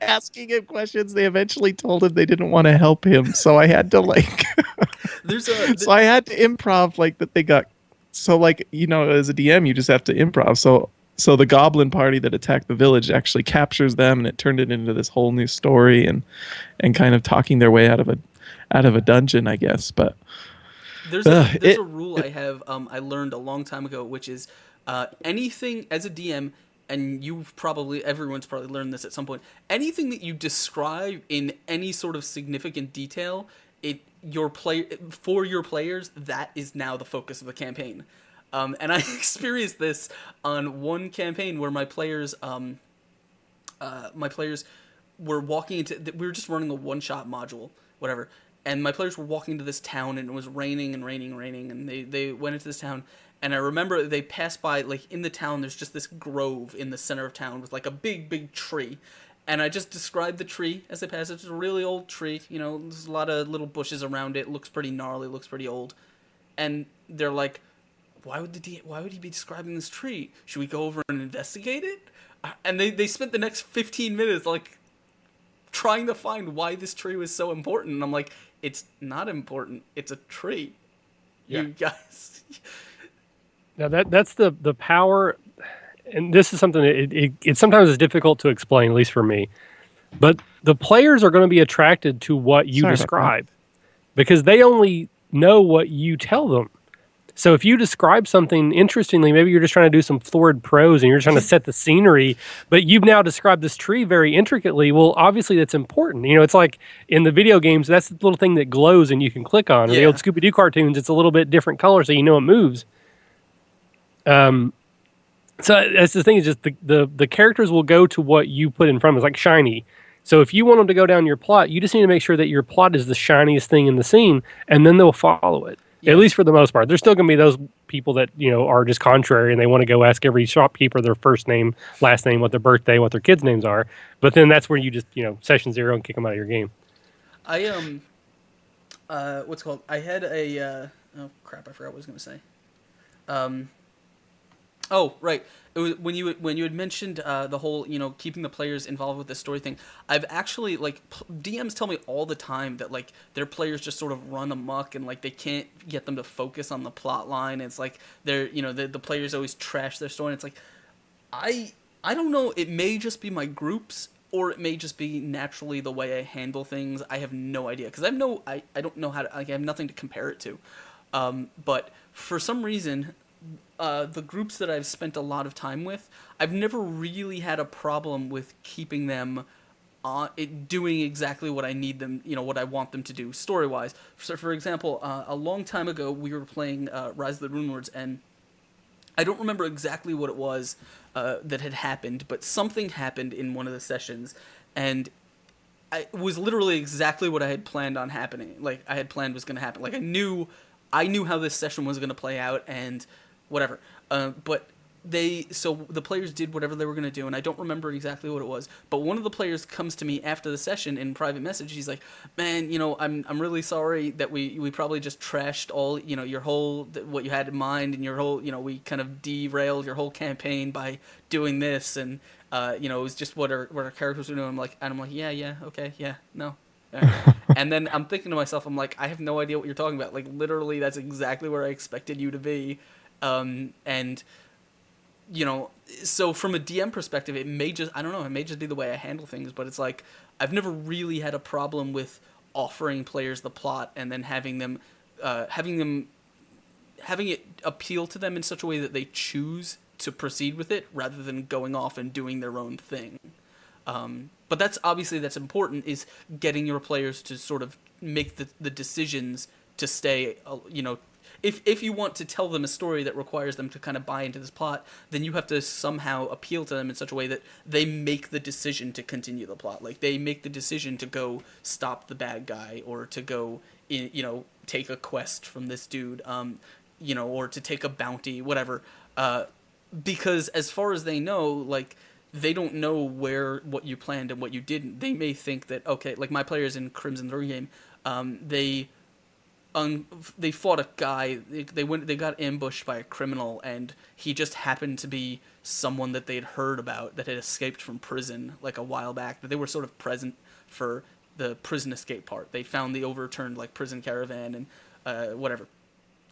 asking him questions. They eventually told him they didn't want to help him, so I had to so I had to improv like that. They got so like as a DM you just have to improv. So the goblin party that attacked the village actually captures them, and it turned it into this whole new story and kind of talking their way out of a dungeon, I guess. But there's a rule I have I learned a long time ago, which is anything as a DM. And everyone's probably learned this at some point. Anything that you describe in any sort of significant detail, for your players, that is now the focus of the campaign. And I experienced this on one campaign where my players were walking into. We were just running a one-shot module, whatever. And my players were walking into this town, and it was raining and raining and raining. And they went into this town. And I remember they passed by, like, in the town, there's just this grove in the center of town with, like, a big, big tree. And I just described the tree as they passed. It's a really old tree. There's a lot of little bushes around it. It looks pretty gnarly. It looks pretty old. And they're like, why would he be describing this tree? Should we go over and investigate it? And they spent the next 15 minutes, like, trying to find why this tree was so important. And I'm like, it's not important. It's a tree. Yeah. You guys... Now that's the power, and this is something that it sometimes is difficult to explain, at least for me. But the players are going to be attracted to what you describe because they only know what you tell them. So if you describe something interestingly, maybe you're just trying to do some florid prose and you're trying to set the scenery, but you've now described this tree very intricately. Well, obviously that's important. It's like in the video games, that's the little thing that glows and you can click on. Or the old Scooby-Doo cartoons, it's a little bit different color so you know it moves. So that's the thing, is just the characters will go to what you put in front of them. It's like shiny. So if you want them to go down your plot, you just need to make sure that your plot is the shiniest thing in the scene, and then they'll follow it. Yeah. At least for the most part. There's still going to be those people that are just contrary, and they want to go ask every shopkeeper their first name, last name, what their birthday, what their kids' names are. But then that's where you just session 0 and kick them out of your game. I what's it called? I had a oh crap! I forgot what I was going to say. Oh, right. It was when you had mentioned the whole, keeping the players involved with the story thing. I've actually, like, DMs tell me all the time that, like, their players just sort of run amok and, like, they can't get them to focus on the plot line. It's like they're, the players always trash their story. And it's like, I don't know. It may just be my groups, or it may just be naturally the way I handle things. I have no idea, because I don't know how to. Like, I have nothing to compare it to. But for some reason, the groups that I've spent a lot of time with, I've never really had a problem with keeping them doing exactly what I need them, what I want them to do story wise. So, for example, a long time ago we were playing Rise of the Runelords, and I don't remember exactly what it was that had happened, but something happened in one of the sessions, and it was literally exactly what I had planned on happening. Like I had planned was going to happen. Like I knew how this session was going to play out, and whatever. But so the players did whatever they were going to do, and I don't remember exactly what it was. But one of the players comes to me after the session in private message. He's like, "Man, I'm really sorry that we probably just trashed all your whole what you had in mind, and your whole we kind of derailed your whole campaign by doing this, and it was just what our characters were doing." I'm like, yeah, okay, yeah, no. All right. And then I'm thinking to myself, I'm like, I have no idea what you're talking about. Like literally, that's exactly where I expected you to be, and. So from a DM perspective, it may just be the way I handle things, but it's like I've never really had a problem with offering players the plot and then having it appeal to them in such a way that they choose to proceed with it rather than going off and doing their own thing. But that's important, is getting your players to sort of make the decisions to stay, If you want to tell them a story that requires them to kind of buy into this plot, then you have to somehow appeal to them in such a way that they make the decision to continue the plot. Like they make the decision to go stop the bad guy, or to go, take a quest from this dude, or to take a bounty, whatever. Because as far as they know, like they don't know what you planned and what you didn't. They may think that, okay, like my players in Crimson 3 game, they fought a guy. They got ambushed by a criminal, and he just happened to be someone that they had heard about that had escaped from prison like a while back. That they were sort of present for the prison escape part. They found the overturned like prison caravan and whatever.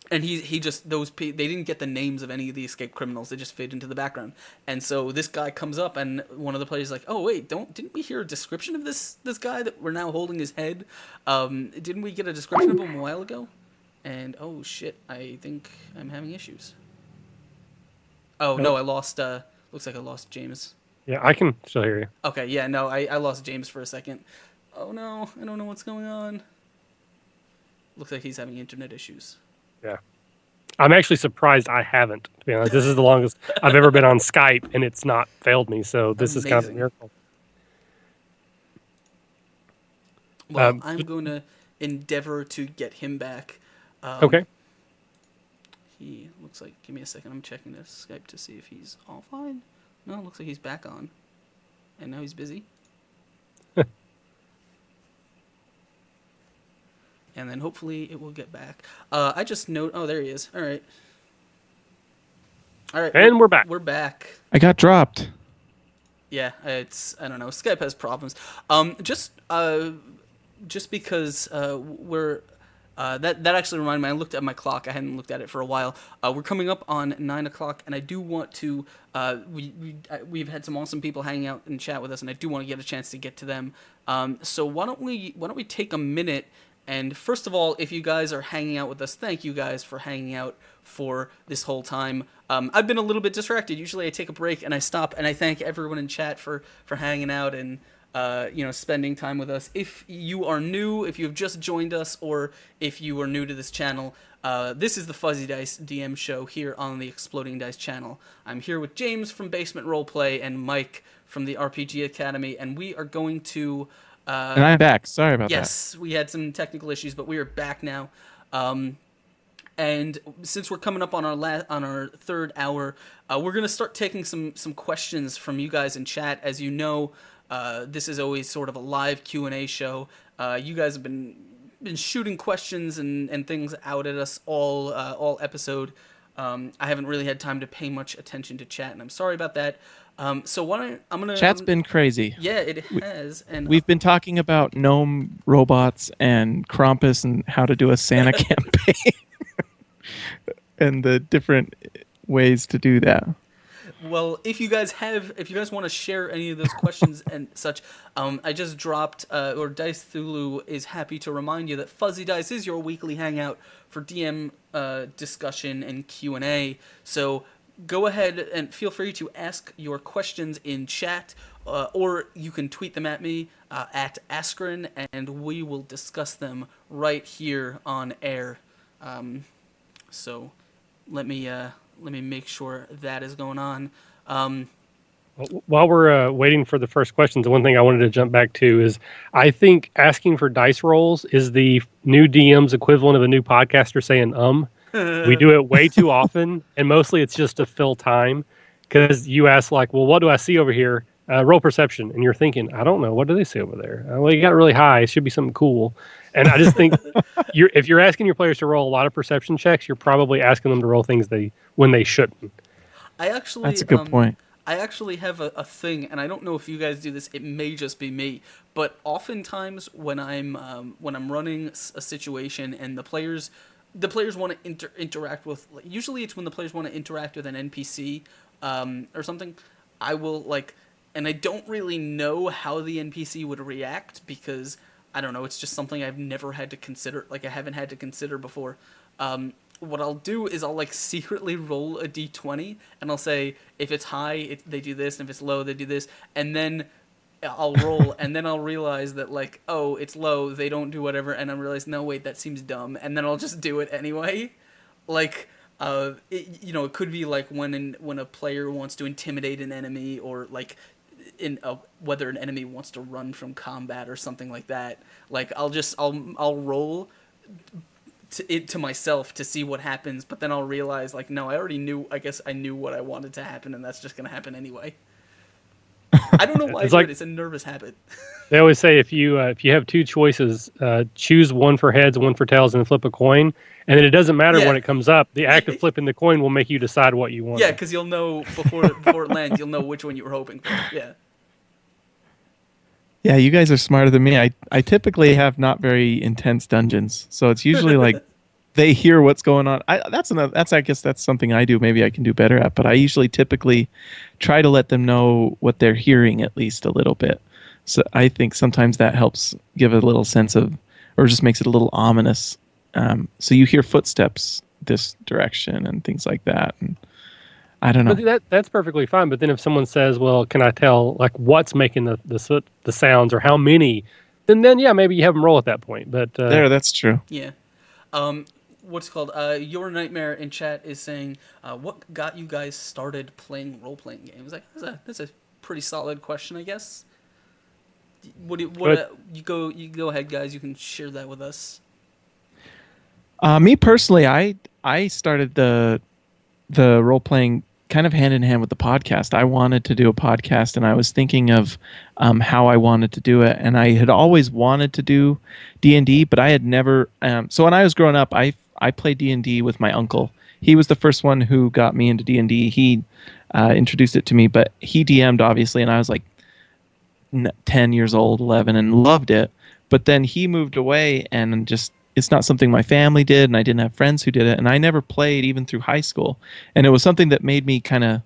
And he just they didn't get the names of any of the escaped criminals. They just fade into the background. And so this guy comes up, and one of the players is like, "Oh wait, didn't we hear a description of this guy that we're now holding his head? Didn't we get a description of him a while ago?" And oh shit, I think I'm having issues. Oh no, I lost. Looks like I lost James. Yeah, I can still hear you. Okay, yeah, no, I lost James for a second. Oh no, I don't know what's going on. Looks like he's having internet issues. Yeah. I'm actually surprised I haven't, to be honest. This is the longest I've ever been on Skype, and it's not failed me, so this is kind of a miracle. Well, I'm going to endeavor to get him back. Okay. He looks like... Give me a second. I'm checking the Skype to see if he's offline. No, it looks like he's back on. And now he's busy. And then hopefully it will get back. I just note... Oh, there he is. All right. And we're back. We're back. I got dropped. Yeah, I don't know. Skype has problems. Just because we're... that actually reminded me, I looked at my clock. I hadn't looked at it for a while. We're coming up on 9 o'clock, and I do want to... we've had some awesome people hanging out and chat with us, and I do want to get a chance to get to them. So why don't we take a minute... And first of all, if you guys are hanging out with us, thank you guys for hanging out for this whole time. I've been a little bit distracted. Usually I take a break and I stop, and I thank everyone in chat for hanging out and spending time with us. If you are new, if you've just joined us, or if you are new to this channel, this is the Fuzzy Dice DM show here on the Exploding Dice channel. I'm here with James from Basement Roleplay and Mike from the RPG Academy, and we are going to... and I'm back. Sorry about that. Yes, we had some technical issues, but we are back now. And since we're coming up on our third hour, we're gonna start taking some questions from you guys in chat. As you know, this is always sort of a live Q&A show. You guys have been shooting questions and things out at us all episode. I haven't really had time to pay much attention to chat, and I'm sorry about that. So Chat's been crazy. Yeah, it has. And we've been talking about gnome robots and Krampus and how to do a Santa campaign and the different ways to do that. Well, if you guys want to share any of those questions and such, I just dropped, or Dice Thulu is happy to remind you that Fuzzy Dice is your weekly hangout for DM discussion and Q&A. So go ahead and feel free to ask your questions in chat, or you can tweet them at me at Askren, and we will discuss them right here on air. So let me make sure that is going on. While we're waiting for the first questions, the one thing I wanted to jump back to is I think asking for dice rolls is the new DM's equivalent of a new podcaster saying We do it way too often, and mostly it's just to fill time, because you ask like, well, what do I see over here? Roll perception, and you're thinking, I don't know, what do they see over there? Well, you got really high, it should be something cool. And I just think if you're asking your players to roll a lot of perception checks, you're probably asking them to roll things when they shouldn't. That's a good point. I actually have a thing, and I don't know if you guys do this. It may just be me, but oftentimes when I'm running a situation and the players want to interact with. Usually, it's when the players want to interact with an NPC or something. I will and I don't really know how the NPC would react because I don't know. It's just something I've never had to consider. I haven't had to consider before. What I'll do is I'll secretly roll a d20 and I'll say if it's high they do this, and if it's low they do this, and then I'll roll and then I'll realize that oh, it's low, they don't do whatever, and I realize no wait, that seems dumb, and then I'll just do it anyway. It could be when a player wants to intimidate an enemy, or whether an enemy wants to run from combat or something like that. I'll roll to myself to see what happens, but then I'll realize no, I already knew. I guess I knew what I wanted to happen, and that's just gonna happen anyway. I don't know why it's a nervous habit. They always say if you have two choices, choose one for heads and one for tails, and then flip a coin, and then it doesn't matter when it comes up. The act of flipping the coin will make you decide what you want. Yeah, because you'll know before it lands. You'll know which one you were hoping for. Yeah. Yeah, you guys are smarter than me. I typically have not very intense dungeons, so it's usually they hear what's going on. I guess that's something I do. Maybe I can do better at. But I usually typically try to let them know what they're hearing at least a little bit. So I think sometimes that helps give a little sense of, or just makes it a little ominous. So you hear footsteps this direction and things like that. And I don't know. But that's perfectly fine. But then if someone says, "Well, can I tell what's making the sounds or how many?" Then yeah, maybe you have them roll at that point. But that's true. Yeah. What's it called? Your Nightmare in chat is saying, "What got you guys started playing role-playing games?" That's a pretty solid question, I guess. You go ahead, guys. You can share that with us. Me personally, I started the role-playing kind of hand in hand with the podcast. I wanted to do a podcast, and I was thinking of how I wanted to do it. And I had always wanted to do D&D, but I had never. So when I was growing up, I played D&D with my uncle. He was the first one who got me into D&D. He introduced it to me, but he DM'd obviously, and I was 10 years old, 11, and loved it. But then he moved away, and just it's not something my family did, and I didn't have friends who did it, and I never played even through high school. And it was something that made me kind of,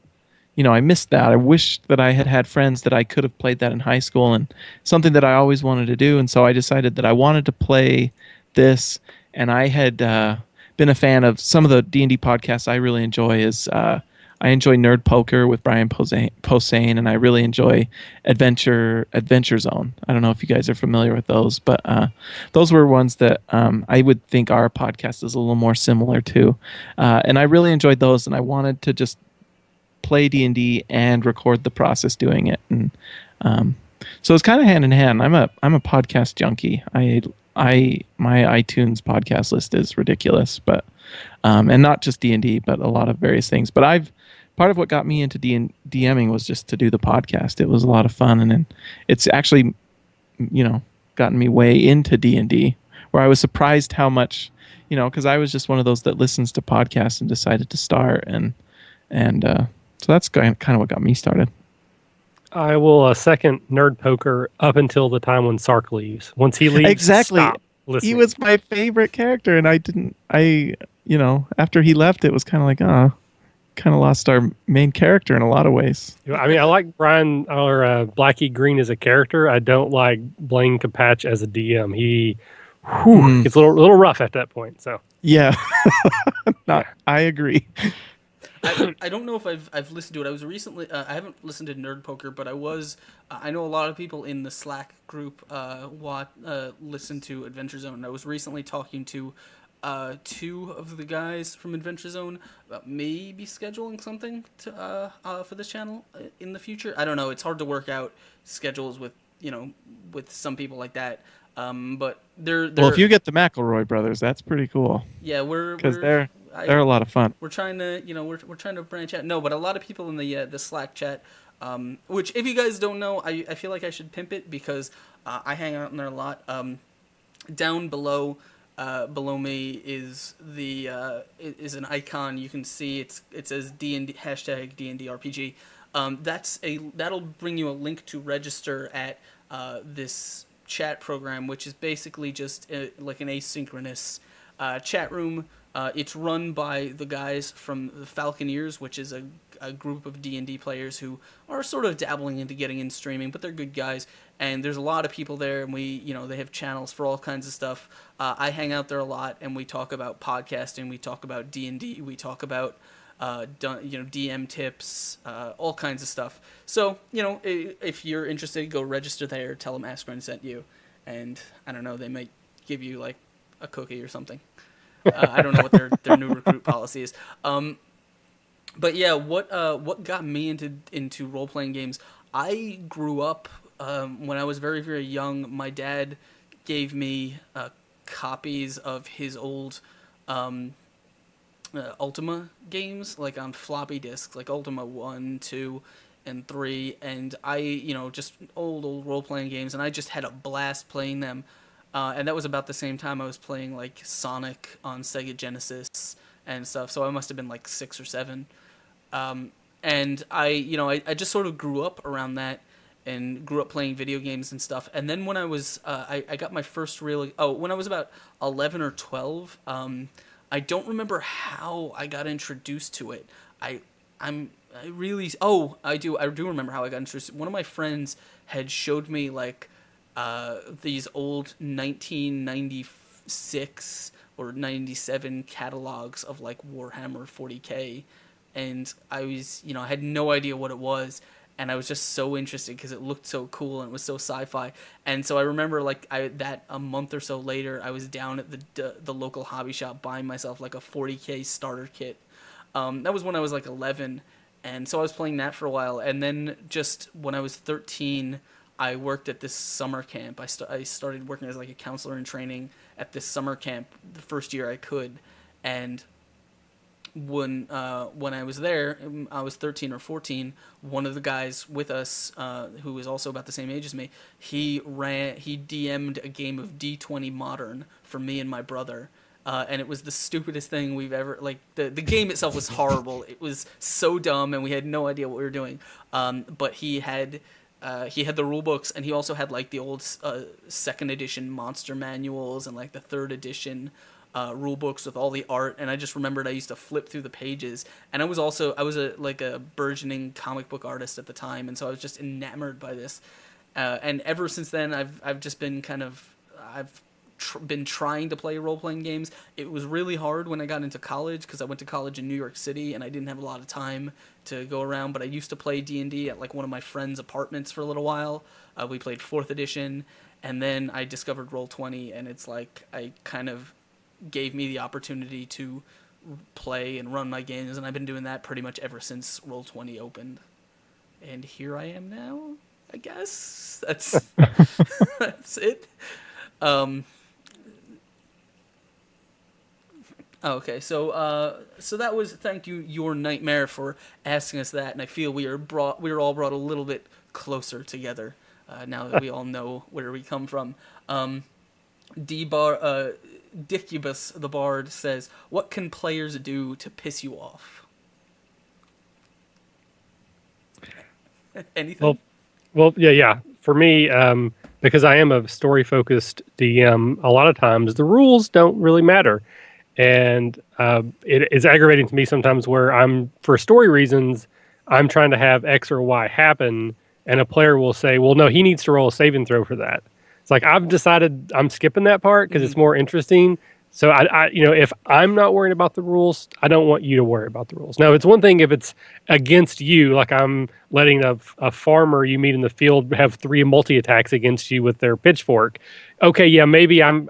I missed that. I wish that I had friends that I could have played that in high school, and something that I always wanted to do. And so I decided that I wanted to play this, and I had been a fan of some of the D&D podcasts I really enjoy. I enjoy Nerd Poker with Brian Posehn, and I really enjoy Adventure Zone. I don't know if you guys are familiar with those, but those were ones that I would think our podcast is a little more similar to. And I really enjoyed those, and I wanted to just play D&D and record the process doing it. And so it's kind of hand in hand. I'm a podcast junkie. My iTunes podcast list is ridiculous, but and not just D&D, but a lot of various things. But part of what got me into DMing was just to do the podcast. It was a lot of fun, and it's actually, gotten me way into D&D, where I was surprised how much, because I was just one of those that listens to podcasts and decided to start, and so that's kind of what got me started. I will second Nerd Poker up until the time when Sark leaves. Once he leaves, exactly. Stop listening. He was my favorite character, and after he left, it was kind of kind of lost our main character in a lot of ways. I mean, I like Brian or Blackie Green as a character. I don't like Blaine Capatch as a DM. He gets a little rough at that point. So yeah, I agree. I don't know if I've listened to it. I was recently I haven't listened to Nerd Poker, but I know a lot of people in the Slack group listen to Adventure Zone. And I was recently talking to two of the guys from Adventure Zone about maybe scheduling something to for this channel in the future. I don't know. It's hard to work out schedules with with some people like that. But they're Well, if you get the McElroy brothers, that's pretty cool. yeah, because they're a lot of fun. We're trying to, we're trying to branch out. No, but a lot of people in the Slack chat, which if you guys don't know, I feel like I should pimp it because I hang out in there a lot. Down below me is is an icon. You can see it says D&D hashtag D&D RPG. That'll bring you a link to register at this chat program, which is basically just like an asynchronous chat room. It's run by the guys from the Falconeers, which is a group of D&D players who are sort of dabbling into getting in streaming, but they're good guys. And there's a lot of people there, and they have channels for all kinds of stuff. I hang out there a lot, and we talk about podcasting, we talk about D&D, we talk about DM tips, all kinds of stuff. So, if you're interested, go register there, tell them Askren sent you, and I don't know, they might give you like a cookie or something. I don't know what their new recruit policy is. But yeah, what got me into role playing games? I grew up when I was very, very young. My dad gave me copies of his old Ultima games, like on floppy disks, like Ultima 1, 2, and 3, and I, just old role playing games, and I just had a blast playing them. And that was about the same time I was playing like Sonic on Sega Genesis and stuff. So I must have been like 6 or 7. And I just sort of grew up around that and grew up playing video games and stuff. And then when I was, I got my first when I was about 11 or 12, I don't remember how I got introduced to it. I do remember how I got introduced. One of my friends had showed me like, these old 1996 or 97 catalogs of like Warhammer 40K, and I was, I had no idea what it was, and I was just so interested because it looked so cool and it was so sci-fi. And so I remember like that a month or so later, I was down at the local hobby shop buying myself like a 40K starter kit. That was when I was like 11, and so I was playing that for a while, and then just when I was 13, I worked at this summer camp. I started working as like a counselor in training at this summer camp the first year I could, and when I was there, I was 13 or 14. One of the guys with us, who was also about the same age as me, he DM'd a game of D20 Modern for me and my brother. And it was the stupidest thing we've ever, like, the game itself was horrible. It was so dumb, and we had no idea what we were doing. But he had the rule books, and he also had like the old second edition monster manuals and like the third edition rule books with all the art. And I just remembered I used to flip through the pages, and I was a burgeoning comic book artist at the time, and so I was just enamored by this. And ever since then, I've just been been trying to play role-playing games. It was really hard when I got into college because I went to college in New York City and I didn't have a lot of time to go around, but I used to play D&D at like one of my friends' apartments for a little while. We played 4th edition, and then I discovered Roll20, and it's like I kind of gave me the opportunity to play and run my games, and I've been doing that pretty much ever since Roll20 opened. And here I am now, I guess. That's that's it. Okay, so that was, thank you, Your Nightmare, for asking us that, and I feel we are all brought a little bit closer together now that we all know where we come from. Dicubus the Bard says, "What can players do to piss you off?" Anything? Well, yeah. For me, because I am a story-focused DM, a lot of times the rules don't really matter. And it is aggravating to me sometimes where for story reasons, I'm trying to have X or Y happen, and a player will say, well, no, he needs to roll a saving throw for that. It's like, I've decided I'm skipping that part because it's more interesting, So if I'm not worrying about the rules, I don't want you to worry about the rules. Now, it's one thing if it's against you, like I'm letting a farmer you meet in the field have 3 multi attacks against you with their pitchfork. Okay, yeah, maybe I'm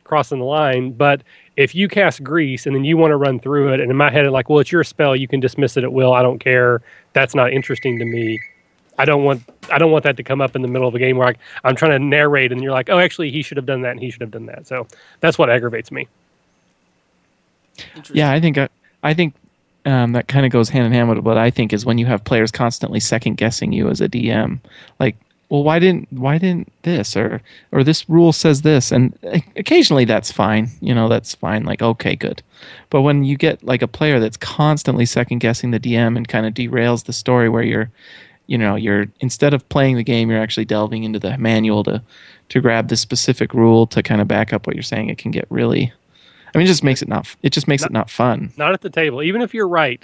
crossing the line, but if you cast grease and then you want to run through it, and in my head, like, well, it's your spell, you can dismiss it at will. I don't care. That's not interesting to me. I don't want that to come up in the middle of a game where I'm trying to narrate and you're like, oh, actually, he should have done that and he should have done that. So that's what aggravates me. Yeah, I think that kind of goes hand in hand with what I think is when you have players constantly second guessing you as a DM, like, well, why didn't this or this rule says this, and occasionally that's fine, that's fine, like, okay, good. But when you get like a player that's constantly second guessing the DM and kind of derails the story, where you're instead of playing the game, you're actually delving into the manual to grab this specific rule to kind of back up what you're saying, it can get really, I mean, it just makes it not fun. Not at the table. Even if you're right,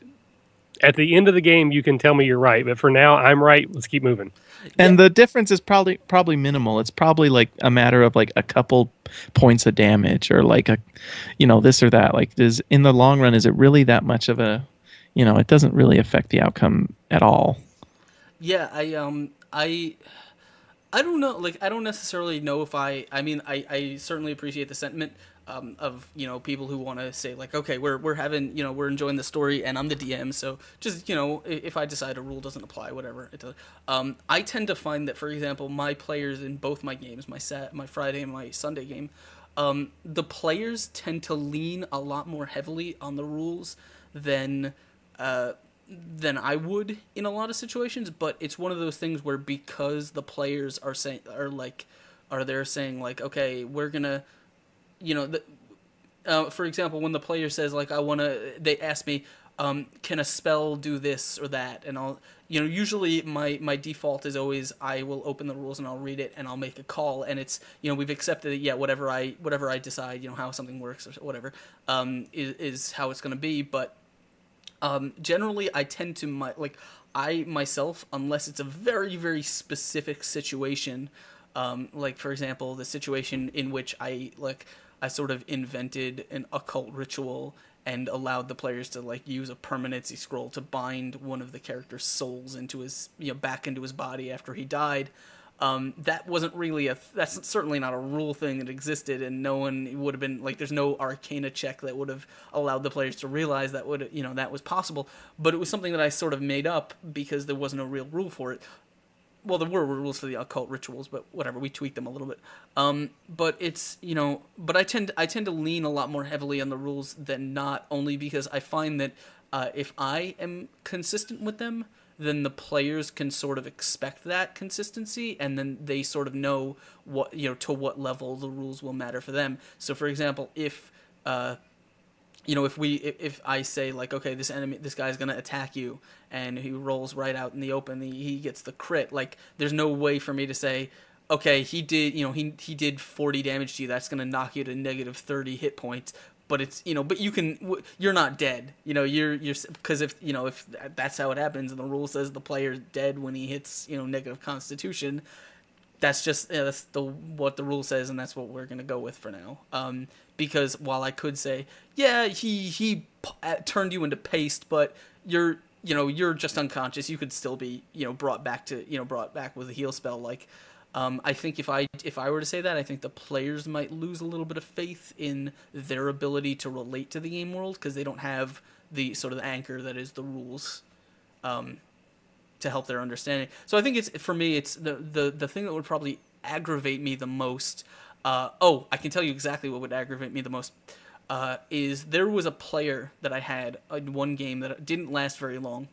at the end of the game, you can tell me you're right. But for now, I'm right. Let's keep moving. And the difference is probably minimal. It's probably like a matter of like a couple points of damage, or like this or that. Like, in the long run, is it really that much of a, it doesn't really affect the outcome at all. Yeah, I don't know. Like, I don't necessarily know if I certainly appreciate the sentiment of people who want to say like, okay, we're having we're enjoying the story and I'm the DM, so just if I decide a rule doesn't apply, whatever it does. I tend to find that, for example, my players in both my games, my Friday and my Sunday game, the players tend to lean a lot more heavily on the rules than I would in a lot of situations. But it's one of those things where, because the players are saying like, okay, we're gonna, for example, when the player says like, they ask me, can a spell do this or that, and I'll, usually my default is always, I will open the rules and I'll read it and I'll make a call, and it's, we've accepted it, yeah, whatever I decide, how something works or whatever, is how it's gonna be. But generally, I tend to I myself, unless it's a very, very specific situation, like, for example, the situation in which I sort of invented an occult ritual and allowed the players to like use a permanency scroll to bind one of the character's souls into his back into his body after he died. That wasn't really that's certainly not a rule thing that existed, and no one would have been like, there's no arcana check that would have allowed the players to realize that that was possible. But it was something that I sort of made up because there wasn't a real rule for it. Well, there were rules for the occult rituals, but whatever, we tweaked them a little bit. But it's but I tend to lean a lot more heavily on the rules than not, only because I find that if I am consistent with them, then the players can sort of expect that consistency, and then they sort of know what to what level the rules will matter for them. So, for example, if if I say like, okay, this guy's gonna attack you, and he rolls right out in the open, he gets the crit. Like, there's no way for me to say, okay, he did he did 40 damage to you. That's gonna knock you to negative 30 hit points. But it's but you're not dead. You're because if that's how it happens, and the rule says the player's dead when he hits negative Constitution. That's just that's what the rule says, and that's what we're gonna go with for now. Because while I could say, yeah, he turned you into paste, but you're just unconscious, you could still be brought back with a heal spell. Like, I think if I were to say that, I think the players might lose a little bit of faith in their ability to relate to the game world, because they don't have the sort of anchor that is the rules. To help their understanding. So I think for me, it's the thing that would probably aggravate me the most. I can tell you exactly what would aggravate me the most. Is there was a player that I had in one game that didn't last very long,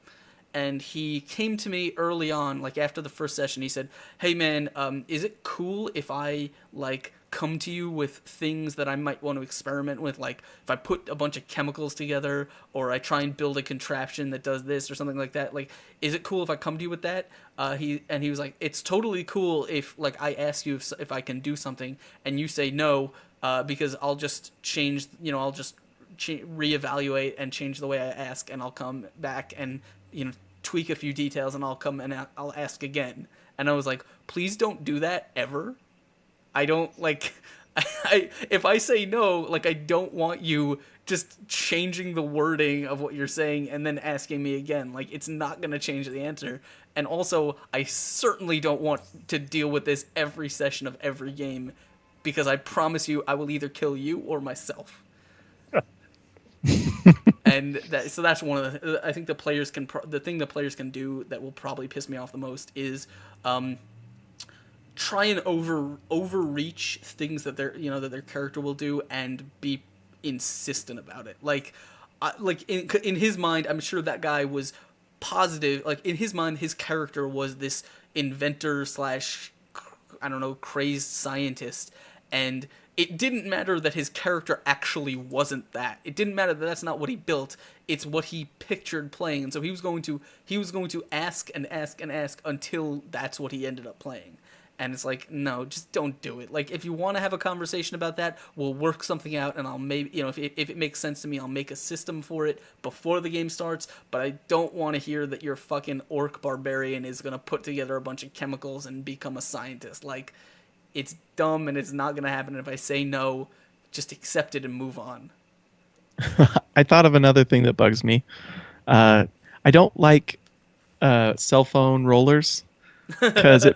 and he came to me early on, like after the first session. He said, "Hey man, is it cool if I like come to you with things that I might want to experiment with, like if I put a bunch of chemicals together, or I try and build a contraption that does this or something like that? Like, is it cool if I come to you with that?" He was like, "It's totally cool if like I ask you if I can do something and you say no, because I'll just change, I'll just reevaluate and change the way I ask, and I'll come back and tweak a few details, and I'll come and I'll ask again." And I was like, "Please don't do that ever. I don't like." if I say no, like, I don't want you just changing the wording of what you're saying and then asking me again. Like, it's not going to change the answer. And also, I certainly don't want to deal with this every session of every game, because I promise you I will either kill you or myself. And so that's one of the, I think the players can, the thing the players can do that will probably piss me off the most is try and overreach things that that their character will do and be insistent about it. Like in his mind, I'm sure that guy was positive. Like, in his mind, his character was this inventor slash, I don't know, crazed scientist, and it didn't matter that his character actually wasn't that. It didn't matter that that's not what he built. It's what he pictured playing, and so he was going to ask and ask and ask until that's what he ended up playing. And it's like, no, just don't do it. Like, if you want to have a conversation about that, we'll work something out, and I'll maybe, if it makes sense to me, I'll make a system for it before the game starts. But I don't want to hear that your fucking orc barbarian is going to put together a bunch of chemicals and become a scientist. Like, it's dumb, and it's not going to happen. And if I say no, just accept it and move on. I thought of another thing that bugs me. I don't like cell phone rollers, because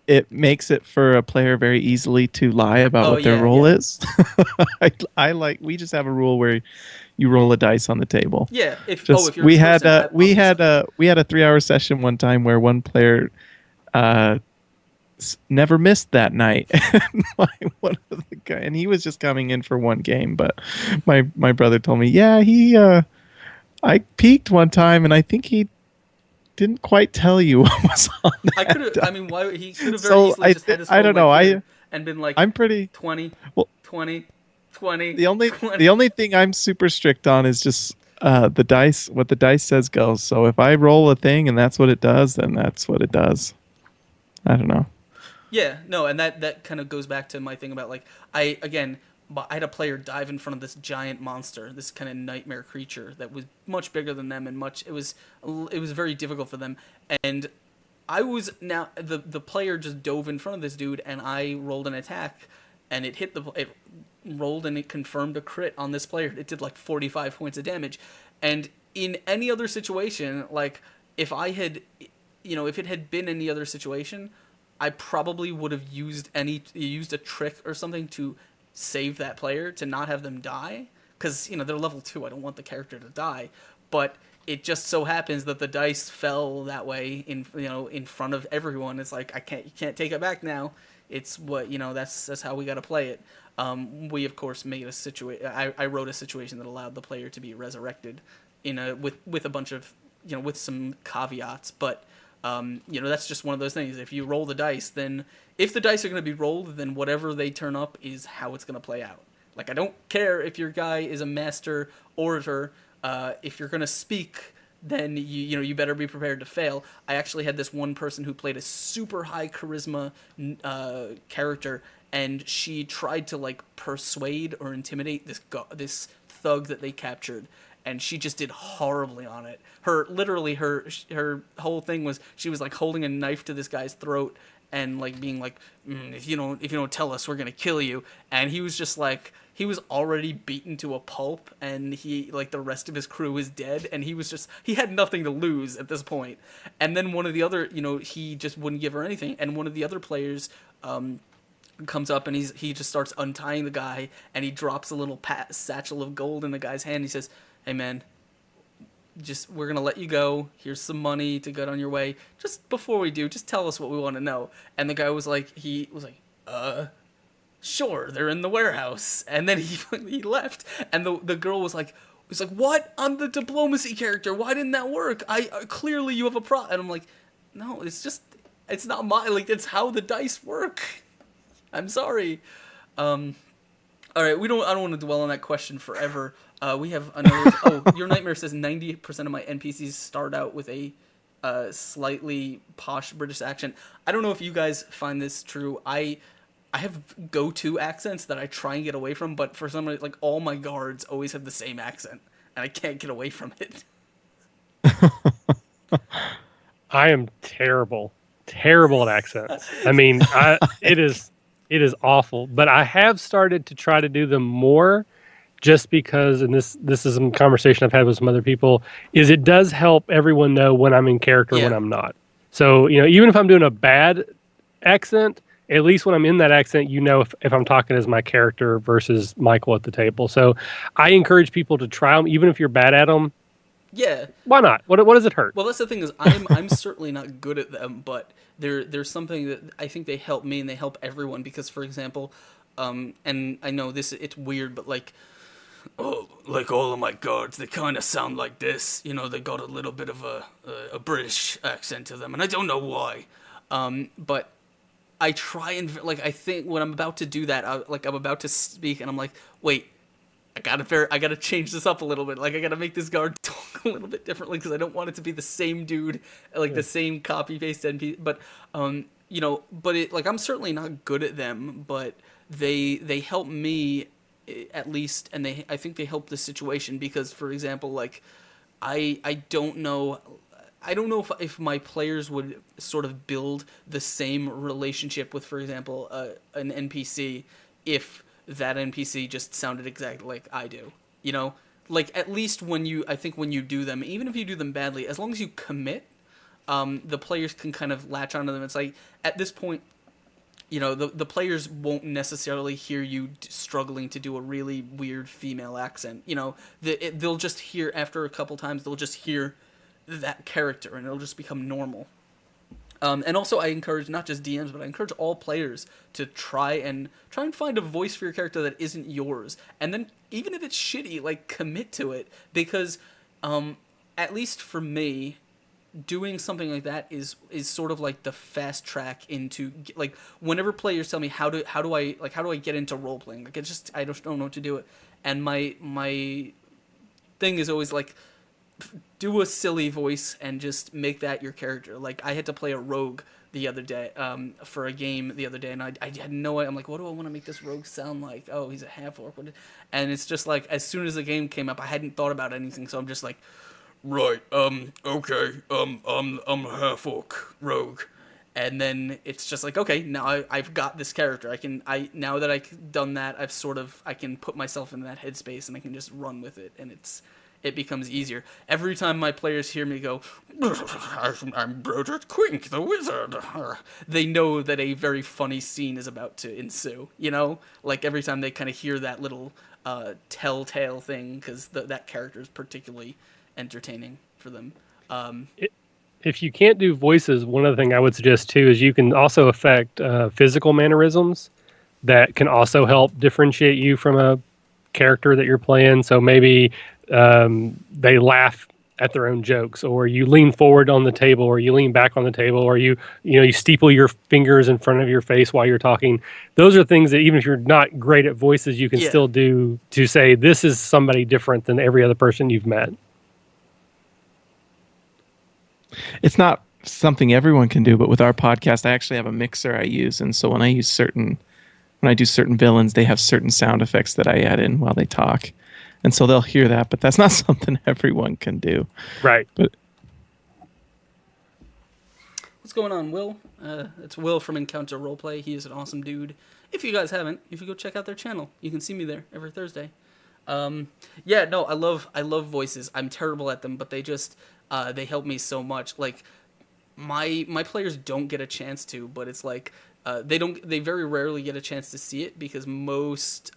it makes it for a player very easily to lie about what their role is. We just have a rule where you roll a dice on the table. Yeah. We had a 3-hour session one time where one player never missed that night. And he was just coming in for one game, but my brother told me, I peeked one time and I think he didn't quite tell you what was on that. Why he could have very easily just had his phone, I don't know. And been like, I'm pretty 20, well, 20, 20. The only thing I'm super strict on is just the dice. What the dice says goes. So if I roll a thing and that's what it does, then that's what it does. I don't know. Yeah, no, and that kind of goes back to my thing about, like, I had a player dive in front of this giant monster, this kind of nightmare creature that was much bigger than them, and it was very difficult for them. And the player just dove in front of this dude, and I rolled an attack, and it rolled and it confirmed a crit on this player. It did like 45 points of damage. And in any other situation, like, if it had been any other situation, I probably would have used a trick or something to save that player, to not have them die, because they're level 2. I don't want the character to die, but it just so happens that the dice fell that way in front of everyone. It's like, you can't take it back now. It's what that's how we got to play it. We of course made a situation. I wrote a situation that allowed the player to be resurrected with a bunch of with some caveats, but that's just one of those things. If you roll the dice, then if the dice are going to be rolled, then whatever they turn up is how it's going to play out. Like, I don't care if your guy is a master orator. If you're going to speak, then you better be prepared to fail. I actually had this one person who played a super high charisma character, and she tried to, like, persuade or intimidate this thug that they captured. And she just did horribly on it. Her whole thing was, she was like holding a knife to this guy's throat and like being like, if you don't tell us, we're gonna kill you. And he was just like, he was already beaten to a pulp, and he, like, the rest of his crew is dead, and he had nothing to lose at this point. And then one of the other, he just wouldn't give her anything. And one of the other players comes up and he just starts untying the guy, and he drops a little satchel of gold in the guy's hand. He says, "Hey man, we're gonna let you go. Here's some money to get on your way. Just before we do, just tell us what we want to know." And the guy was like, sure, they're in the warehouse. And then he left. And the girl was like, "What? I'm the diplomacy character. Why didn't that work? Clearly you have a pro." And I'm like, "No, it's not it's how the dice work. I'm sorry." All right, I don't want to dwell on that question forever. We have another. Your Nightmare says 90% of my NPCs start out with a slightly posh British accent. I don't know if you guys find this true. I have go-to accents that I try and get away from, but for some reason, like, all my guards always have the same accent, and I can't get away from it. I am terrible at accents. I mean, it is It is awful, but I have started to try to do them more just because, and this is some conversation I've had with some other people, is it does help everyone know when I'm in character, when Yeah. I'm not. So, even if I'm doing a bad accent, at least when I'm in that accent, if I'm talking as my character versus Michael at the table. So I encourage people to try them, even if you're bad at them. Yeah. Why not? What does it hurt? Well, that's the thing is I'm certainly not good at them, but there's something that I think they help me and they help everyone because, for example, and I know it's weird, but like, oh, like all of my guards, they kind of sound like this. They got a little bit of a British accent to them, and I don't know why. But I try and like I think when I'm about to do that, I'm about to speak, and I'm like, wait. I gotta change this up a little bit. Like I gotta make this guard talk a little bit differently because I don't want it to be the same dude, like the same copy paste NP. But but it like I'm certainly not good at them, but they help me at least, and I think they help the situation because, for example, like I don't know. I don't know if my players would sort of build the same relationship with, for example, an NPC if that NPC just sounded exactly like I do. Like at least I think when you do them, even if you do them badly, as long as you commit, the players can kind of latch onto them. It's like at this point, the players won't necessarily hear you struggling to do a really weird female accent. They'll just hear after a couple times, they'll just hear that character and it'll just become normal. And also, I encourage not just DMs, but I encourage all players to try and find a voice for your character that isn't yours, and then even if it's shitty, like commit to it because, at least for me, doing something like that is sort of like the fast track into like whenever players tell me how do I get into role playing, like it's just I just don't know what to do it, and my thing is always like do a silly voice and just make that your character. Like I had to play a rogue the other day, for a game the other day, and I had no idea. I'm like, what do I want to make this rogue sound like? Oh, he's a half orc, and it's just like as soon as the game came up, I hadn't thought about anything, so I'm just like, right, okay, I'm a half orc rogue, and then it's just like, okay, now I've got this character. Now that I've done that, I can put myself in that headspace and I can just run with it, and it becomes easier. Every time my players hear me go, I'm Broderick Quink, the wizard, they know that a very funny scene is about to ensue, Like every time they kind of hear that little telltale thing, because that character is particularly entertaining for them. If you can't do voices, one other thing I would suggest too is you can also affect physical mannerisms that can also help differentiate you from a character that you're playing. So maybe they laugh at their own jokes, or you lean forward on the table, or you lean back on the table, or you steeple your fingers in front of your face while you're talking. Those are things that even if you're not great at voices, you can still do to say this is somebody different than every other person you've met. It's not something everyone can do, but with our podcast, I actually have a mixer I use, and so when I do certain villains, they have certain sound effects that I add in while they talk. And so they'll hear that, but that's not something everyone can do. Right. But What's going on, Will? It's Will from Encounter Roleplay. He is an awesome dude. If you guys haven't, if you go check out their channel, you can see me there every Thursday. I love voices. I'm terrible at them, but they just they help me so much. Like my players don't get a chance to, but it's like they very rarely get a chance to see it because most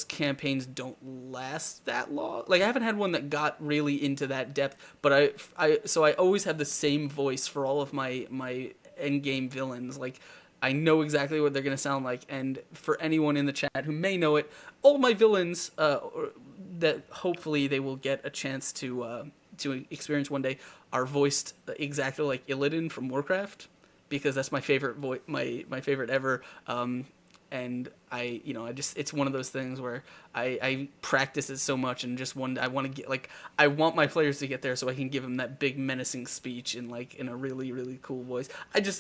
campaigns don't last that long. Like I haven't had one that got really into that depth, but I always have the same voice for all of my end game villains. Like I know exactly what they're gonna sound like, and for anyone in the chat who may know it, all my villains that hopefully they will get a chance to experience one day are voiced exactly like Illidan from Warcraft, because that's my favorite my favorite ever. And it's one of those things where I practice it so much, and just I want to get I want my players to get there so I can give them that big menacing speech in a really, really cool voice.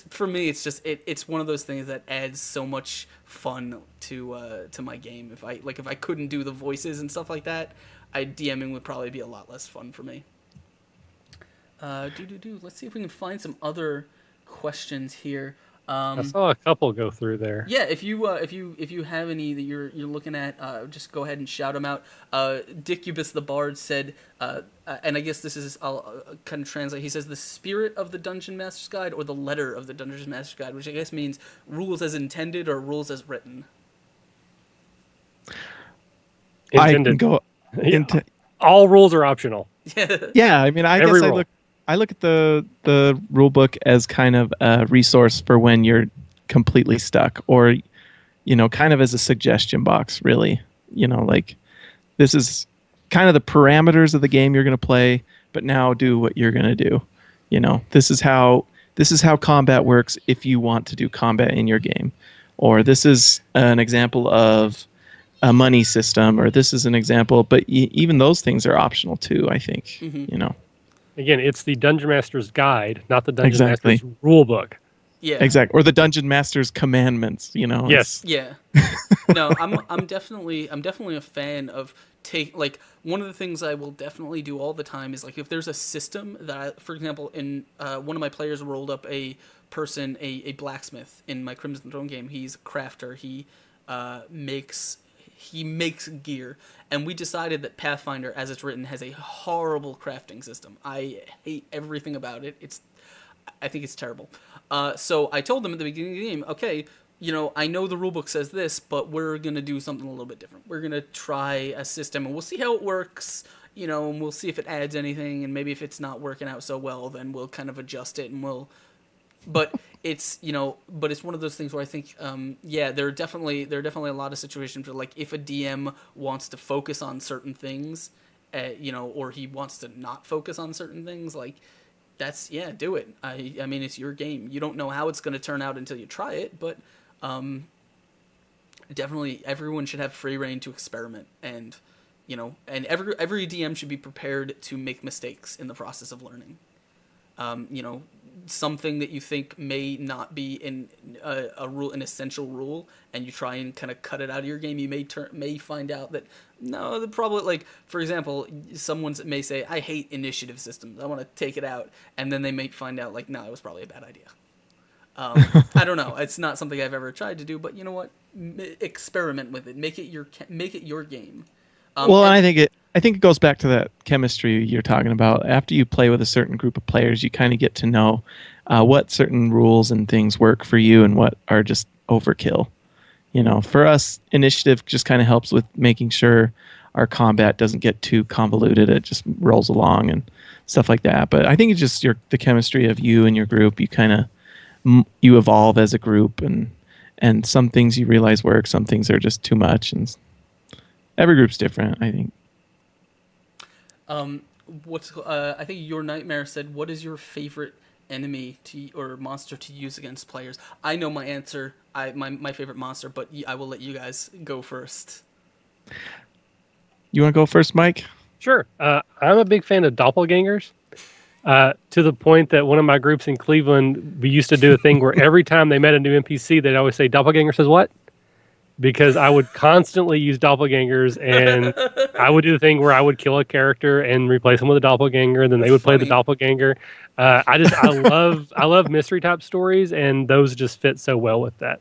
For me, it's one of those things that adds so much fun to my game. If I couldn't do the voices and stuff like that, DMing would probably be a lot less fun for me. Let's see if we can find some other questions here. I saw a couple go through there. Yeah, if you have any that you're looking at, just go ahead and shout them out. Dicubus the Bard said, and I guess this is I'll kind of translate. He says the spirit of the Dungeon Master's Guide or the letter of the Dungeon Master's Guide, which I guess means rules as intended or rules as written. Intended. I can go. Yeah. All rules are optional. Yeah, I mean, I Every guess rule. I look at the rule book as kind of a resource for when you're completely stuck, or kind of as a suggestion box, really. Like, this is kind of the parameters of the game you're going to play, but now do what you're going to do. This is how combat works if you want to do combat in your game, or this is an example of a money system, or this is an example, but even those things are optional too, I think. Again, it's the Dungeon Master's Guide, not the Dungeon Exactly. Master's rule book. Yeah. Exactly. Or the Dungeon Master's commandments, Yes. Yeah. No, I'm definitely a fan of like one of the things I will definitely do all the time is like if there's a system that for example in one of my players rolled up a person a blacksmith in my Crimson Throne game. He's a crafter. He makes gear, and we decided that Pathfinder as it's written has a horrible crafting system. I hate everything about it. I think it's terrible. So I told them at the beginning of the game, okay, I know the rulebook says this, but we're going to do something a little bit different. We're going to try a system, and we'll see how it works, and we'll see if it adds anything, and maybe if it's not working out so well, then we'll kind of adjust it, and but it's, but it's one of those things where I think, there are definitely a lot of situations where, like, if a DM wants to focus on certain things, or he wants to not focus on certain things, like, do it. I mean, it's your game. You don't know how it's going to turn out until you try it, but definitely everyone should have free reign to experiment, and and every DM should be prepared to make mistakes in the process of learning. Something that you think may not be in a rule, an essential rule, and you try and kind of cut it out of your game, you may find out that no, the problem, like for example, someone may say, I hate initiative systems, I want to take it out, and then they may find out like, no, it was probably a bad idea. I don't know. It's not something I've ever tried to do, but you know what? Experiment with it. Make it your game. And I think it goes back to that chemistry you're talking about. After you play with a certain group of players, you kind of get to know what certain rules and things work for you and what are just overkill. For us, initiative just kind of helps with making sure our combat doesn't get too convoluted. It just rolls along and stuff like that. But I think it's just the chemistry of you and your group. You kind of you evolve as a group, and some things you realize work, some things are just too much, and every group's different, I think. I think Your Nightmare said, what is your favorite enemy or monster to use against players? I know my answer. My favorite monster, but I will let you guys go first. You want to go first, Mike? Sure. I'm a big fan of doppelgangers. To the point that one of my groups in Cleveland, we used to do a thing where every time they met a new NPC, they'd always say, "Doppelganger says what?" Because I would constantly use doppelgangers, and I would do the thing where I would kill a character and replace them with a doppelganger, and then they would play the doppelganger. I love mystery type stories, and those just fit so well with that.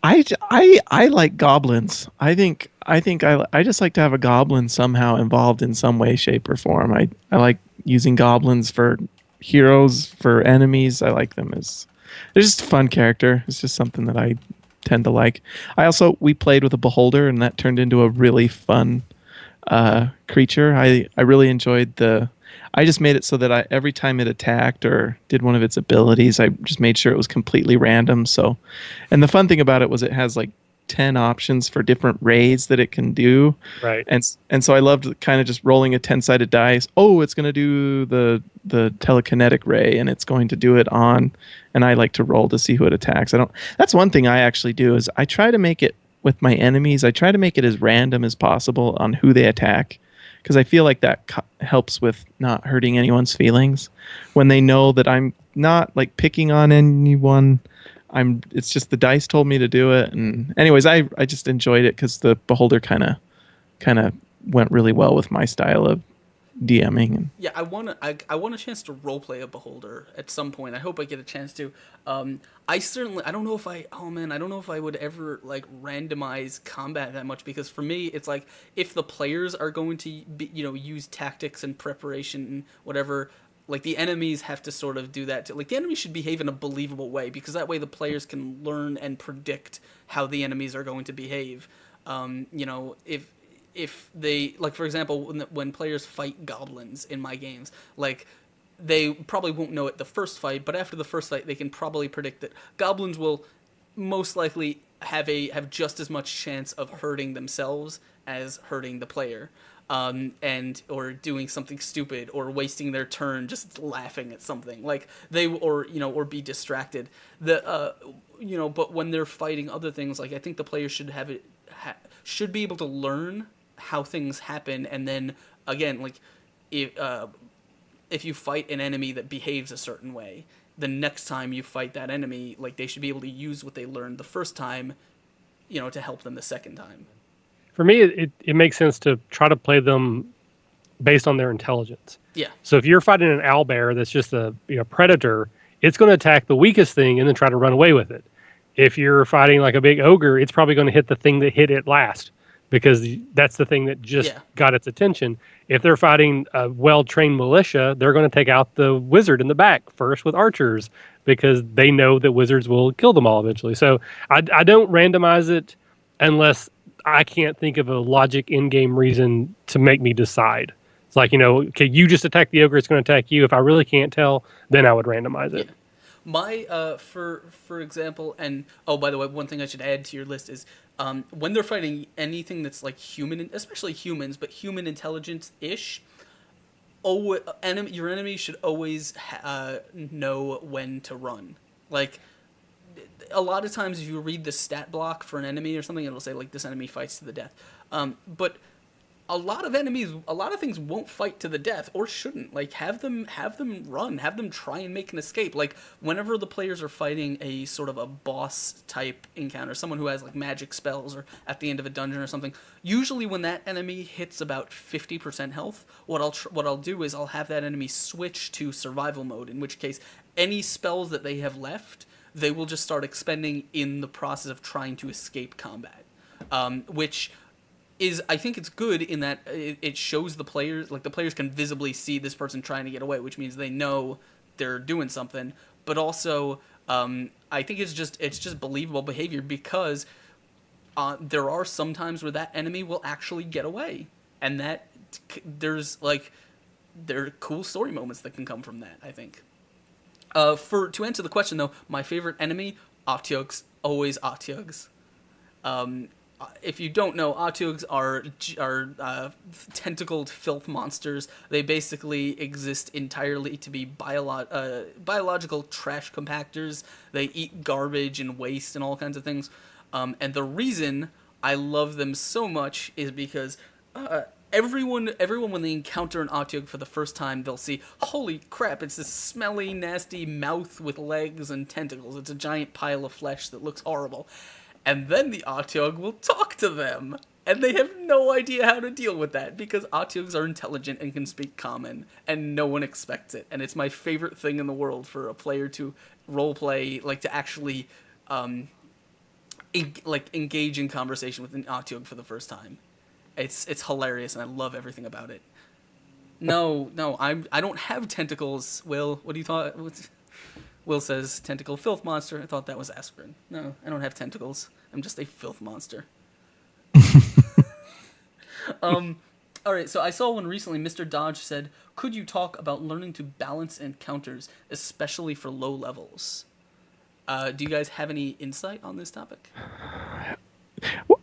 I like goblins. I think I just like to have a goblin somehow involved in some way, shape, or form. I like using goblins for heroes, for enemies. I like them as they're just a fun character. It's just something that I tend to like. We played with a beholder, and that turned into a really fun creature. I really enjoyed I just made it so that every time it attacked or did one of its abilities, I just made sure it was completely random. So, and the fun thing about it was it has like 10 options for different raids that it can do. Right. And so I loved kind of just rolling a 10-sided dice. Oh, it's going to do the telekinetic ray, and it's going to do it on, and I like to roll to see who it attacks. That's one thing I actually do is I try to make it with my enemies. I try to make it as random as possible on who they attack, because I feel like that helps with not hurting anyone's feelings when they know that I'm not like picking on anyone. It's just the dice told me to do it. And anyways, I just enjoyed it because the beholder kind of went really well with my style of DMing. And Yeah, I want a chance to roleplay a beholder at some point. I hope I get a chance to. I certainly I don't know if I oh man I don't know if I would ever like randomize combat that much, because for me it's like if the players are going to be, use tactics and preparation and whatever, like the enemies have to sort of do that too. Like the enemies should behave in a believable way, because that way the players can learn and predict how the enemies are going to behave. If they, like, for example, when players fight goblins in my games, like they probably won't know it the first fight, but after the first fight they can probably predict that goblins will most likely have just as much chance of hurting themselves as hurting the player, and or doing something stupid or wasting their turn just laughing at something, like they or be distracted. But when they're fighting other things, like I think the player should should be able to learn how things happen, and then again, like if you fight an enemy that behaves a certain way, the next time you fight that enemy, like they should be able to use what they learned the first time, to help them the second time. For me, it makes sense to try to play them based on their intelligence. Yeah. So if you're fighting an owlbear that's just a predator, it's going to attack the weakest thing and then try to run away with it. If you're fighting like a big ogre, it's probably going to hit the thing that hit it last, because that's the thing that just got its attention. If they're fighting a well-trained militia, they're going to take out the wizard in the back first with archers, because they know that wizards will kill them all eventually. So I don't randomize it unless I can't think of a logic in-game reason to make me decide. It's like, okay, you just attack the ogre, it's going to attack you. If I really can't tell, then I would randomize it. Yeah. My for example, and oh, by the way, one thing I should add to your list is when they're fighting anything that's like human, especially humans, but human intelligence ish. Your enemy should always know when to run. Like a lot of times, if you read the stat block for an enemy or something, it'll say like this enemy fights to the death. But a lot of things won't fight to the death, or shouldn't. Like have them run, have them try and make an escape. Like whenever the players are fighting a sort of a boss type encounter, someone who has like magic spells, or at the end of a dungeon or something, usually when that enemy hits about 50% health, what I'll do is I'll have that enemy switch to survival mode, in which case any spells that they have left, they will just start expending in the process of trying to escape combat, which I think it's good in that it shows the players, like the players can visibly see this person trying to get away, which means they know they're doing something. But also, I think it's just believable behavior, because there are some times where that enemy will actually get away, and there are cool story moments that can come from that, I think. To answer the question though, my favorite enemy, Otyughs, always Otyughs. If you don't know, Otyughs are tentacled filth monsters. They basically exist entirely to be biological trash compactors. They eat garbage and waste and all kinds of things. And the reason I love them so much is because everyone when they encounter an Otyugh for the first time, they'll see, holy crap, it's this smelly, nasty mouth with legs and tentacles. It's a giant pile of flesh that looks horrible. And then the Otyugh will talk to them, and they have no idea how to deal with that, because Otyughs are intelligent and can speak common, and no one expects it. And it's my favorite thing in the world for a player to roleplay, like to actually engage in conversation with an Otyugh for the first time. It's hilarious, and I love everything about it. No, I don't have tentacles, Will. What do you thought? Will says, tentacle filth monster. I thought that was aspirin. No, I don't have tentacles. I'm just a filth monster. All right, so I saw one recently. Mr. Dodge said, could you talk about learning to balance encounters, especially for low levels? Do you guys have any insight on this topic?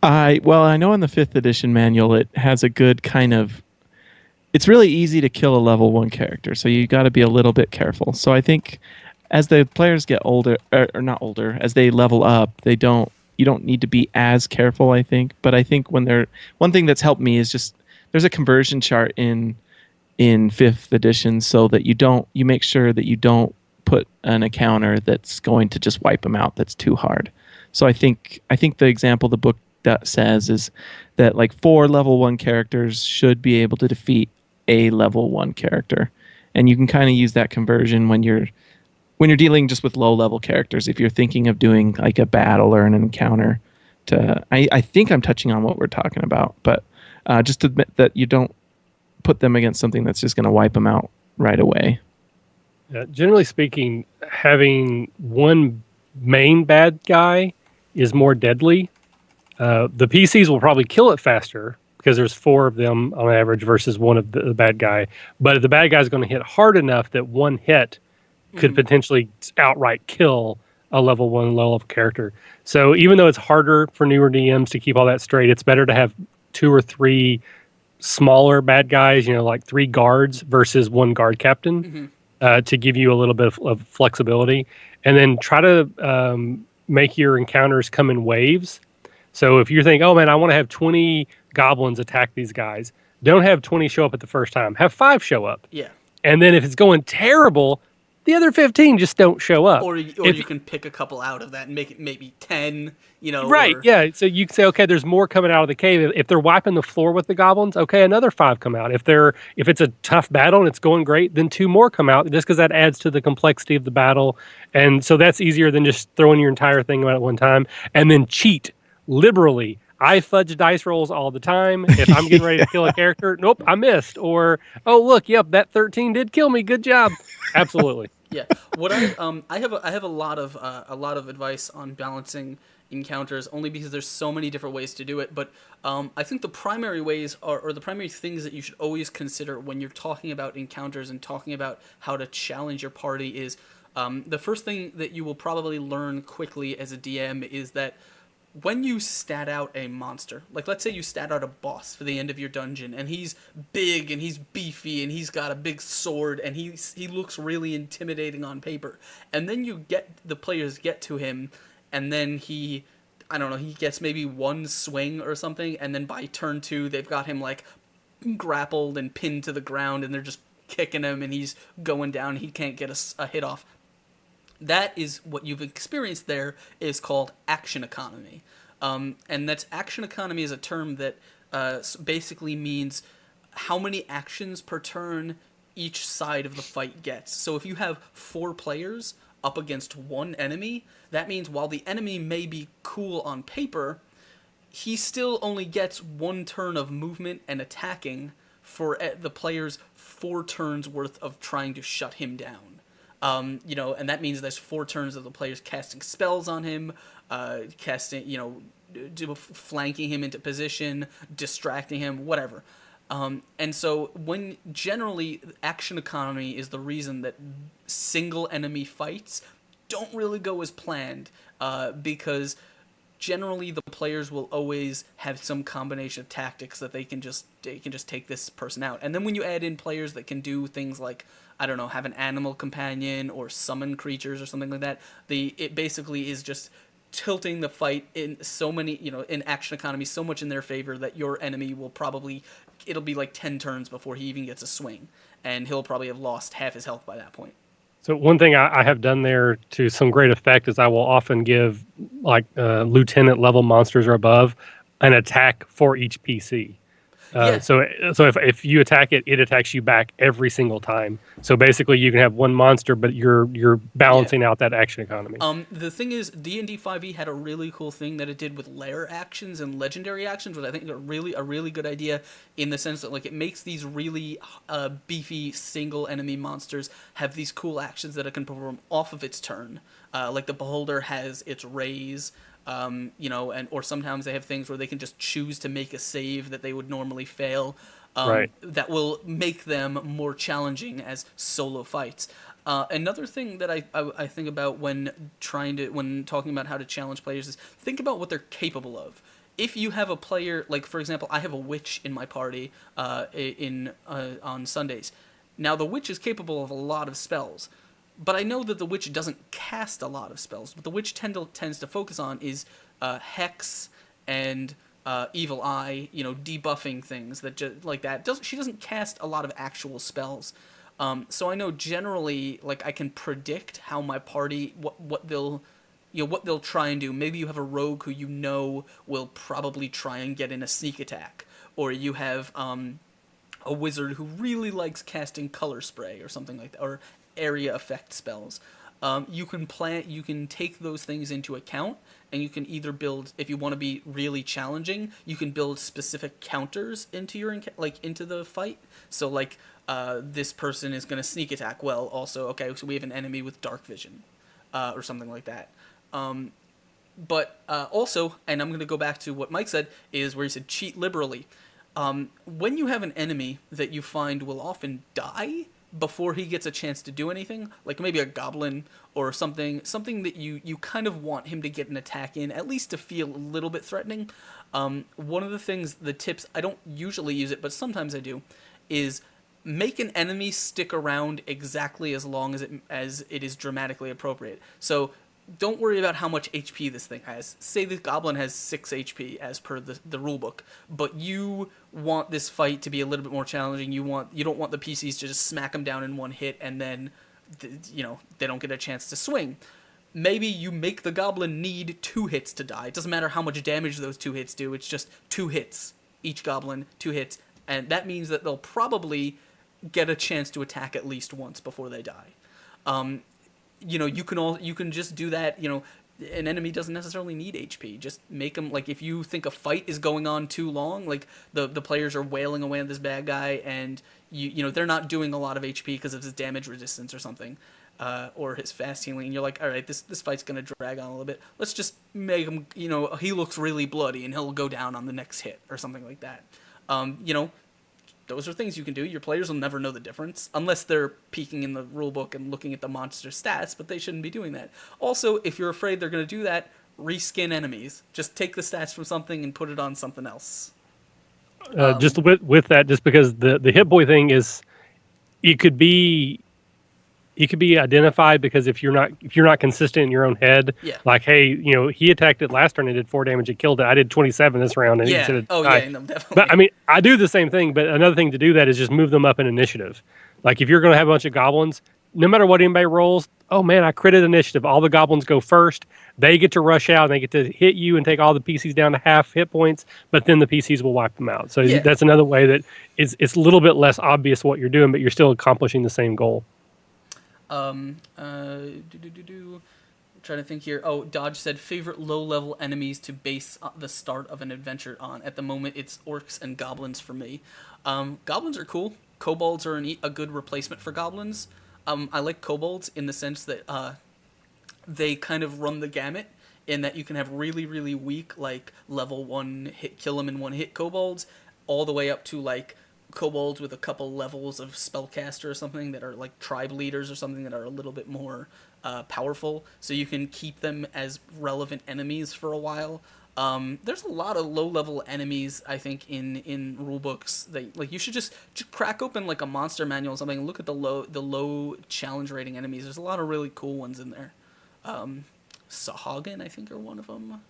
I know in the 5th edition manual it has a good kind of... It's really easy to kill a level 1 character, so you got to be a little bit careful. So I think as the players get older, or not older, as they level up, you don't need to be as careful, I think. But I think one thing that's helped me is just there's a conversion chart in 5th edition, so that you make sure that you don't put an encounter that's going to just wipe them out, that's too hard. So I think the example the book that says is that like 4 level 1 characters should be able to defeat a level 1 character. And you can kind of use that conversion when you're dealing just with low level characters. If you're thinking of doing like a battle or an encounter, I think I'm touching on what we're talking about, but just admit that you don't put them against something that's just going to wipe them out right away. Generally speaking, having one main bad guy is more deadly. The PCs will probably kill it faster because there's 4 of them on average versus one of the bad guy. But the bad guy is going to hit hard enough that one hit could potentially outright kill a level 1 low level character. So even though it's harder for newer DMs to keep all that straight, it's better to have 2 or 3 smaller bad guys, like 3 guards versus 1 guard captain, to give you a little bit of flexibility. And then try to make your encounters come in waves. So if you think, oh man, I want to have 20 goblins attack these guys, don't have 20 show up at the first time. Have 5 show up. Yeah. And then if it's going terrible, the other 15 just don't show up. Or you can pick a couple out of that and make it maybe 10, Right, yeah. So you can say, okay, there's more coming out of the cave. If they're wiping the floor with the goblins, okay, another 5 come out. If it's a tough battle and it's going great, then 2 more come out, just because that adds to the complexity of the battle. And so that's easier than just throwing your entire thing out at one time. And then cheat liberally. I fudge dice rolls all the time. If I'm getting ready to kill a character, nope, I missed. Or, oh look, yep, that 13 did kill me. Good job. Absolutely. Yeah. What I have a lot of advice on balancing encounters, only because there's so many different ways to do it. But I think the primary ways or the primary things that you should always consider when you're talking about encounters and talking about how to challenge your party is the first thing that you will probably learn quickly as a DM is that when you stat out a monster, like let's say you stat out a boss for the end of your dungeon, and he's big and he's beefy and he's got a big sword and he looks really intimidating on paper, and then the players get to him, and then he gets maybe 1 swing or something, and then by turn 2 they've got him like grappled and pinned to the ground, and they're just kicking him and he's going down and he can't get a hit off. That is what you've experienced there is called action economy. And that's action economy is a term that basically means how many actions per turn each side of the fight gets. So if you have 4 players up against 1 enemy, that means while the enemy may be cool on paper, he still only gets 1 turn of movement and attacking for the player's 4 turns worth of trying to shut him down. And that means there's 4 turns of the players casting spells on him, flanking him into position, distracting him, whatever. And so when generally action economy is the reason that single enemy fights don't really go as planned, because generally the players will always have some combination of tactics that they can just take this person out. And then when you add in players that can do things like, I don't know, have an animal companion or summon creatures or something like that, it basically is just tilting the fight in so many, in action economy so much in their favor that your enemy will it'll be like 10 turns before he even gets a swing, and he'll probably have lost half his health by that point. So one thing I have done there to some great effect is I will often give like lieutenant level monsters or above an attack for each PC. Yeah. So if you attack it, it attacks you back every single time. So basically, you can have 1 monster, but you're balancing out that action economy. The thing is, D&D 5e had a really cool thing that it did with lair actions and legendary actions, which I think are a really good idea in the sense that like it makes these really beefy single enemy monsters have these cool actions that it can perform off of its turn. Like the beholder has its raise. Or sometimes they have things where they can just choose to make a save that they would normally fail. Right. That will make them more challenging as solo fights. Another thing that I think about when talking about how to challenge players is think about what they're capable of. If you have a player, like for example, I have a witch in my party on Sundays. Now the witch is capable of a lot of spells. But I know that the witch doesn't cast a lot of spells. What the witch tends to focus on is hex and evil eye, debuffing things like that. She doesn't cast a lot of actual spells. So I know generally, like I can predict how my party what they'll try and do. Maybe you have a rogue who will probably try and get in a sneak attack, or you have a wizard who really likes casting color spray or something like that, or area effect spells. You can take those things into account, and you can either build, if you want to be really challenging, you can build specific counters into into the fight. So like this person is going to sneak attack. Well, also okay, so we have an enemy with dark vision, or something like that. But also, and I'm going to go back to what Mike said, is where he said cheat liberally. When you have an enemy that you find will often die before he gets a chance to do anything, like maybe a goblin or something that you kind of want him to get an attack in, at least to feel a little bit threatening. One of the tips, I don't usually use it, but sometimes I do, is make an enemy stick around exactly as long as it is dramatically appropriate. So don't worry about how much HP this thing has. Say the goblin has 6 HP as per the rulebook, but you want this fight to be a little bit more challenging. You don't want the PCs to just smack them down in one hit and then they don't get a chance to swing. Maybe you make the goblin need 2 hits to die. It doesn't matter how much damage those 2 hits do. It's just 2 hits. Each goblin, 2 hits, and that means that they'll probably get a chance to attack at least once before they die. You can just do that. An enemy doesn't necessarily need HP. Just make them, like, if you think a fight is going on too long, like the players are wailing away on this bad guy, and they're not doing a lot of HP because of his damage resistance or something, or his fast healing. And you're like, all right, this fight's gonna drag on a little bit. Let's just make him. He looks really bloody, and he'll go down on the next hit or something like that. Those are things you can do. Your players will never know the difference unless they're peeking in the rulebook and looking at the monster stats, but they shouldn't be doing that. Also, if you're afraid they're going to do that, reskin enemies. Just take the stats from something and put it on something else. Just with that, just because the hit boy thing is, it could be identified because if you're not consistent in your own head, yeah. Like, hey, he attacked it last turn and did 4 damage, it killed it. I did 27 this round, and yeah. he said, oh yeah, no, definitely. But I mean, I do the same thing. But another thing to do that is just move them up in initiative. Like if you're going to have a bunch of goblins, no matter what anybody rolls, oh man, I critted initiative. All the goblins go first. They get to rush out and they get to hit you and take all the PCs down to half hit points. But then the PCs will wipe them out. So that's another way that it's a little bit less obvious what you're doing, but you're still accomplishing the same goal. I'm trying to think here. Oh, Dodge said favorite low-level enemies to base the start of an adventure on. At the moment, it's orcs and goblins for me. Goblins are cool. Kobolds are a good replacement for goblins. I like kobolds in the sense that they kind of run the gamut in that you can have really, really weak, like level 1 hit, kill them in 1 hit kobolds, all the way up to like kobolds with a couple levels of spellcaster or something that are like tribe leaders or something that are a little bit more powerful, so you can keep them as relevant enemies for a while. There's a lot of low-level enemies, I think, in rulebooks that like you should just crack open like a monster manual or something and look at the low challenge rating enemies. There's a lot of really cool ones in there. Sahagin, I think, are one of them.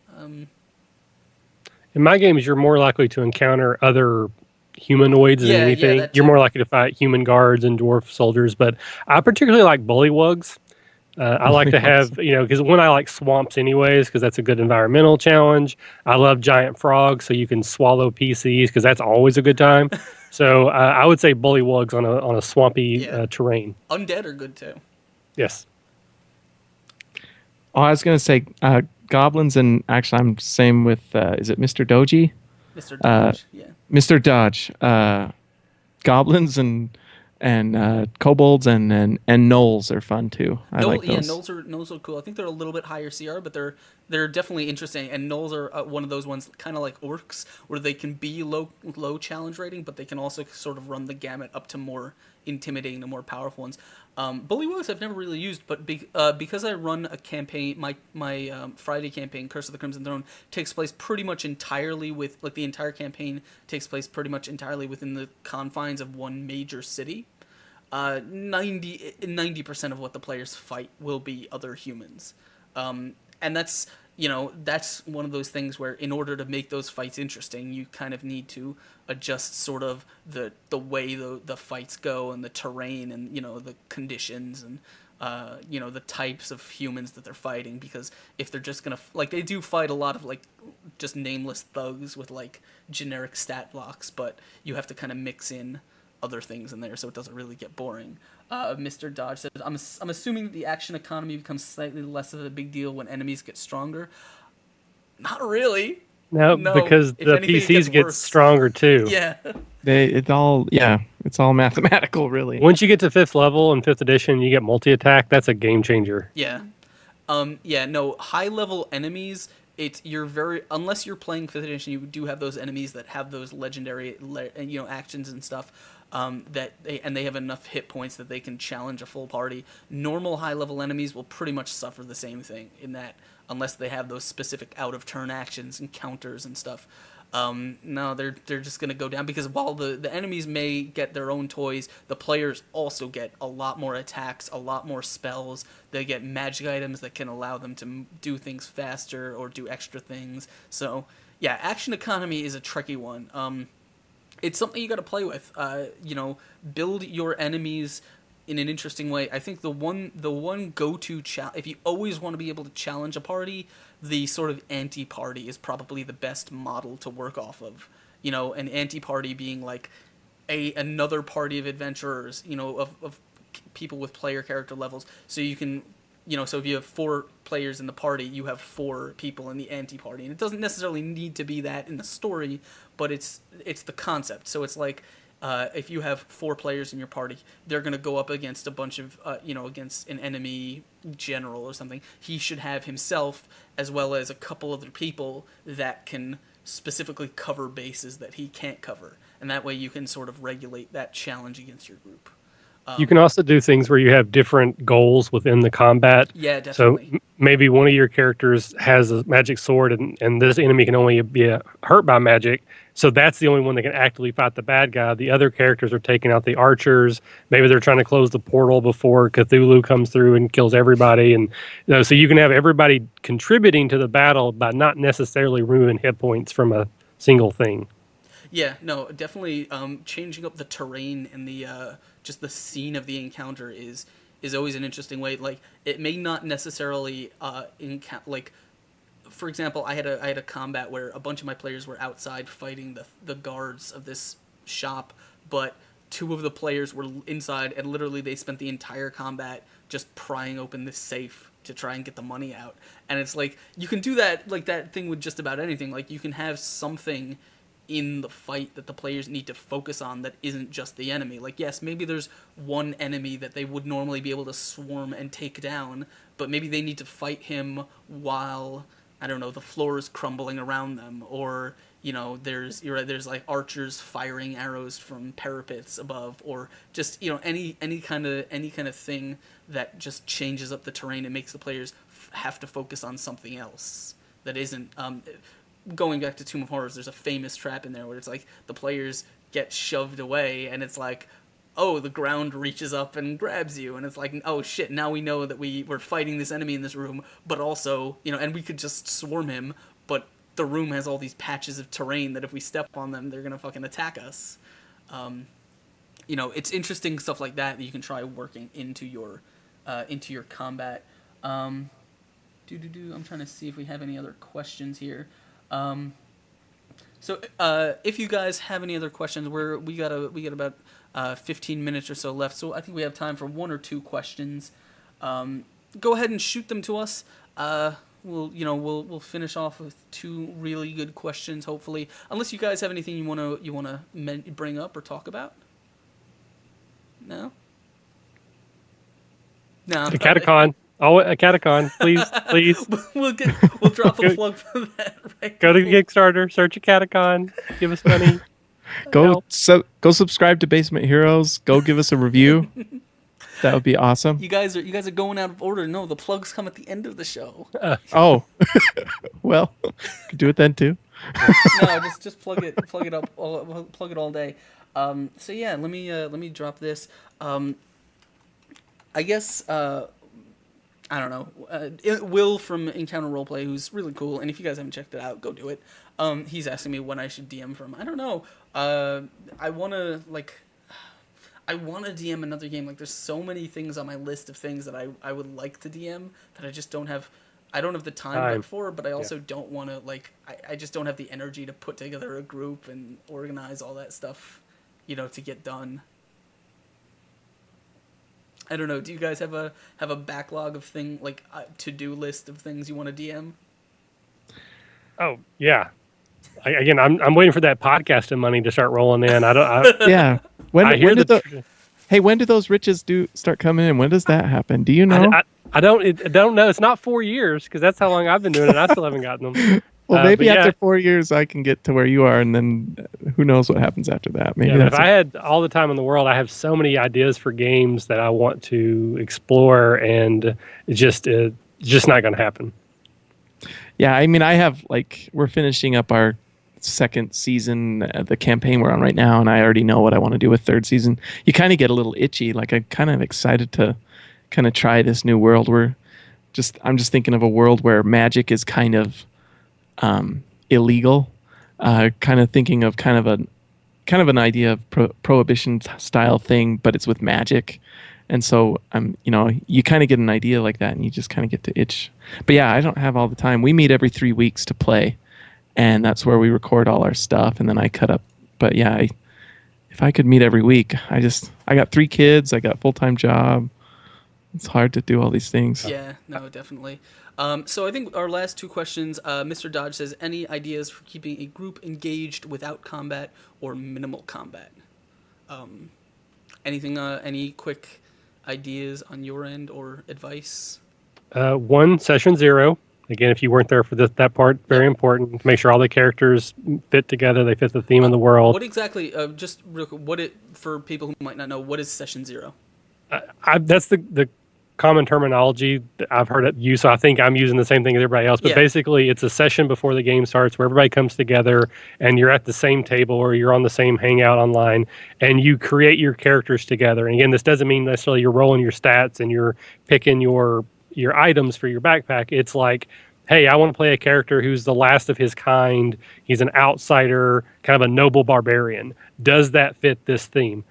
In my games, you're more likely to encounter other humanoids than anything. You're more likely to fight human guards and dwarf soldiers, but I particularly like bullywugs. I like to have, because when I like swamps anyways, because that's a good environmental challenge. I love giant frogs, so you can swallow PCs, because that's always a good time. So I would say bullywugs on a swampy terrain. Undead are good too. Yes. Oh, I was going to say goblins, and actually I'm same with, is it Mr. Doji? Mr. Dodge, yeah. Mr. Dodge. Goblins and kobolds and gnolls are fun too. I like those. Yeah, gnolls are cool. I think they're a little bit higher CR, but they're definitely interesting. And gnolls are one of those ones, kind of like orcs, where they can be low challenge rating, but they can also sort of run the gamut up to more intimidating, the more powerful ones. Bullywugs I've never really used, but because I run a campaign, my Friday campaign, Curse of the Crimson Throne, takes place pretty much entirely the entire campaign takes place pretty much entirely within the confines of one major city. 90% of what the players fight will be other humans. And that's one of those things where in order to make those fights interesting, you kind of need to adjust sort of the way the fights go and the terrain and, the conditions and, the types of humans that they're fighting, because if they're just going to, they do fight a lot of, just nameless thugs with, generic stat blocks, but you have to kind of mix in other things in there, so it doesn't really get boring. Mr. Dodge says, I'm assuming the action economy becomes slightly less of a big deal when enemies get stronger. Not really. No, No. because If the anything, it PCs gets get worse. stronger too. Yeah. It's all mathematical, really. Once you get to 5th level and 5th edition, you get multi-attack. That's a game changer. Yeah. Yeah, no, high level enemies, you're very, unless you're playing 5th edition, you do have those enemies that have those legendary actions and stuff, they have enough hit points that they can challenge a full party. Normal high level enemies will pretty much suffer the same thing in that, unless they have those specific out of turn actions and counters and stuff. No, they're just gonna go down, because while the enemies may get their own toys, the players also get a lot more attacks, a lot more spells. They get magic items that can allow them to do things faster or do extra things. So yeah, action economy is a tricky one. It's something you got to play with. Build your enemies in an interesting way. I think the one go-to if you always want to be able to challenge a party, the sort of anti-party is probably the best model to work off of. An anti-party being like another party of adventurers, of people with player character levels. So you can, so if you have 4 players in the party, you have 4 people in the anti-party. And it doesn't necessarily need to be that in the story, but it's the concept. So it's like, if you have 4 players in your party, they're going to go up against a bunch of, against an enemy general or something. He should have himself, as well as a couple other people that can specifically cover bases that he can't cover. And that way you can sort of regulate that challenge against your group. You can also do things where you have different goals within the combat. Yeah, definitely. So maybe one of your characters has a magic sword, and this enemy can only be hurt by magic. So that's the only one that can actively fight the bad guy. The other characters are taking out the archers. Maybe they're trying to close the portal before Cthulhu comes through and kills everybody. And so you can have everybody contributing to the battle by not necessarily removing hit points from a single thing. Yeah, no, definitely. Changing up the terrain and the just the scene of the encounter is always an interesting way. Like, it may not necessarily for example, I had a combat where a bunch of my players were outside fighting the guards of this shop, but 2 of the players were inside, and literally they spent the entire combat just prying open this safe to try and get the money out. And it's like, you can do that, like that thing with just about anything. Like, you can have something in the fight that the players need to focus on that isn't just the enemy. Like, yes, maybe there's one enemy that they would normally be able to swarm and take down, but maybe they need to fight him while, I don't know, the floor is crumbling around them, or there's like archers firing arrows from parapets above, or just any kind of thing that just changes up the terrain and makes the players have to focus on something else that isn't. Going back to Tomb of Horrors, there's a famous trap in there where it's like the players get shoved away, and it's like, oh, the ground reaches up and grabs you, and it's like, oh shit, now we know that we're fighting this enemy in this room, but also, and we could just swarm him, but the room has all these patches of terrain that if we step on them, they're gonna fucking attack us. It's interesting stuff like that you can try working into your combat. I'm trying to see if we have any other questions here. So if you guys have any other questions, we got about 15 minutes or so left, so I think we have time for 1 or 2 questions. Go ahead and shoot them to us. We'll finish off with 2 really good questions, hopefully. Unless you guys have anything you wanna bring up or talk about. No. No. Acadecon. Oh, Acadecon, please. We'll drop a plug for that. Right. Go to Kickstarter, search Acadecon, give us money. Go subscribe to Basement Heroes. Go give us a review. That would be awesome. You guys are going out of order. No, the plugs come at the end of the show. Oh, well, could do it then too. No, just plug it up, plug it all day. So yeah, let me drop this. I guess. I don't know. Will from Encounter Roleplay, who's really cool, and if you guys haven't checked it out, go do it. He's asking me when I should DM from. I don't know. I wanna DM another game. Like, there's so many things on my list of things that I would like to DM that I just don't have. I don't have the time for, but I also don't want to, I just don't have the energy to put together a group and organize all that stuff, to get done. I don't know. Do you guys have a backlog of like to-do list of things you want to DM? Oh yeah. Again, I'm waiting for that podcasting money to start rolling in. Yeah. I When hear did hey, when do those riches start coming in? When does that happen? Do you know? I don't know. It's not 4 years because that's how long I've been doing it. I still haven't gotten them. Well, But maybe yeah, after 4 years I can get to where you are, and then who knows what happens after that? Maybe yeah. But if that's I had all the time in the world, I have so many ideas for games that I want to explore, and it's just not going to happen. yeah. I mean, I have we're finishing up our second season, the campaign we're on right now, and I already know what I want to do with third season. You kind of get a little itchy. Like I'm kind of excited to kind of try this new world. I'm just thinking of a world where magic is kind of illegal. Kind of thinking of kind of an idea of prohibition style thing, but it's with magic. And so you kind of get an idea like that, and you just kind of get to itch. But yeah, I don't have all the time. We meet every 3 weeks to play, and that's where we record all our stuff, and then I cut up. But yeah, if I could meet every week, I got 3 kids, I got a full-time job. It's hard to do all these things. Yeah, no, definitely. So I think our last 2 questions, Mr. Dodge says, any ideas for keeping a group engaged without combat or minimal combat? Any quick ideas on your end or advice? One, session 0. Again, if you weren't there for that part, very important to make sure all the characters fit together. They fit the theme of the world. What exactly? Just real quick, for people who might not know, what is session 0? That's the common terminology that I've heard it used, so I think I'm using the same thing as everybody else. But Yeah. basically, it's a session before the game starts where everybody comes together and you're at the same table or you're on the same hangout online, and you create your characters together. And again, this doesn't mean necessarily you're rolling your stats and you're picking your items for your backpack. It's like, hey, I want to play a character who's the last of his kind. He's an outsider, kind of a noble barbarian. Does that fit this theme?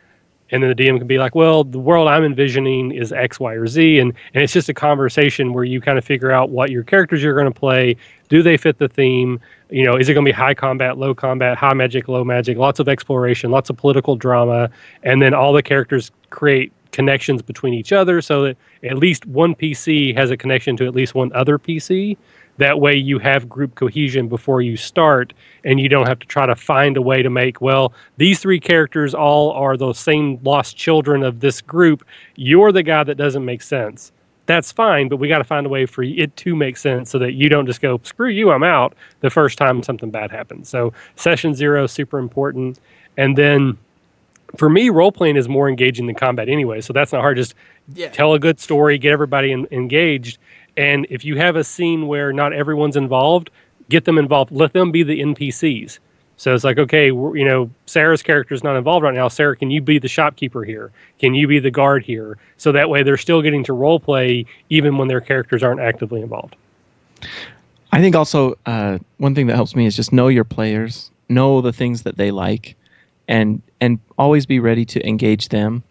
And then the DM can be like, well, the world I'm envisioning is X, Y, or Z. And it's just a conversation where you kind of figure out what your characters you're going to play. Do they fit the theme? Is it going to be high combat, high magic, low magic, lots of exploration, lots of political drama. And then all the characters create connections between each other so that at least one PC has a connection to at least one other PC. That way you have group cohesion before you start, and you don't have to try to find a way to make, well, these 3 characters all are the same lost children of this group. You're the guy that doesn't make sense. That's fine, but we got to find a way for it to make sense so that you don't just go, screw you, I'm out, the first time something bad happens. So session 0 is super important. And then for me, role-playing is more engaging than combat anyway, so that's not hard. Just tell a good story, get everybody engaged. And if you have a scene where not everyone's involved, get them involved. Let them be the NPCs. So it's like, okay, Sarah's character is not involved right now. Sarah, can you be the shopkeeper here? Can you be the guard here? So that way they're still getting to role play even when their characters aren't actively involved. I think also one thing that helps me is just know your players, know the things that they like, and always be ready to engage them.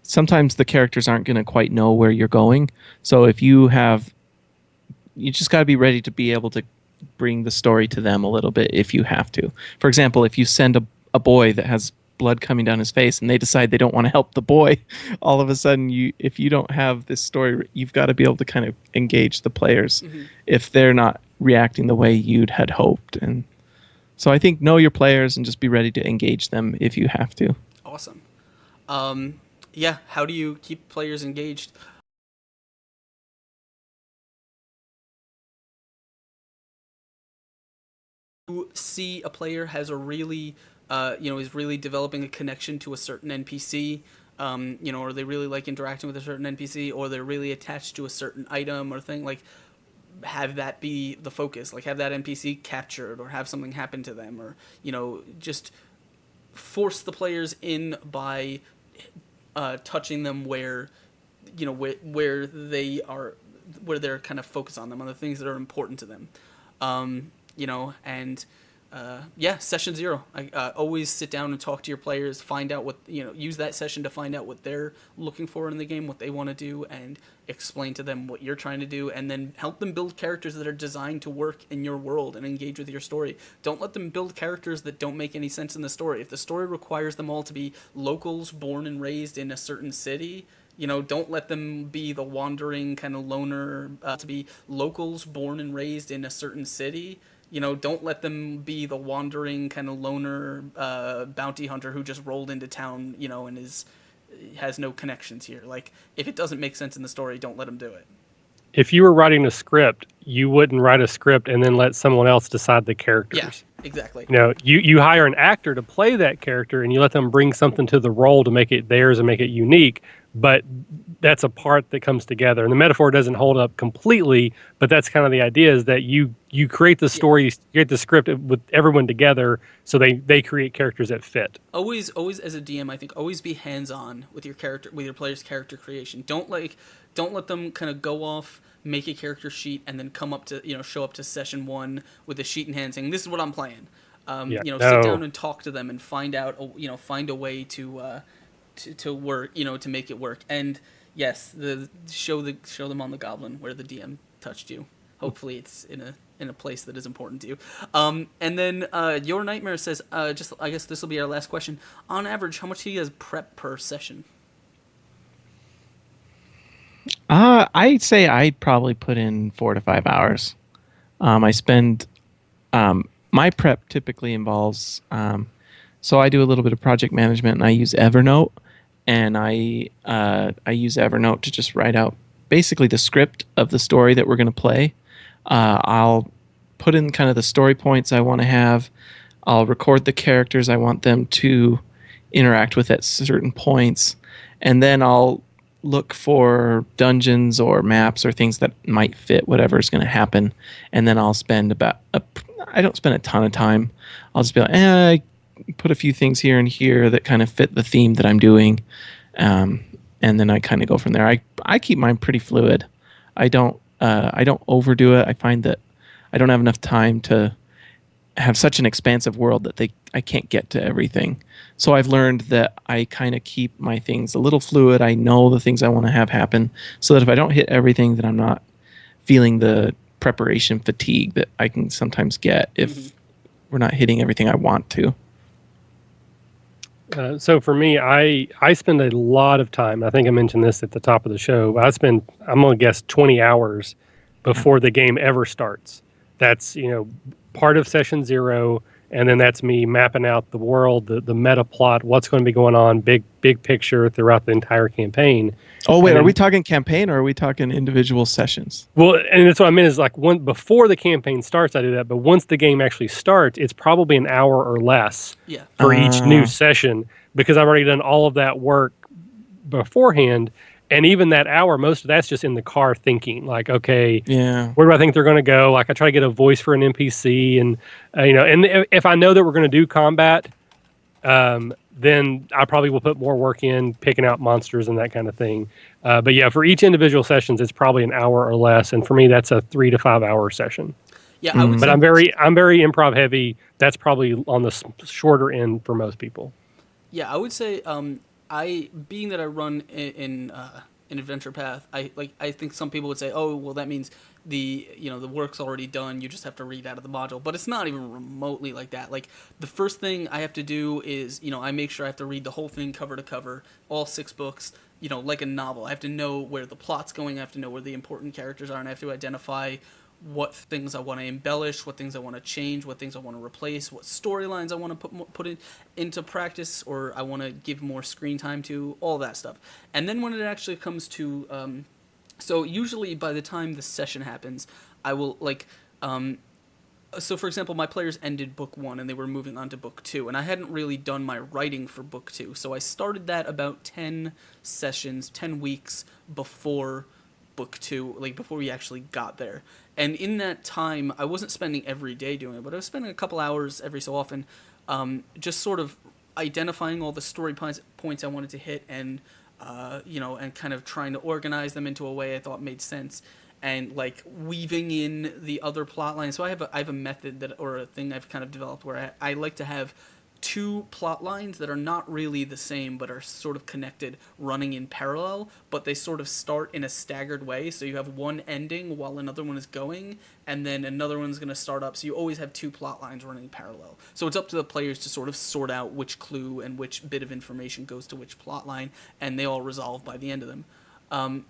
Sometimes the characters aren't going to quite know where you're going. So if you just got to be ready to be able to bring the story to them a little bit if you have to. For example, if you send a boy that has blood coming down his face and they decide they don't want to help the boy, all of a sudden, if you don't have this story, you've got to be able to kind of engage the players if they're not reacting the way you'd had hoped. And so I think know your players and just be ready to engage them if you have to. Awesome. Yeah, how do you keep players engaged? You see a player has a really, is really developing a connection to a certain NPC, or they really like interacting with a certain NPC, or they're really attached to a certain item or thing, like have that be the focus, like have that NPC captured or have something happen to them, or, just force the players in by touching them where they are, where they're kind of focused on them, on the things that are important to them, and session 0. I always sit down and talk to your players, find out what, use that session to find out what they're looking for in the game, what they want to do, and explain to them what you're trying to do, and then help them build characters that are designed to work in your world and engage with your story. Don't let them build characters that don't make any sense in the story. If the story requires them all to be locals born and raised in a certain city, don't let them be the wandering kind of loner, to be locals born and raised in a certain city. Don't let them be the wandering kind of loner bounty hunter who just rolled into town, and has no connections here. Like, if it doesn't make sense in the story, don't let them do it. If you were writing a script, you wouldn't write a script and then let someone else decide the characters. Yeah, exactly. You hire an actor to play that character and you let them bring something to the role to make it theirs and make it unique. But that's a part that comes together. And the metaphor doesn't hold up completely, but that's kind of the idea, is that you create the story, you create the script with everyone together, so they create characters that fit. Always as a DM, I think, always be hands-on with your character, with your player's character creation. Don't let them kind of go off, make a character sheet, and then come up to, show up to session 1 with a sheet in hand saying, this is what I'm playing. Sit down and talk to them and find out, find a way to work, to make it work. And yes, show them on the goblin where the DM touched you. Hopefully it's in a place that is important to you. And then Your Nightmare says, I guess this will be our last question. On average, how much do you guys prep per session? I'd say I'd probably put in 4 to 5 hours. I spend my prep typically involves so I do a little bit of project management, and I use Evernote, and I use Evernote to just write out basically the script of the story that we're going to play. I'll put in kind of the story points I want to have. I'll record the characters I want them to interact with at certain points, and then I'll look for dungeons or maps or things that might fit whatever is going to happen. And then I'll spend I don't spend a ton of time. I'll just be like, I put a few things here and here that kind of fit the theme that I'm doing. And then I kind of go from there. I keep mine pretty fluid. I don't overdo it. I find that I don't have enough time to have such an expansive world that I can't get to everything. So I've learned that I kind of keep my things a little fluid. I know the things I want to have happen, so that if I don't hit everything, then I'm not feeling the preparation fatigue that I can sometimes get if we're not hitting everything I want to. So for me, I spend a lot of time. I think I mentioned this at the top of the show. I'm going to guess 20 hours before the game ever starts. That's, part of session 0. And then that's me mapping out the world, the meta plot, what's going to be going on, big picture throughout the entire campaign. Oh, wait, are we talking campaign or are we talking individual sessions? Well, and that's what I meant is like before the campaign starts, I do that. But once the game actually starts, it's probably an hour or less for each new session, because I've already done all of that work beforehand. And even that hour, most of that's just in the car thinking, like, okay, where do I think they're going to go? Like, I try to get a voice for an NPC, and and if I know that we're going to do combat, then I probably will put more work in picking out monsters and that kind of thing. But yeah, for each individual sessions, it's probably an hour or less, and for me, that's a 3 to 5 hour session. Yeah, I would. But I'm very improv heavy. That's probably on the shorter end for most people. Yeah, I would say. Being that I run in Adventure Path, I think some people would say, oh, well, that means the work's already done. You just have to read out of the module, but it's not even remotely like that. Like, the first thing I have to do is, I make sure I have to read the whole thing cover to cover, all 6 books, like a novel. I have to know where the plot's going. I have to know where the important characters are, and I have to identify what things I want to embellish, what things I want to change, what things I want to replace, what storylines I want to put into practice, or I want to give more screen time to, all that stuff. And then when it actually comes to, so usually by the time the session happens, I will so for example, my players ended book 1 and they were moving on to book 2, and I hadn't really done my writing for book 2, so I started that about 10 weeks before book 2, like before we actually got there. And in that time, I wasn't spending every day doing it, but I was spending a couple hours every so often, just sort of identifying all the story points I wanted to hit, and and kind of trying to organize them into a way I thought made sense. and like weaving in the other plot lines. So I have a method that, or a thing I've kind of developed where I like to have two plot lines that are not really the same but are sort of connected running in parallel, but they sort of start in a staggered way. So you have one ending while another one is going, and then another one's going to start up. So you always have two plot lines running parallel. So it's up to the players to sort of sort out which clue and which bit of information goes to which plot line, and they all resolve by the end of them.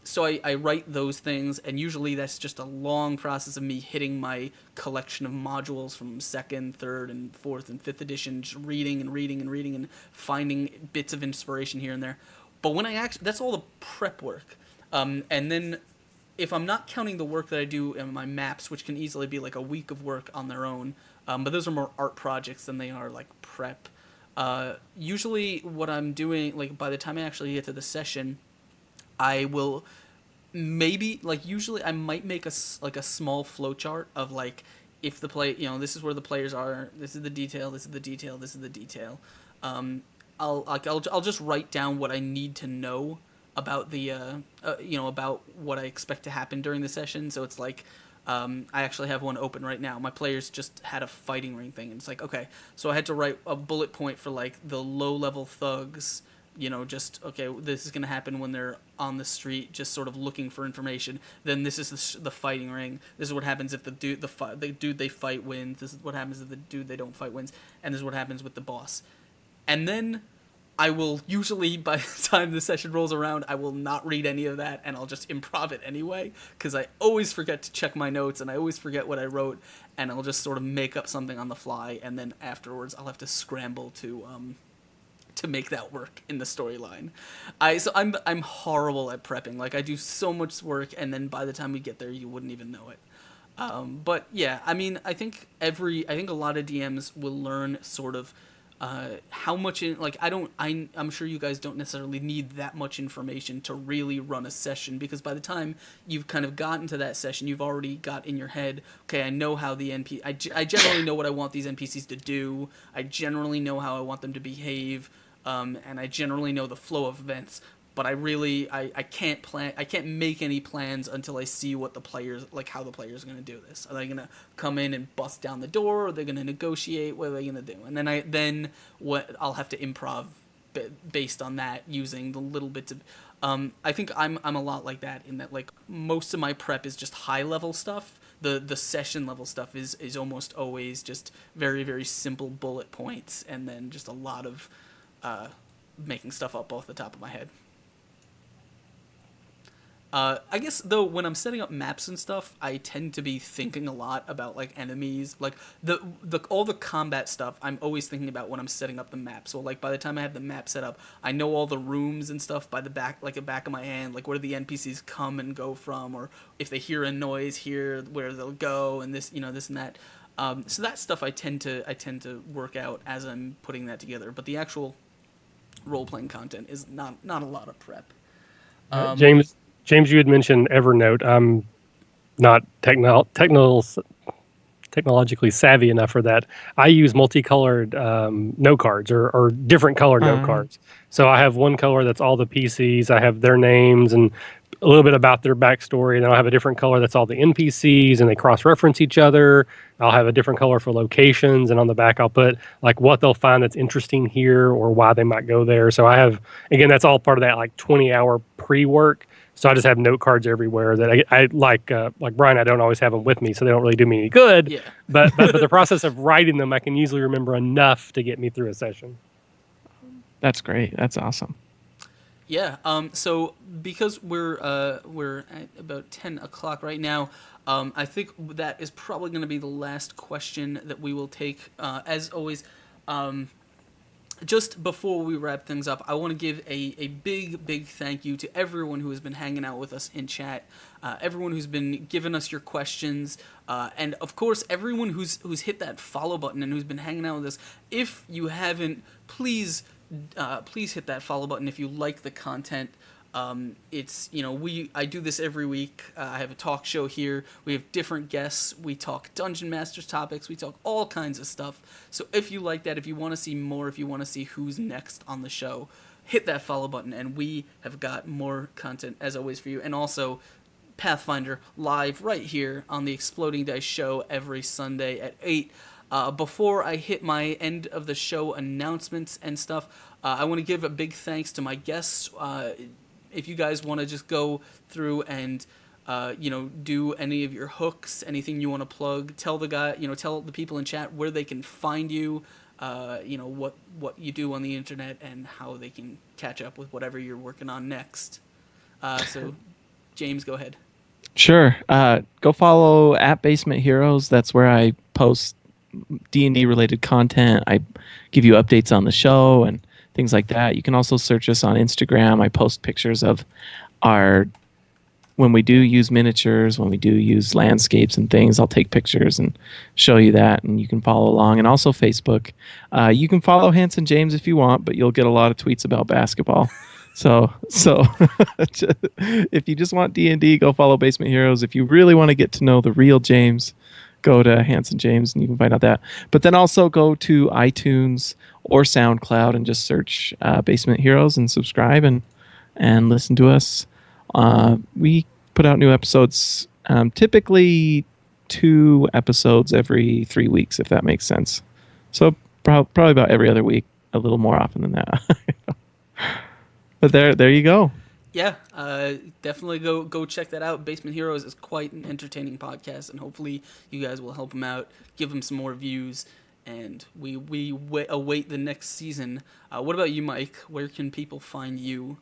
So I write those things, and usually that's just a long process of me hitting my collection of modules from 2nd, 3rd, and 4th, and 5th edition, just reading and reading and reading and finding bits of inspiration here and there. But when I actually, that's all the prep work. And then if I'm not counting the work that I do in my maps, which can easily be like a week of work on their own, but those are more art projects than they are like prep. Usually what I'm doing, like by the time I actually get to the session, I will maybe, like, usually I might make a small flowchart of like, if the play, this is where the players are, this is the detail, this is the detail, this is the detail. I'll just write down what I need to know about the about what I expect to happen during the session. So it's like, I actually have one open right now. My players just had a fighting ring thing, and it's like, okay, so I had to write a bullet point for like the low level thugs. Just, okay, this is going to happen when they're on the street just sort of looking for information. Then this is the fighting ring. This is what happens if the dude they fight wins. This is what happens if the dude they don't fight wins. And this is what happens with the boss. And then I will usually, by the time the session rolls around, I will not read any of that, and I'll just improv it anyway, because I always forget to check my notes, and I always forget what I wrote, and I'll just sort of make up something on the fly, and then afterwards I'll have to scramble to make that work in the storyline. I'm horrible at prepping. Like, I do so much work, and then by the time we get there, you wouldn't even know it. But yeah, I mean, I think a lot of DMs will learn sort of how much I'm sure you guys don't necessarily need that much information to really run a session, because by the time you've kind of gotten to that session, you've already got in your head, okay, I know how the I generally know what I want these NPCs to do. I generally know how I want them to behave. And I generally know the flow of events, but I can't make any plans until I see what the players, like how the players are going to do this. Are they going to come in and bust down the door? Or are they going to negotiate? What are they going to do? And then what I'll have to improv based on that, using the little bits of, I think I'm a lot like that, in that like most of my prep is just high level stuff. The session level stuff is almost always just very, very simple bullet points, and then just a lot of making stuff up off the top of my head. I guess, though, when I'm setting up maps and stuff, I tend to be thinking a lot about, like, enemies. Like, all the combat stuff, I'm always thinking about when I'm setting up the map. So, like, by the time I have the map set up, I know all the rooms and stuff by the back of my hand, like, where the NPCs come and go from, or if they hear a noise here, where they'll go, and this, this and that. So that stuff I tend to work out as I'm putting that together. But the actual role-playing content is not a lot of prep. James, you had mentioned Evernote. I'm not technologically savvy enough for that. I use multicolored note cards, or different colored note cards. So I have one color that's all the PCs. I have their names and a little bit about their backstory, and then I'll have a different color that's all the NPCs, and they cross-reference each other. I'll have a different color for locations, and on the back I'll put like what they'll find that's interesting here, or why they might go there. So I have, again, that's all part of that like 20-hour pre-work. So I just have note cards everywhere that I like Brian. I don't always have them with me, so they don't really do me any good. Yeah. but the process of writing them, I can usually remember enough to get me through a session. That's great. That's awesome. Yeah. So because we're at about 10 o'clock right now, I think that is probably going to be the last question that we will take. As always, just before we wrap things up, I want to give a big thank you to everyone who has been hanging out with us in chat, everyone who's been giving us your questions, and of course everyone who's hit that follow button and who's been hanging out with us. If you haven't, please hit that follow button if you like the content. It's, I do this every week. I have a talk show here. We have different guests. We talk Dungeon Masters topics. We talk all kinds of stuff. So if you like that, if you want to see more, if you want to see who's next on the show, hit that follow button, and we have got more content as always for you. And also, Pathfinder live right here on the Exploding Dice Show every Sunday at 8. Before I hit my end of the show announcements and stuff, I want to give a big thanks to my guests. If you guys want to just go through and do any of your hooks, anything you want to plug, tell the people in chat where they can find you, what you do on the internet, and how they can catch up with whatever you're working on next. So, James, go ahead. Sure. Go follow at Basement Heroes. That's where I post D&D related content. I give you updates on the show and things like that. You can also search us on Instagram. I post pictures of when we do use miniatures, when we do use landscapes and things, I'll take pictures and show you that, and you can follow along. And also Facebook. You can follow Hanson James if you want, but you'll get a lot of tweets about basketball. So if you just want D&D, go follow Basement Heroes. If you really want to get to know the real James, go to Hanson James and you can find out that. But then also go to iTunes or SoundCloud and just search Basement Heroes and subscribe and listen to us. We put out new episodes, typically 2 episodes every 3 weeks, if that makes sense. So probably about every other week, a little more often than that. But there you go. Yeah, definitely go check that out. Basement Heroes is quite an entertaining podcast, and hopefully you guys will help him out, give him some more views, and we await the next season. What about you, Mike? Where can people find you?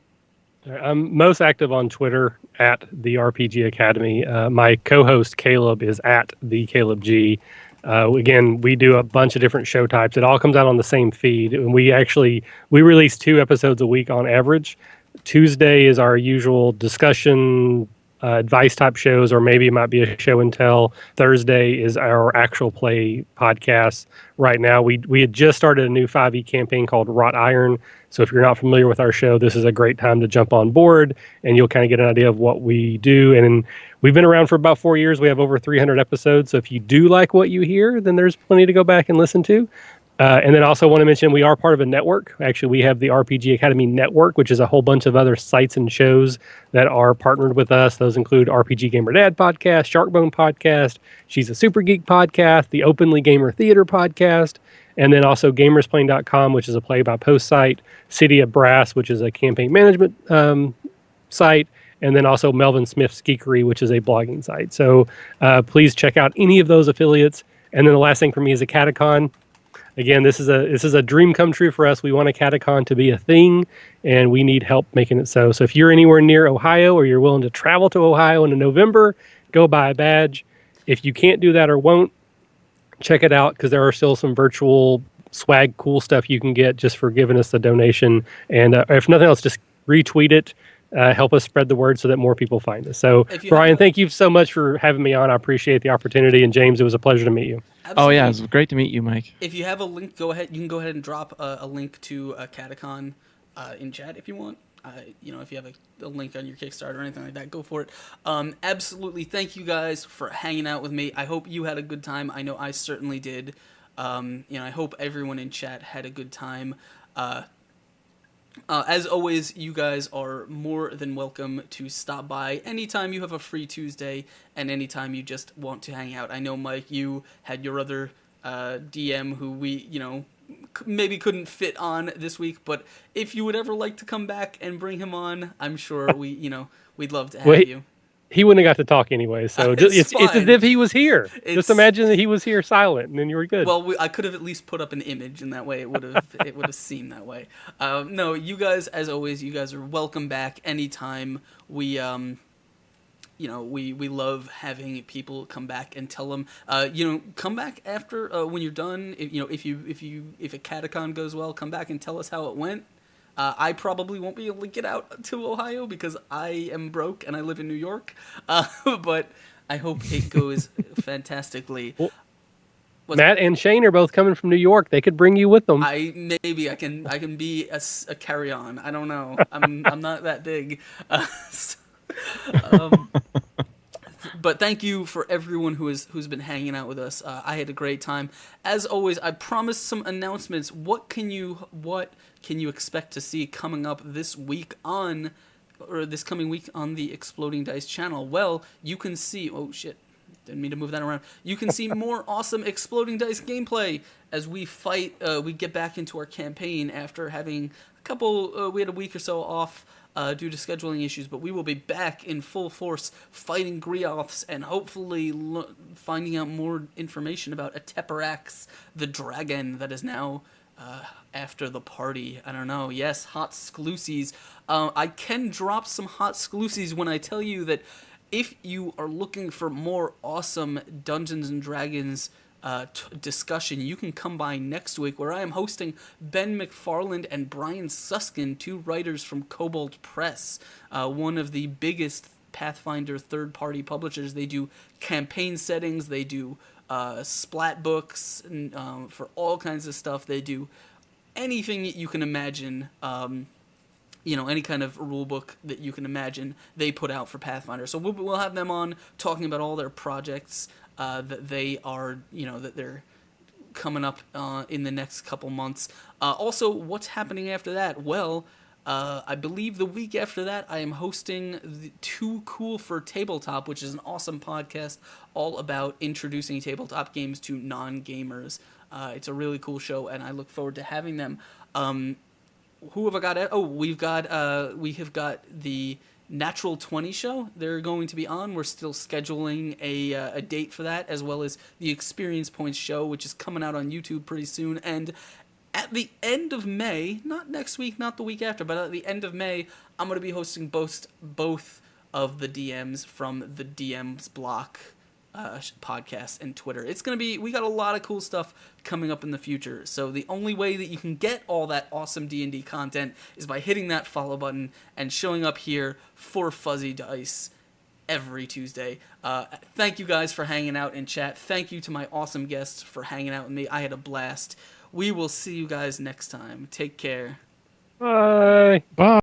I'm most active on Twitter at the RPG Academy. My co-host Caleb is at the Caleb G. Again, we do a bunch of different show types. It all comes out on the same feed, and we release 2 episodes a week on average. Tuesday is our usual discussion, advice type shows, or maybe it might be a show and tell. Thursday is our actual play podcast. Right now, we had just started a new 5e campaign called Wrought Iron. So if you're not familiar with our show, this is a great time to jump on board, and you'll kind of get an idea of what we do. And we've been around for about 4 years. We have over 300 episodes. So if you do like what you hear, then there's plenty to go back and listen to. And then also want to mention we are part of a network. Actually, we have the RPG Academy Network, which is a whole bunch of other sites and shows that are partnered with us. Those include RPG Gamer Dad podcast, Sharkbone podcast, She's a Super Geek podcast, the Openly Gamer Theater podcast, and then also gamersplaying.com, which is a play-by-post site, City of Brass, which is a campaign management site, and then also Melvin Smith's Geekery, which is a blogging site. So please check out any of those affiliates. And then the last thing for me is Acadecon. Again, this is a dream come true for us. We want Acadecon to be a thing, and we need help making it so. So if you're anywhere near Ohio, or you're willing to travel to Ohio in November, go buy a badge. If you can't do that or won't, check it out, because there are still some virtual swag, cool stuff you can get just for giving us the donation. And if nothing else, just retweet it. Help us spread the word so that more people find us. So, Brian, thank you so much for having me on. I appreciate the opportunity. And James, it was a pleasure to meet you. Absolutely. Oh, yeah, it was great to meet you, Mike. If you have a link, go ahead. You can go ahead and drop a link to Acadecon in chat if you want. If you have a link on your Kickstarter or anything like that, go for it. Absolutely. Thank you guys for hanging out with me. I hope you had a good time. I know I certainly did. I hope everyone in chat had a good time. As always, you guys are more than welcome to stop by anytime you have a free Tuesday and anytime you just want to hang out. I know, Mike, you had your other DM who we, maybe couldn't fit on this week, but if you would ever like to come back and bring him on, I'm sure we'd love to have you. He wouldn't have got to talk anyway, so it's as if he was here. Just imagine that he was here silent, and then you were good. Well, I could have at least put up an image, and that way it would have seemed that way. No, you guys, as always, you guys are welcome back anytime. We we love having people come back and tell them, come back after when you're done. If Acadecon goes well, come back and tell us how it went. I probably won't be able to get out to Ohio because I am broke and I live in New York. But I hope it goes fantastically. Well, Matt and Shane are both coming from New York. They could bring you with them. I can be a carry-on. I don't know. I'm not that big. But thank you for everyone who's been hanging out with us. I had a great time. As always, I promised some announcements. What can you expect to see coming up this week on this coming week on the Exploding Dice channel? Well, you can see. Oh shit. Didn't mean to move that around. You can see more awesome Exploding Dice gameplay as we fight. We get back into our campaign after having a couple. We had a week or so off due to scheduling issues, but we will be back in full force fighting Grioths and hopefully finding out more information about Ateparax, the dragon that is now after the party. I don't know. Yes, hot exclusives. I can drop some hot exclusives when I tell you that if you are looking for more awesome Dungeons and Dragons discussion, you can come by next week where I am hosting Ben McFarland and Brian Suskin, two writers from Cobalt Press, one of the biggest Pathfinder third-party publishers. They do campaign settings, they do splat books, and, for all kinds of stuff. They do anything you can imagine. Any kind of rule book that you can imagine they put out for Pathfinder. So we'll have them on talking about all their projects that they are, that they're coming up in the next couple months. Also, what's happening after that? Well, I believe the week after that, I am hosting the Too Cool for Tabletop, which is an awesome podcast all about introducing tabletop games to non-gamers. It's a really cool show, and I look forward to having them. Who have I got? We have got the Natural 20 show. They're going to be on. We're still scheduling a date for that, as well as the Experience Points show, which is coming out on YouTube pretty soon. And at the end of May, not next week, not the week after, but at the end of May, I'm going to be hosting both of the DMs from the DMs block podcast and Twitter. It's going to be, we got a lot of cool stuff coming up in the future. So the only way that you can get all that awesome D&D content is by hitting that follow button and showing up here for Fuzzy Dice every Tuesday. Thank you guys for hanging out in chat. Thank you to my awesome guests for hanging out with me. I had a blast. We will see you guys next time. Take care. Bye. Bye.